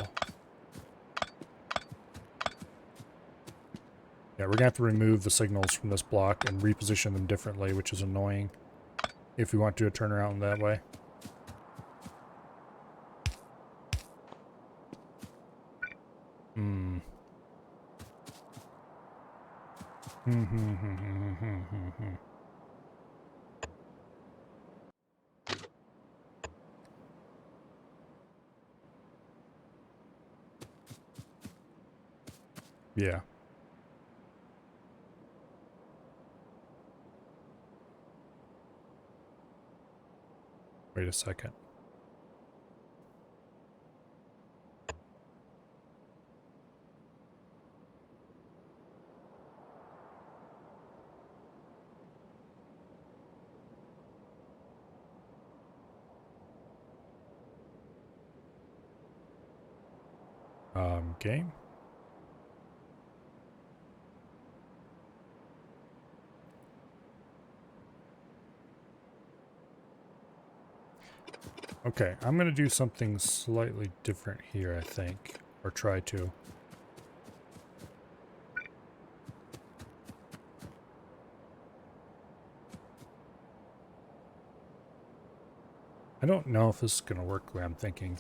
Yeah, we're going to have to remove the signals from this block and reposition them differently, which is annoying if we want to do a turnaround that way. Yeah. Wait a second. Game. Okay, I'm going to do something slightly different here, I think. Or try to. I don't know if this is going to work the way I'm thinking.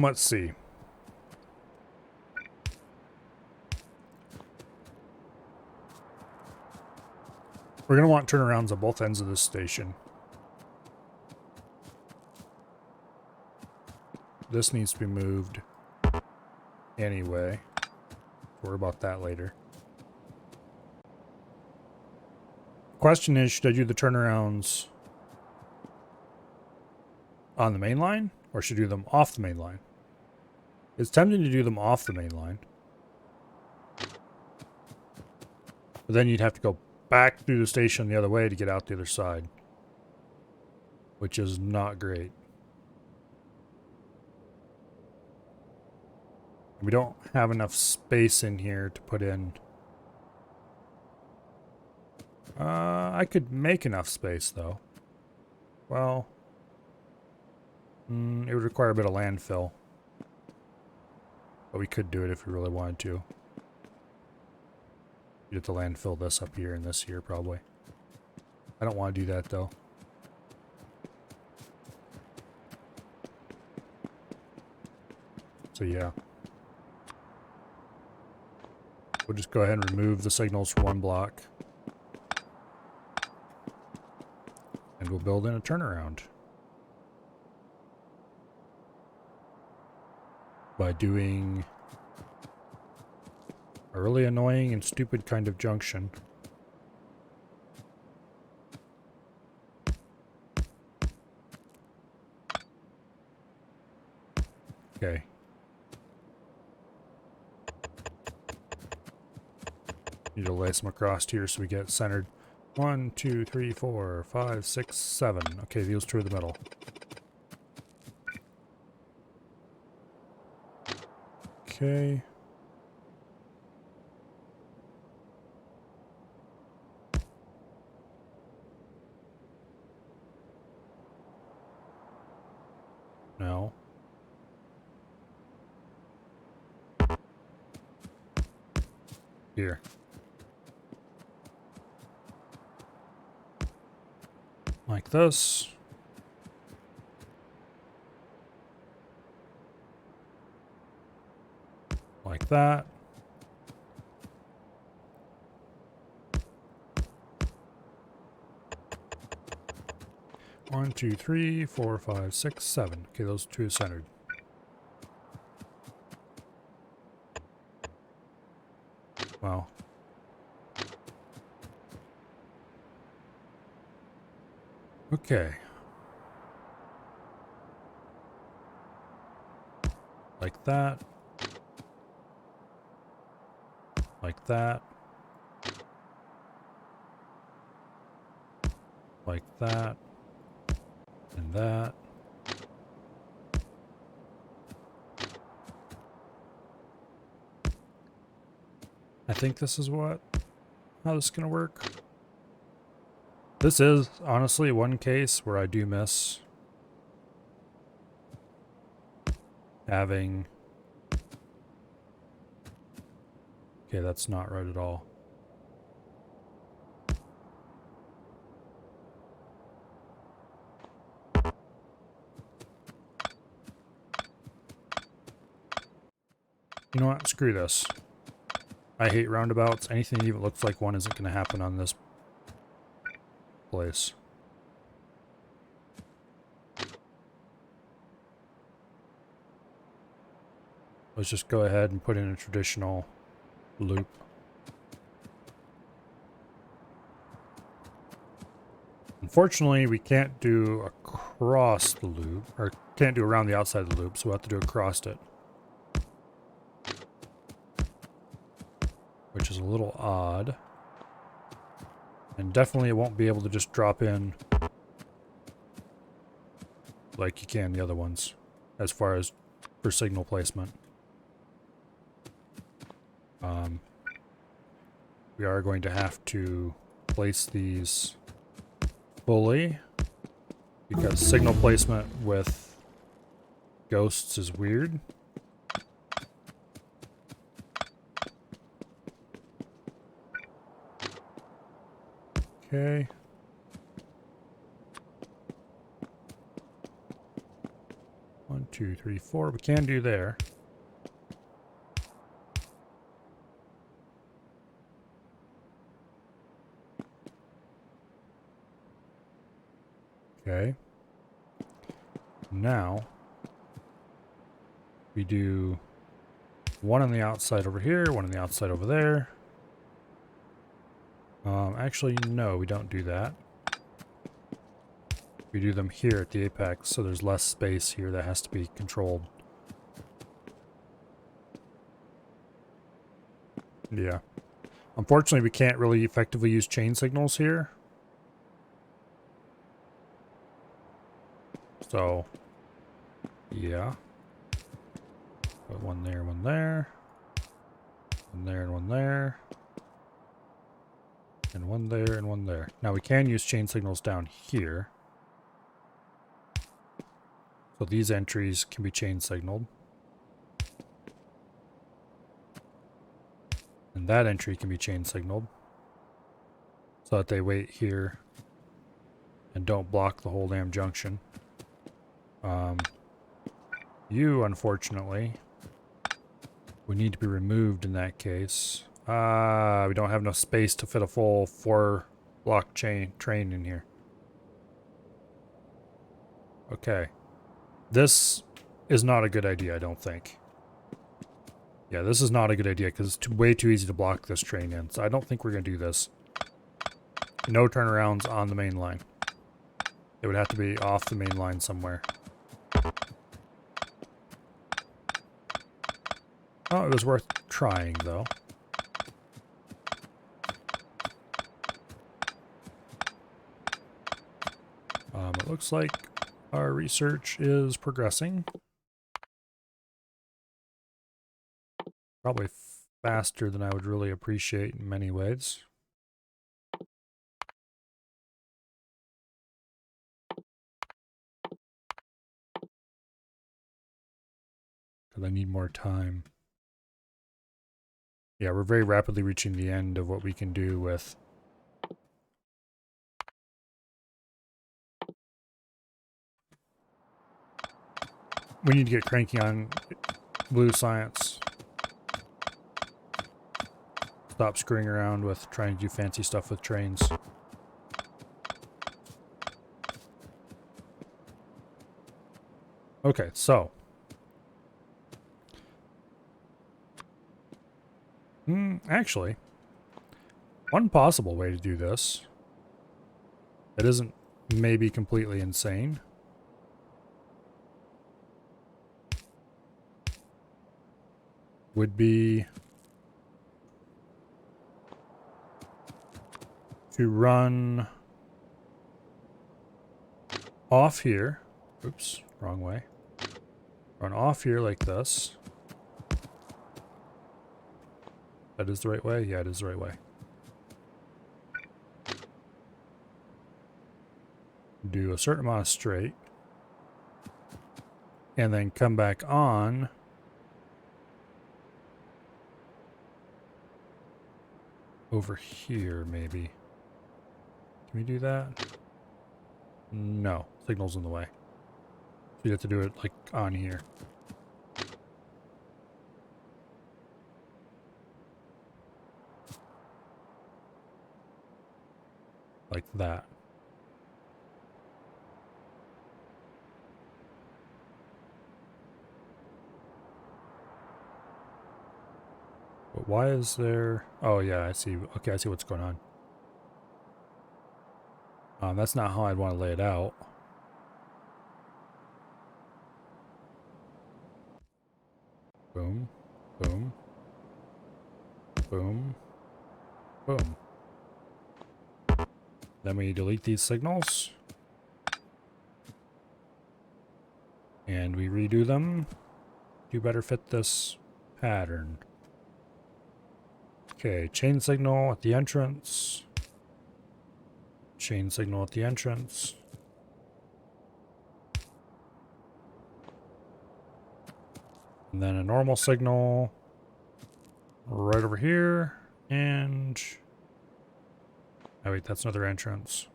Let's see. We're going to want turnarounds at both ends of this station. This needs to be moved anyway. We'll worry about that later. Question is, should I do the turnarounds on the main line, or should I do them off the main line? It's tempting to do them off the main line. But then you'd have to go back through the station the other way to get out the other side, which is not great. We don't have enough space in here to put in. I could make enough space though. Well, it would require a bit of landfill. But we could do it if we really wanted to. You have to landfill this up here and this here probably. I don't want to do that though. So yeah. We'll just go ahead and remove the signals from one block. And we'll build in a turnaround. By doing a really annoying and stupid kind of junction. Okay. Need to lay some across here so we get centered. 1, 2, 3, 4, 5, 6, 7. Okay, these two are the middle. Okay. No. Here. Like this. Like that. One, two, 3, 4, 5, 6, 7. Okay, those two are centered. Wow. Okay. Like that. Like that. Like that. And that. I think this is how this is going to work. This is honestly one case where I do miss having... Okay, that's not right at all. You know what? Screw this. I hate roundabouts. Anything that even looks like one isn't going to happen on this. place. Let's just go ahead and put in a traditional loop. Unfortunately, we can't do across the loop, or can't do around the outside of the loop, so we'll have to do across it. Which is a little odd. And definitely it won't be able to just drop in like you can the other ones, as far as for signal placement. We are going to have to place these fully, because signal placement with ghosts is weird. Okay. One, two, three, four. We can do there. Okay. Now we do one on the outside over here, one on the outside over there. Actually, no, we don't do that. We do them here at the apex, so there's less space here that has to be controlled. Yeah. Unfortunately, we can't really effectively use chain signals here. So, yeah. Put one there, one there. One there, and one there. And one there, and one there. Now, we can use chain signals down here. So these entries can be chain signaled. And that entry can be chain signaled. So that they wait here and don't block the whole damn junction. You, unfortunately, would need to be removed in that case. We don't have enough space to fit a full 4-block train in here. Okay. This is not a good idea, I don't think. Yeah, this is not a good idea because it's way too easy to block this train in. So I don't think we're going to do this. No turnarounds on the main line. It would have to be off the main line somewhere. Oh, it was worth trying, though. It looks like our research is progressing. Probably faster than I would really appreciate in many ways. Because I need more time. Yeah, we're very rapidly reaching the end of what we can do with we need to get cranky on blue science. Stop screwing around with trying to do fancy stuff with trains. Okay, so. Actually, one possible way to do this that isn't maybe completely insane would be to run off here. Oops, wrong way. Run off here like this. That is the right way? Yeah, it is the right way. Do a certain amount of straight. And then come back on. Over here, maybe. Can we do that? No. Signal's in the way. So you have to do it, like, on here. Like that. But why is there... Oh, yeah, I see. Okay, I see what's going on. That's not how I'd want to lay it out. Boom, boom, boom, boom. Then we delete these signals. And we redo them to better fit this pattern. Okay, chain signal at the entrance. Chain signal at the entrance. And then a normal signal right over here. And... oh wait, that's another entrance.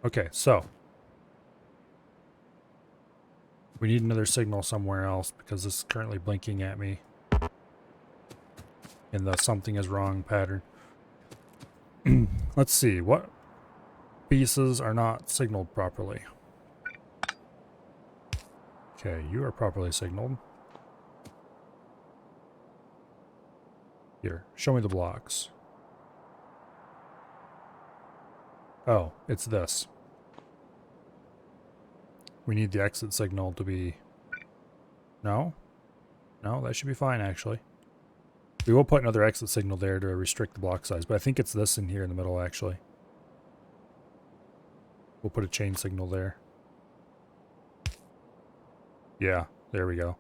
Okay, so we need another signal somewhere else because this is currently blinking at me in the something is wrong pattern. Let's see, what pieces are not signaled properly? Okay, you are properly signaled. Here, show me the blocks. Oh, it's this. We need the exit signal to be... No? No, that should be fine, actually. We will put another exit signal there to restrict the block size, but I think it's this in here in the middle, actually. We'll put a chain signal there. Yeah, there we go.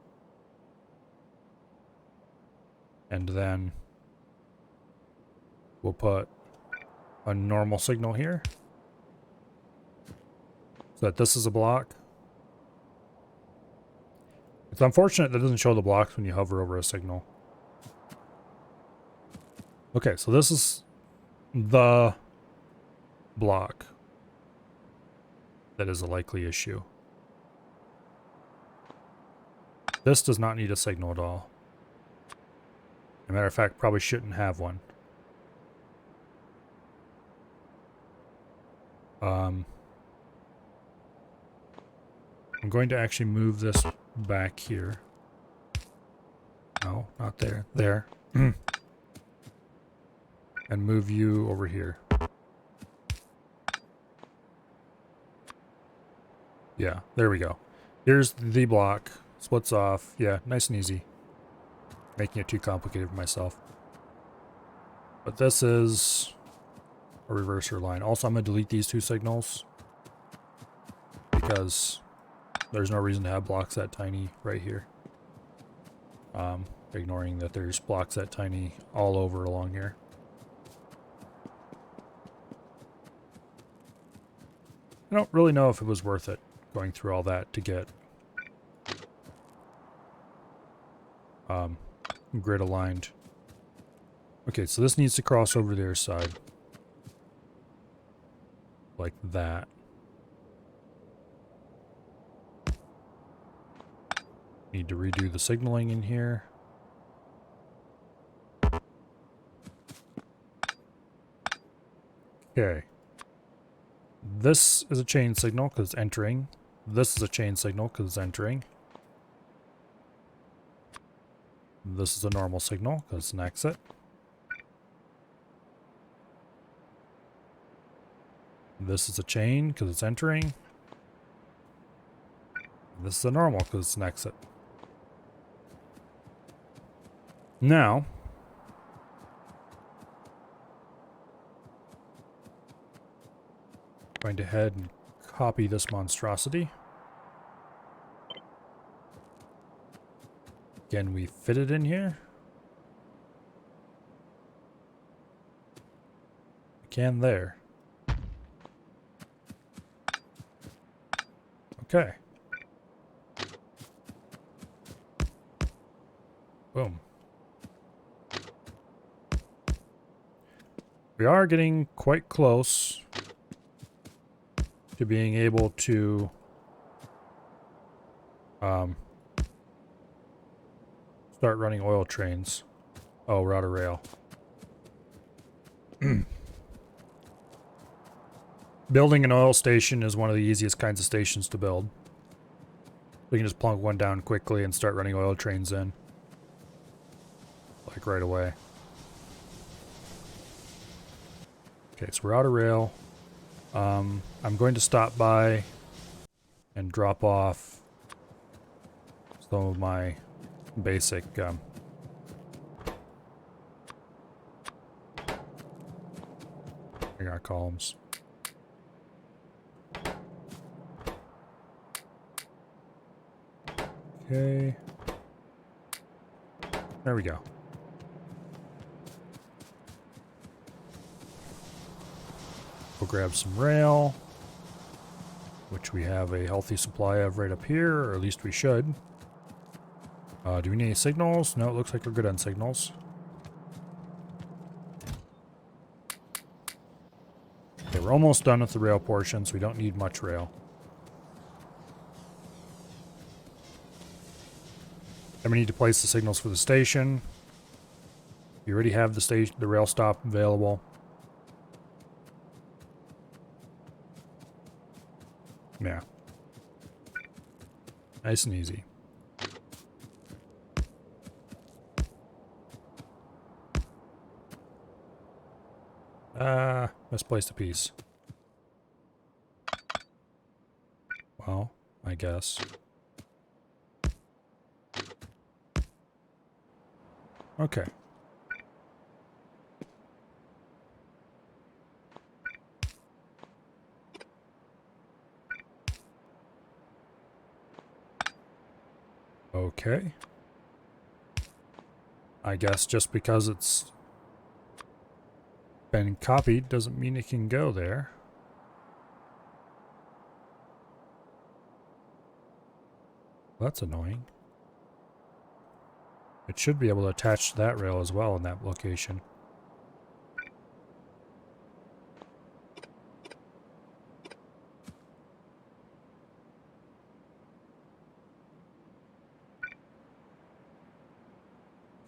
And then we'll put a normal signal here. So that this is a block. It's unfortunate that it doesn't show the blocks when you hover over a signal. Okay, so this is the block that is a likely issue. This does not need a signal at all. As a matter of fact, probably shouldn't have one. I'm going to actually move this back here. No, not there. There. And move you over here. Yeah, there we go. Here's the block. Splits off. Yeah, nice and easy. Making it too complicated for myself. But this is a reverser line. Also, I'm going to delete these two signals because there's no reason to have blocks that tiny right here. Ignoring that there's blocks that tiny all over along here. I don't really know if it was worth it going through all that to get grid aligned. Okay, so this needs to cross over their side. Like that. Need to redo the signaling in here. Okay. This is a chain signal because it's entering. This is a chain signal because it's entering. This is a normal signal because it's an exit. This is a chain because it's entering. This is a normal because it's an exit. Now, going to head and copy this monstrosity. Again, we fit it in here. We can there. Okay. Boom. We are getting quite close to being able to start running oil trains. Oh, we're out of rail. Building an oil station is one of the easiest kinds of stations to build. We can just plunk one down quickly and start running oil trains in. Like right away. Okay, so we're out of rail. I'm going to stop by and drop off some of my basic I got columns. Okay. There we go. We'll grab some rail, which we have a healthy supply of right up here, or at least we should. Do we need any signals? No, it looks like we're good on signals. Okay, we're almost done with the rail portion, so we don't need much rail. Then we need to place the signals for the station. You already have the rail stop available. Yeah. Nice and easy. Misplaced a piece. Well, I guess. Okay. Okay. I guess just because it's been copied doesn't mean it can go there. That's annoying. It should be able to attach to that rail as well in that location.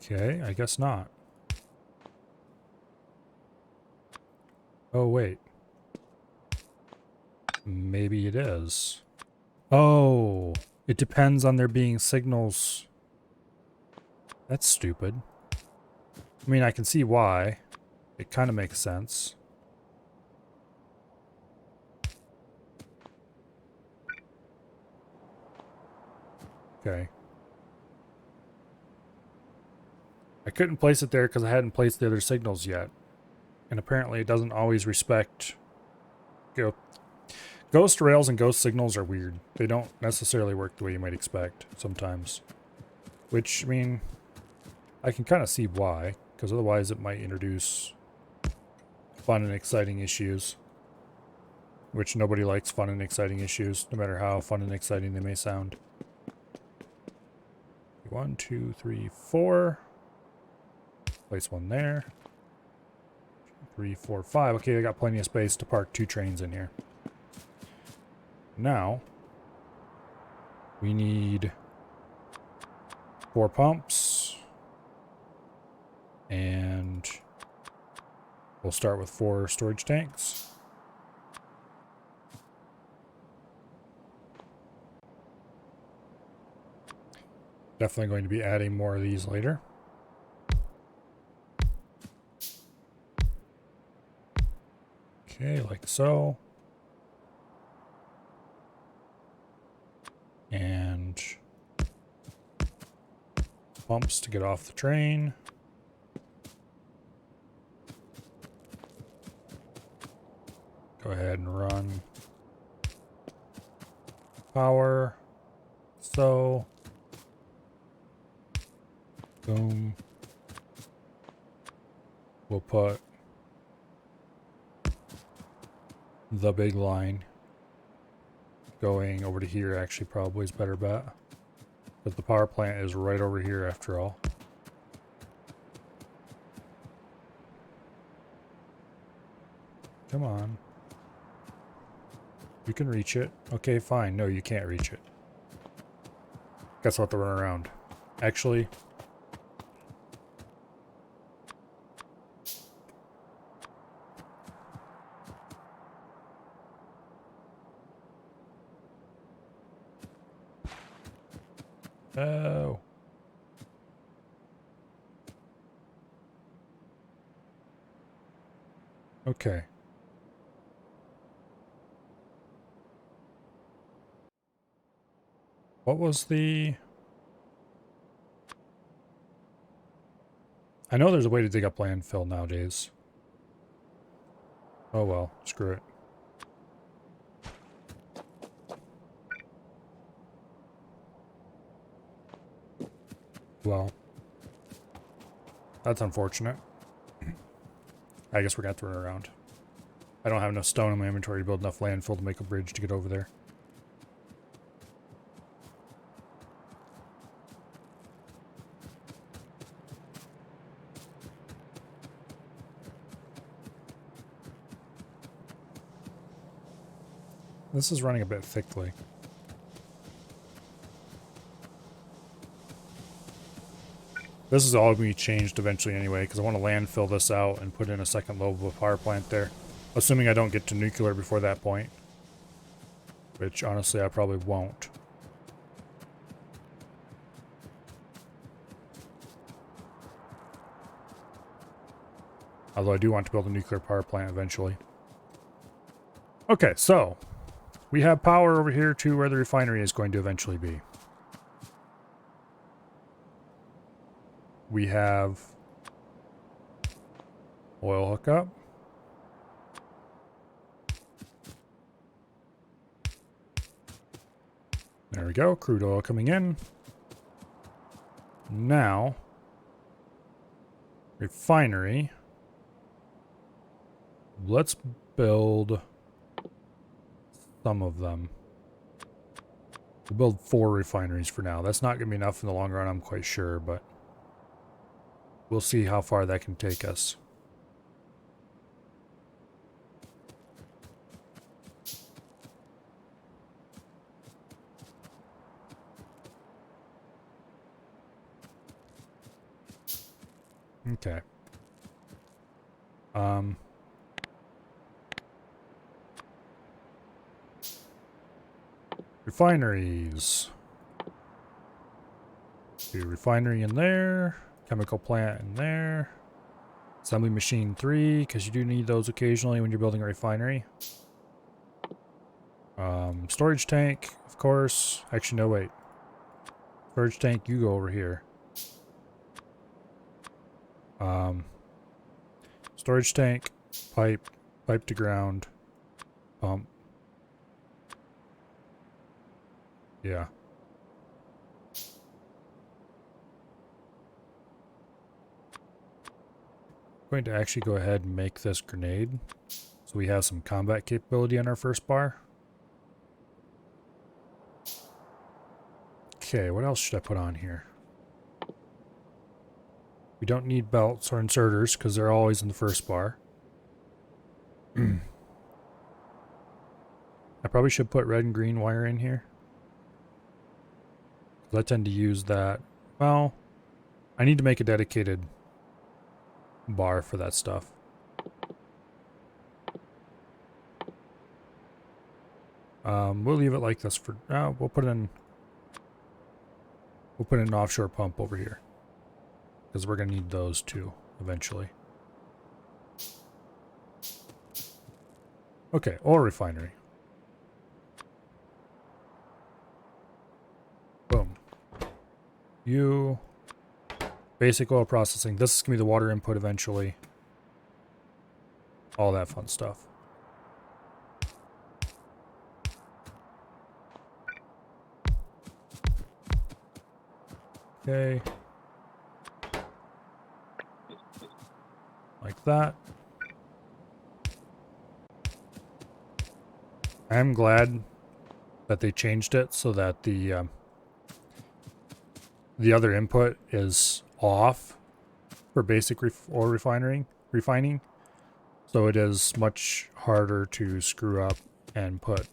Okay, I guess not. Oh, wait. Maybe it is. Oh, it depends on there being signals. That's stupid. I mean, I can see why. It kind of makes sense. Okay. I couldn't place it there because I hadn't placed the other signals yet. And apparently it doesn't always respect... Ghost rails and ghost signals are weird. They don't necessarily work the way you might expect sometimes. Which, I mean, I can kind of see why. Because otherwise it might introduce fun and exciting issues. Which nobody likes fun and exciting issues, no matter how fun and exciting they may sound. 1, 2, 3, 4. Place one there. 3, 4, 5. Okay, I got plenty of space to park 2 trains in here. Now, we need 4 pumps. And we'll start with 4 storage tanks. Definitely going to be adding more of these later. Okay, like so. And pumps to get off the train. Go ahead and run power. So, boom. We'll put the big line going over to here. Actually, probably is a better bet. But the power plant is right over here after all. Come on. You can reach it. Okay, fine. No, you can't reach it. Guess I'll have to run around. Actually, Oh. Okay. What was the... I know there's a way to dig up landfill nowadays. Oh well, screw it. Well, that's unfortunate. I guess we're gonna have to run around. I don't have enough stone in my inventory to build enough landfill to make a bridge to get over there. This is running a bit thickly. This is all going to be changed eventually anyway, because I want to landfill this out and put in a second lobe of a power plant there. Assuming I don't get to nuclear before that point. Which, honestly, I probably won't. Although I do want to build a nuclear power plant eventually. Okay, so we have power over here to where the refinery is going to eventually be. We have oil hookup. There we go, crude oil coming in. Now, refinery. Let's build some of them. We'll build 4 refineries for now. That's not going to be enough in the long run, I'm quite sure, but we'll see how far that can take us. Okay. Refineries. Do refinery in there. Chemical plant in there. Assembly machine 3, because you do need those occasionally when you're building a refinery. Storage tank, of course. Actually, no, wait. Storage tank, you go over here. Storage tank, pipe to ground, pump. Yeah. I'm going to actually go ahead and make this grenade. So we have some combat capability on our first bar. Okay, what else should I put on here? We don't need belts or inserters because they're always in the first bar. I probably should put red and green wire in here. I tend to use that. Well, I need to make a dedicated bar for that stuff. We'll leave it like this for now. We'll put in an offshore pump over here because we're gonna need those too eventually. Okay, oil refinery. Boom. You basic oil processing. This is gonna be the water input eventually. All that fun stuff. Okay. Like that. I am glad that they changed it so that the other input is off for basic oil refining. So it is much harder to screw up and put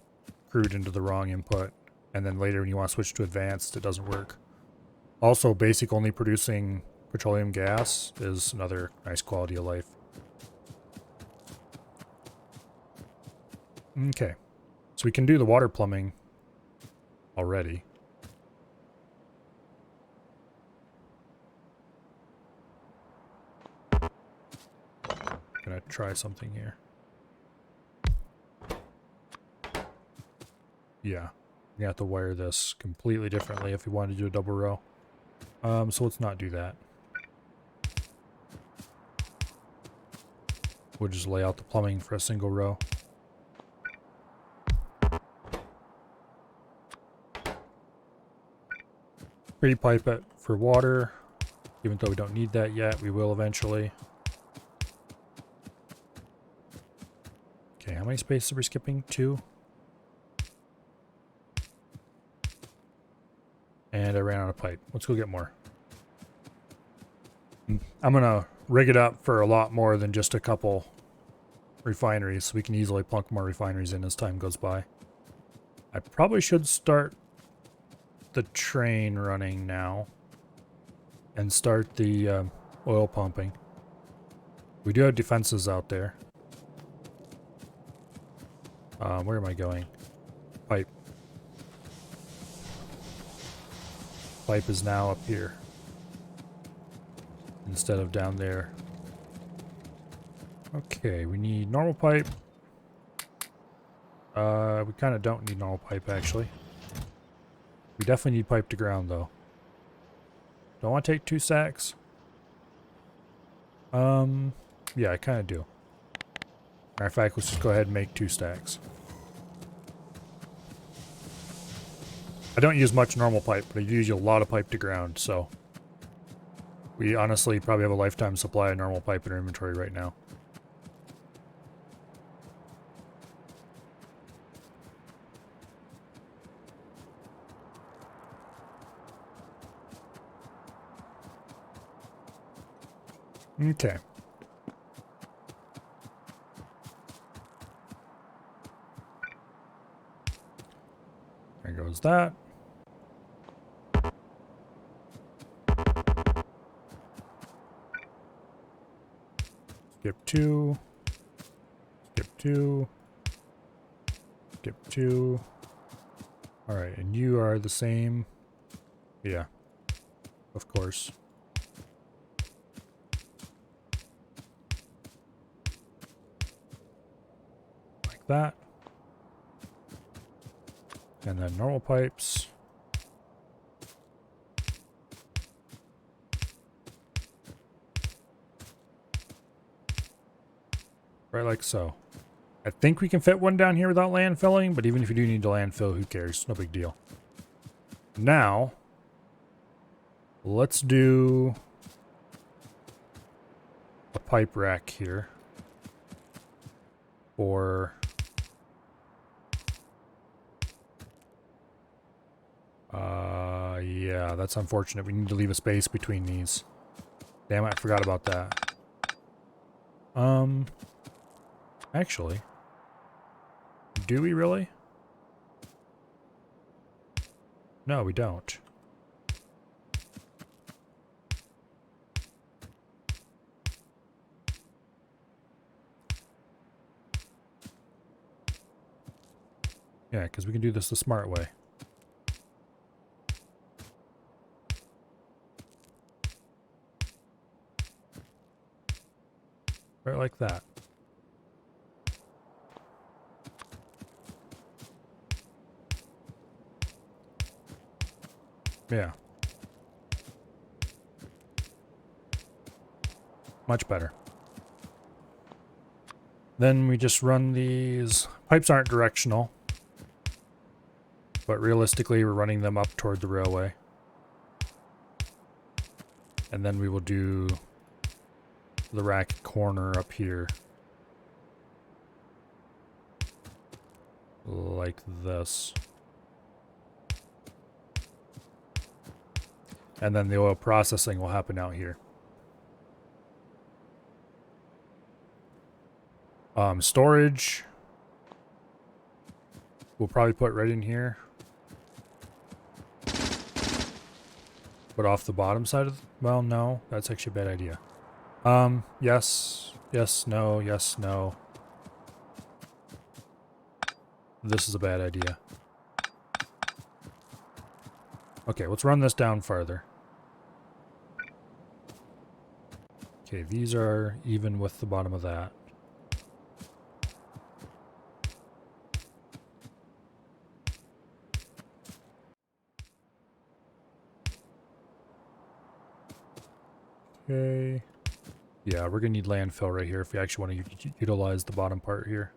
crude into the wrong input. And then later when you want to switch to advanced, it doesn't work. Also, basic only producing petroleum gas is another nice quality of life. Okay. So we can do the water plumbing already. gonna try something here. Yeah, you have to wire this completely differently if you want to do a double row. So let's not do that. We'll just lay out the plumbing for a single row. Pre-pipe it for water, even though we don't need that yet. We will eventually. Okay, how many spaces are we skipping? 2. And I ran out of pipe. Let's go get more. I'm gonna rig it up for a lot more than just a couple refineries, so we can easily plunk more refineries in as time goes by. I probably should start the train running now and start the oil pumping. We do have defenses out there. Where am I going? Pipe. Pipe is now up here instead of down there. Okay, we need normal pipe. We kind of don't need normal pipe, actually. We definitely need pipe to ground, though. Don't want to take 2 sacks. Yeah, I kind of do. Matter of fact, let's just go ahead and make 2 stacks. I don't use much normal pipe, but I use a lot of pipe to ground, so we honestly probably have a lifetime supply of normal pipe in our inventory right now. Okay. There goes that. Skip 2. Skip 2. Skip 2. Alright, and you are the same. Yeah. Of course. Like that. And then normal pipes. Right like so. I think we can fit one down here without landfilling, but even if you do need to landfill, who cares? No big deal. Now, let's do a pipe rack here for yeah, that's unfortunate. We need to leave a space between these. Damn it, I forgot about that. Actually, do we really? No, we don't. Yeah, because we can do this the smart way. Right like that. Yeah. Much better. Then we just run these. Pipes aren't directional, but realistically we're running them up toward the railway. And then we will do the rack corner up here. Like this. And then the oil processing will happen out here. Storage. We'll probably put right in here. But off the bottom side of... well, no. That's actually a bad idea. Yes. Yes, no. Yes, no. This is a bad idea. Okay, let's run this down farther. Okay, these are even with the bottom of that. Okay. Yeah, we're gonna need landfill right here if we actually want to utilize the bottom part here.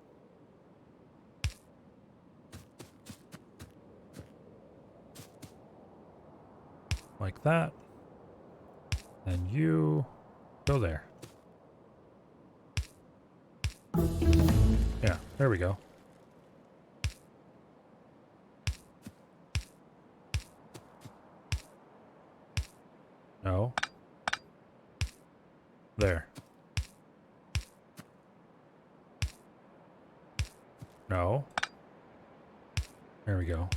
Like that. And you go there. Yeah, there we go. No. There. No. There we go.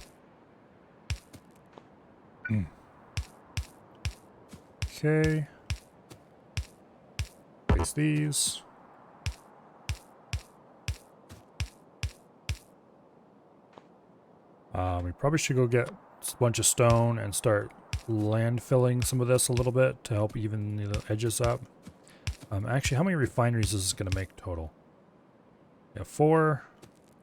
Okay. Place these. We probably should go get a bunch of stone and start landfilling some of this a little bit to help even the edges up. Actually, how many refineries is this going to make total? Yeah, 4,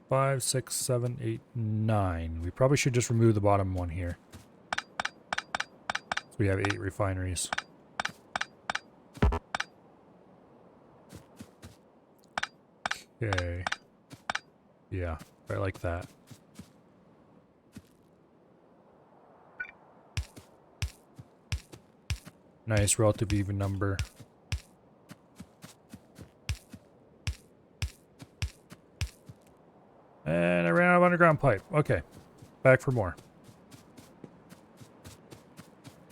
5, 6, 7, 8, 9. We probably should just remove the bottom one here. So we have 8 refineries. Okay. Yeah, right like that. Nice relative even number. And I ran out of underground pipe. Okay. Back for more.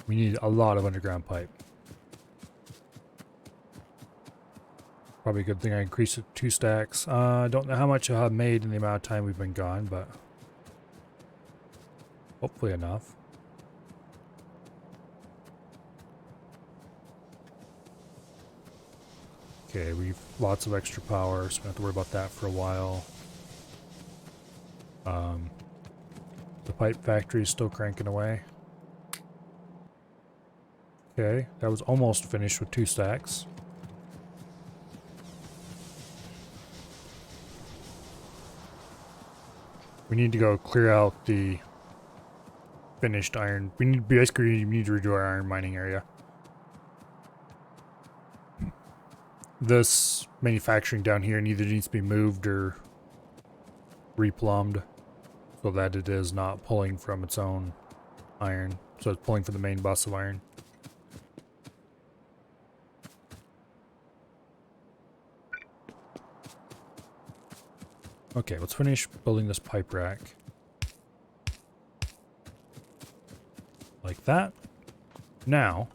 We need a lot of underground pipe. Probably a good thing I increased it to 2 stacks. I don't know how much I have made in the amount of time we've been gone, but hopefully enough. Okay, we've lots of extra power, so we don't have to worry about that for a while. The pipe factory is still cranking away. Okay, that was almost finished with 2 stacks. We need to go clear out the finished iron. We need basically need to redo our iron mining area. This manufacturing down here neither needs to be moved or replumbed so that it is not pulling from its own iron. So it's pulling from the main bus of iron. Okay, let's finish building this pipe rack. Like that. Now,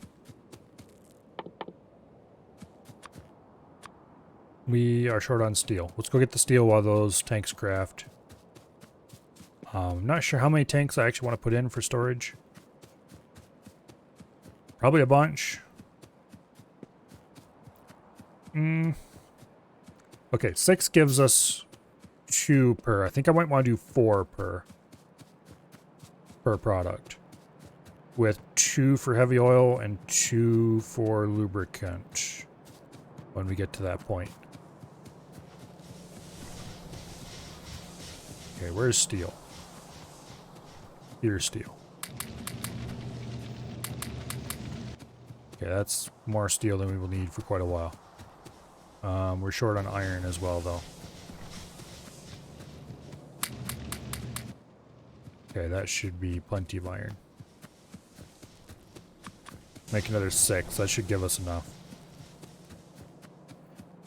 we are short on steel. Let's go get the steel while those tanks craft. I'm not sure how many tanks I actually want to put in for storage. Probably a bunch. Okay, 6 gives us 2 per. I think I might want to do 4 per product. With 2 for heavy oil and 2 for lubricant when we get to that point. Okay, where's steel? Here's steel. Okay, that's more steel than we will need for quite a while. We're short on iron as well, though. Okay, that should be plenty of iron. Make another 6. That should give us enough.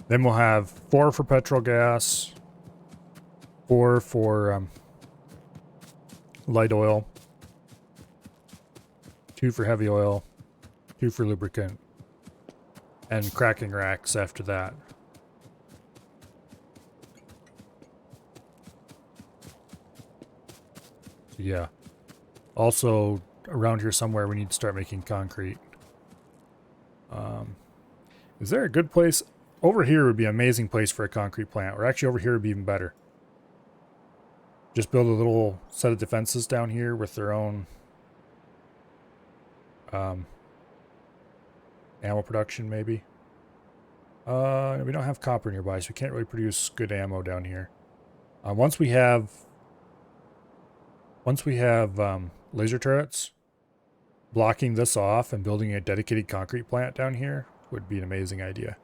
Then we'll have 4 for petrol gas, 4 for light oil, 2 for heavy oil, 2 for lubricant, and cracking racks after that. So yeah. Also, around here somewhere we need to start making concrete. Is there a good place? Over here would be an amazing place for a concrete plant, or actually over here would be even better. Just build a little set of defenses down here with their own ammo production, maybe. We don't have copper nearby, so we can't really produce good ammo down here. Once we have laser turrets, blocking this off and building a dedicated concrete plant down here would be an amazing idea.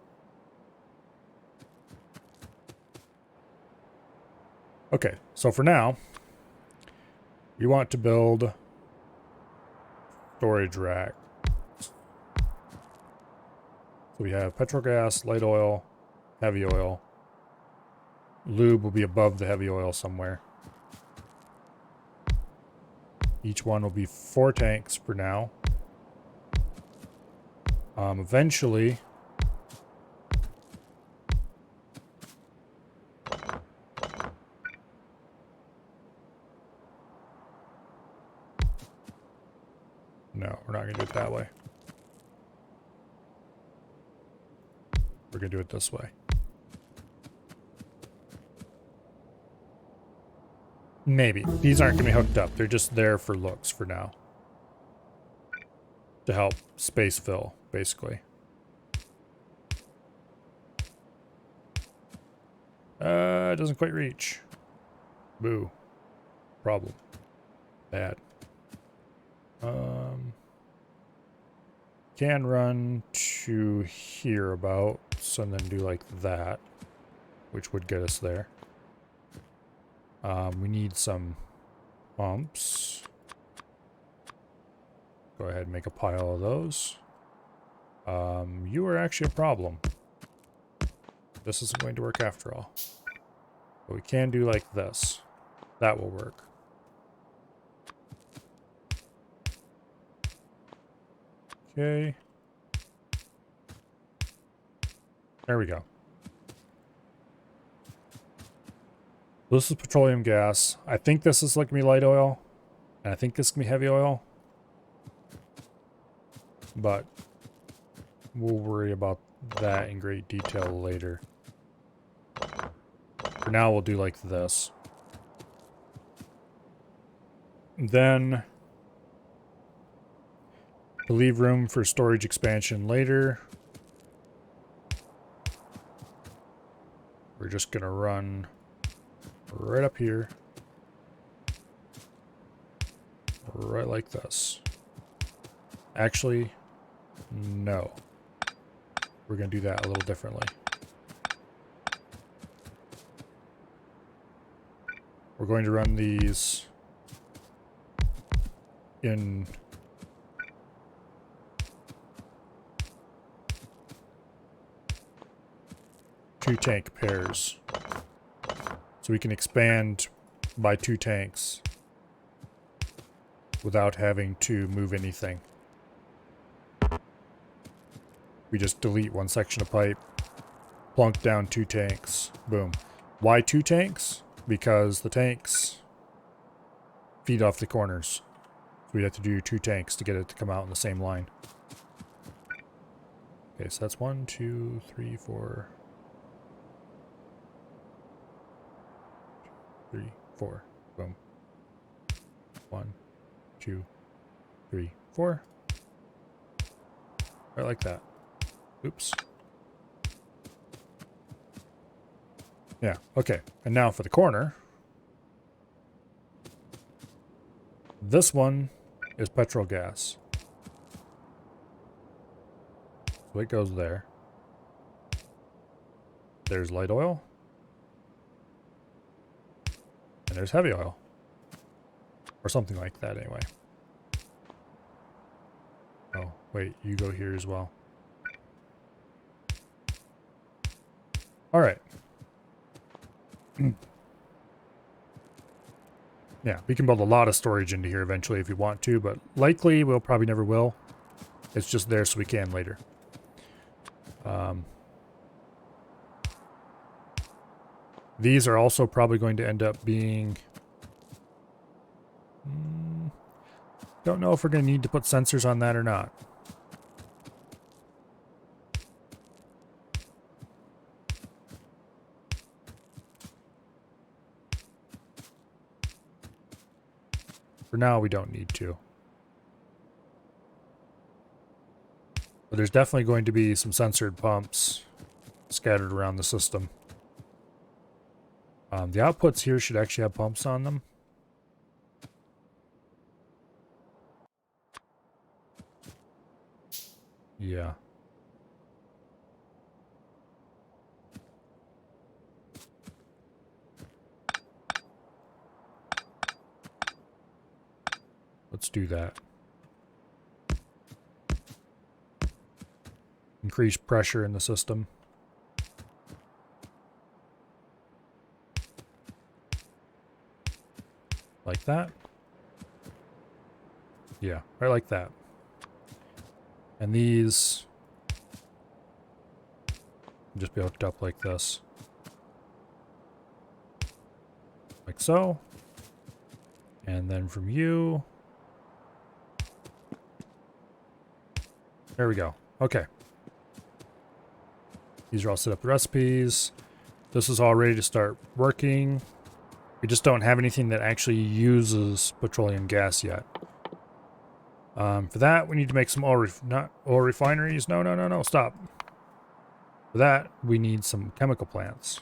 Okay, so for now, we want to build storage rack. So we have petrol gas, light oil, heavy oil. Lube will be above the heavy oil somewhere. Each one will be 4 tanks for now. Eventually, no, we're not going to do it that way. We're going to do it this way. Maybe. These aren't going to be hooked up. They're just there for looks for now. To help space fill, basically. It doesn't quite reach. Boo. Problem. Bad. Can run to hereabouts and then do like that, which would get us there. We need some pumps. Go ahead and make a pile of those. You are actually a problem. This isn't going to work after all. But we can do like this. That will work. Okay. There we go. This is petroleum gas. I think this is like me light oil. And I think this can be heavy oil. But we'll worry about that in great detail later. For now, we'll do like this. Then, to leave room for storage expansion later, we're just going to run right up here. Right like this. Actually, no. We're going to do that a little differently. We're going to run these in two tank pairs. So we can expand by 2 tanks without having to move anything. We just delete one section of pipe, plunk down 2 tanks, boom. Why 2 tanks? Because the tanks feed off the corners. So we'd have to do 2 tanks to get it to come out in the same line. Okay, so that's 1, 2, 3, 4. 3, 4. Boom. 1, 2, 3, 4. Right like that. Oops. Yeah, okay. And now for the corner. This one is petrol gas. So it goes there. There's light oil. And there's heavy oil. Or something like that anyway. Oh, wait, you go here as well. Alright. Yeah, we can build a lot of storage into here eventually if you want to, but likely we'll probably never will. It's just there so we can later. These are also probably going to end up being... don't know if we're going to need to put sensors on that or not. For now, we don't need to. But there's definitely going to be some sensored pumps scattered around the system. The outputs here should actually have pumps on them. Yeah. let's do that. Increase pressure in the system. Like that. Yeah, right like that. And these can just be hooked up like this. Like so. And then from you. There we go. Okay. These are all set up recipes. This is all ready to start working. We just don't have anything that actually uses petroleum gas yet. For that, we need to make some oil refineries. No, stop. For that, we need some chemical plants.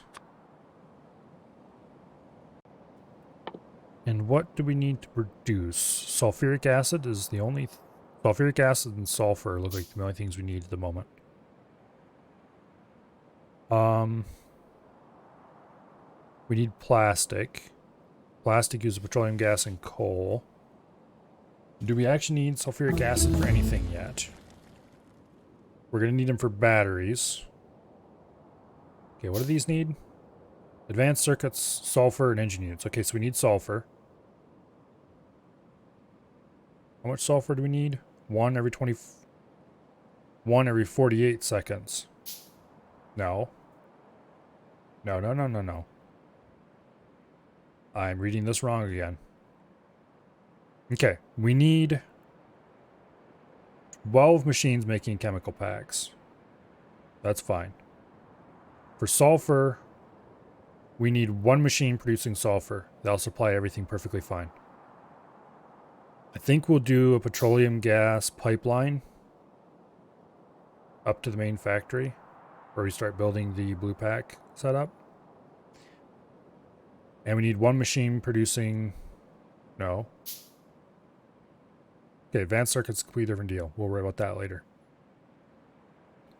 And what do we need to produce? Sulfuric acid is the only... Sulfuric acid and sulfur look like the only things we need at the moment. We need plastic. Plastic uses petroleum gas and coal. Do we actually need sulfuric acid for anything yet? We're going to need them for batteries. Okay, what do these need? Advanced circuits, sulfur, and engine units. Okay, so we need sulfur. How much sulfur do we need? One every 48 seconds. No. No. I'm reading this wrong again. Okay, we need 12 machines making chemical packs. That's fine. For sulfur, we need one machine producing sulfur. That'll supply everything perfectly fine. I think we'll do a petroleum gas pipeline up to the main factory where we start building the blue pack setup. And we need one machine producing... No. Okay, advanced circuits, completely different deal. We'll worry about that later.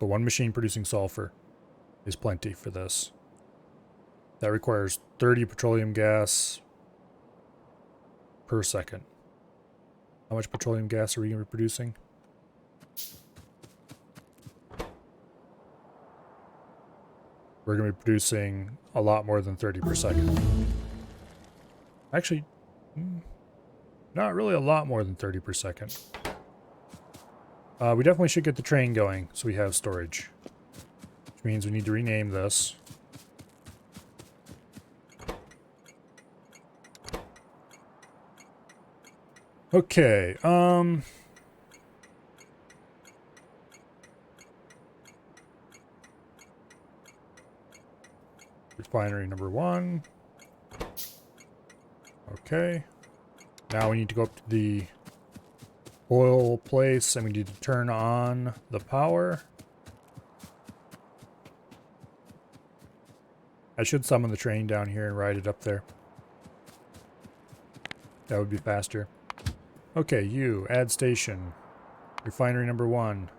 The one machine producing sulfur is plenty for this. That requires 30 petroleum gas per second. How much petroleum gas are we going to be producing? We're going to be producing a lot more than 30 per second. Actually, not really a lot more than 30 per second. We definitely should get the train going so we have storage. Which means we need to rename this. Okay, refinery number 1. Okay. Now we need to go up to the oil place and we need to turn on the power. I should summon the train down here and ride it up there. That would be faster. Okay, you, add station. Refinery number 1.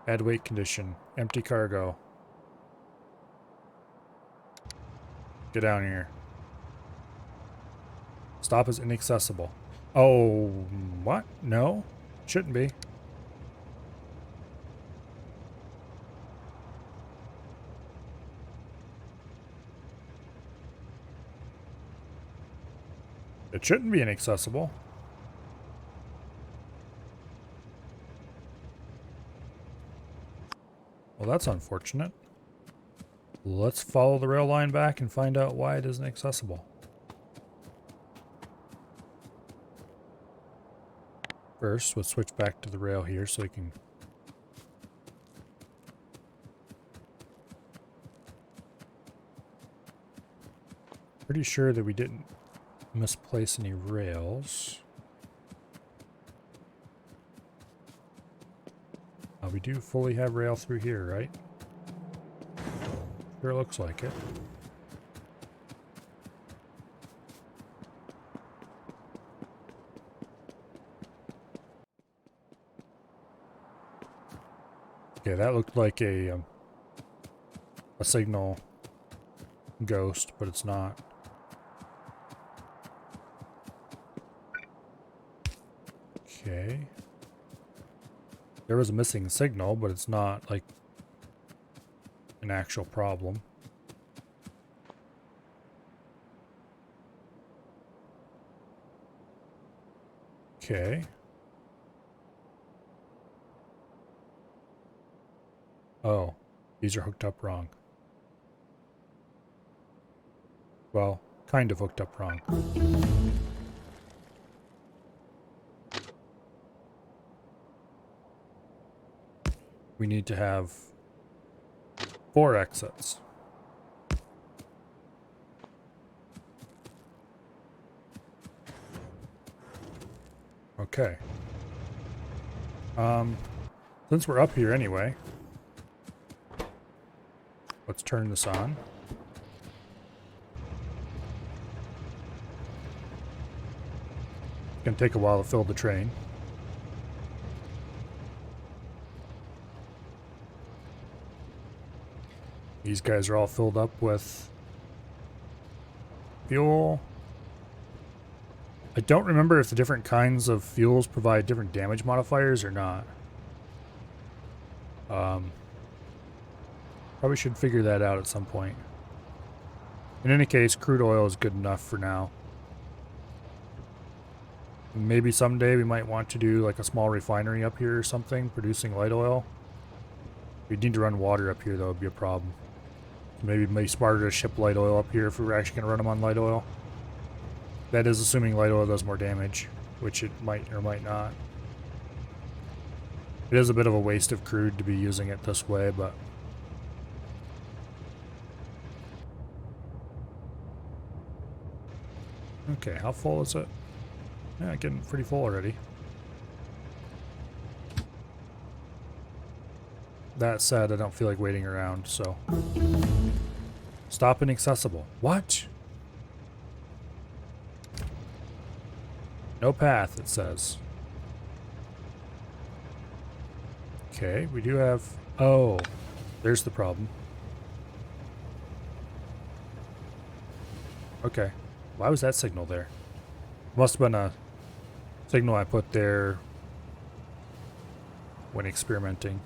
Add weight condition. Empty cargo. Get down here. Stop is inaccessible. Oh, what? No? Shouldn't be. It shouldn't be inaccessible. Well, that's unfortunate. Let's follow the rail line back and find out why it isn't accessible. First, we'll switch back to the rail here so we can... Pretty sure that we didn't misplace any rails. We do fully have rail through here, right? Sure looks like it. Okay, that looked like a signal ghost, but it's not. There was a missing signal, but it's not like an actual problem. Okay. Oh, these are hooked up wrong. Well, kind of hooked up wrong. We need to have 4 exits. Okay. Since we're up here anyway, let's turn this on. It's gonna take a while to fill the train. These guys are all filled up with fuel. I don't remember if the different kinds of fuels provide different damage modifiers or not. Probably should figure that out at some point. In any case, crude oil is good enough for now. Maybe someday we might want to do like a small refinery up here or something, producing light oil. We'd need to run water up here, though, would be a problem. Maybe it may be smarter to ship light oil up here if we were actually going to run them on light oil. That is assuming light oil does more damage, which it might or might not. It is a bit of a waste of crude to be using it this way, but... Okay, how full is it? Yeah, getting pretty full already. That said, I don't feel like waiting around, so... Stop inaccessible. What? No path, it says. Okay, we do have... Oh, there's the problem. Okay. Why was that signal there? Must have been a signal I put there when experimenting.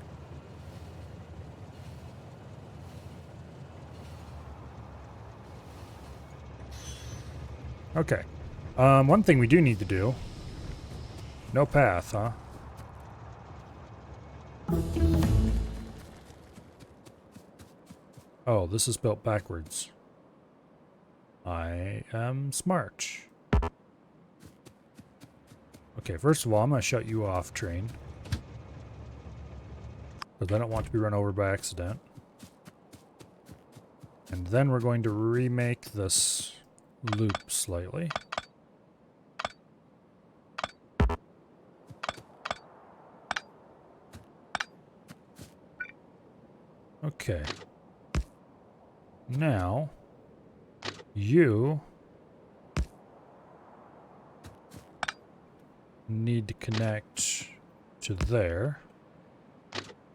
Okay. One thing we do need to do. No path, huh? Oh, this is built backwards. I am smart. Okay, first of all, I'm going to shut you off, train. Because I don't want to be run over by accident. And then we're going to remake this loop slightly. Okay. Now, you need to connect to there.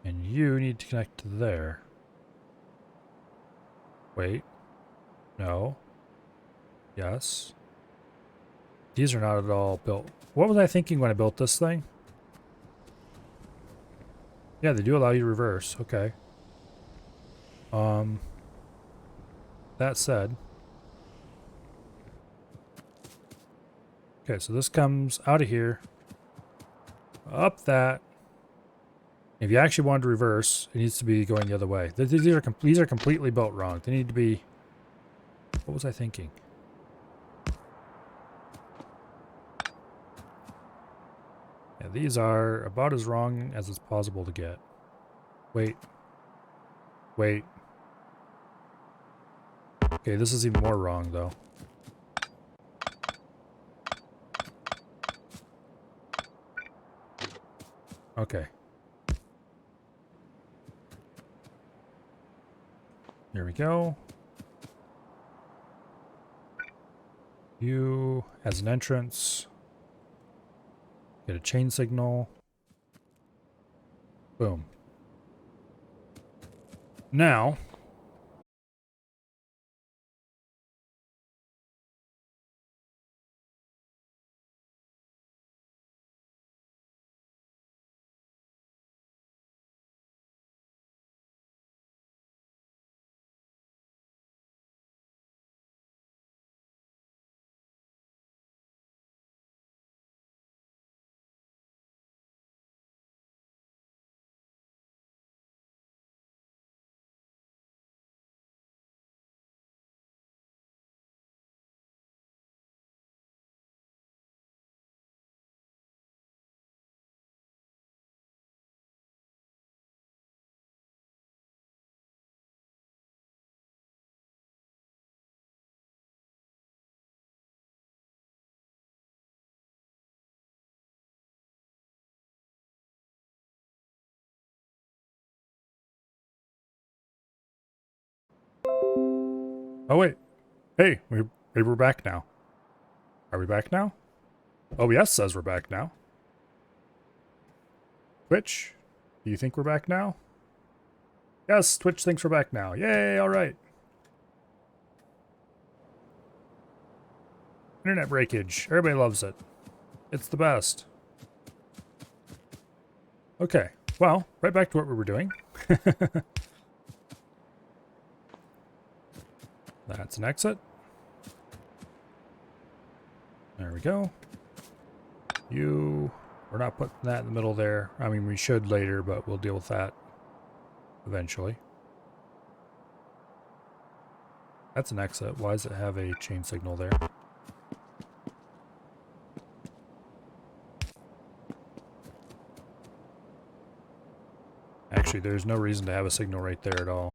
And you need to connect to there. Wait. No. Yes. These are not at all built. What was I thinking when I built this thing? Yeah, they do allow you to reverse. Okay. That said. Okay, so this comes out of here. Up that. If you actually wanted to reverse, it needs to be going the other way. These are completely built wrong. They need to be... What was I thinking? Yeah, these are about as wrong as it's possible to get. Wait. Wait. Okay, this is even more wrong, though. Okay. Here we go. You, as an entrance, get a chain signal. Boom. Now, Oh, wait. Hey, maybe we're back now. Are we back now? OBS says we're back now. Twitch, do you think we're back now? Yes, Twitch thinks we're back now. Yay, all right. Internet breakage. Everybody loves it. It's the best. Okay, well, right back to what we were doing. That's an exit. There we go. We're not putting that in the middle there. I mean, we should later, but we'll deal with that eventually. That's an exit. Why does it have a chain signal there? Actually, there's no reason to have a signal right there at all.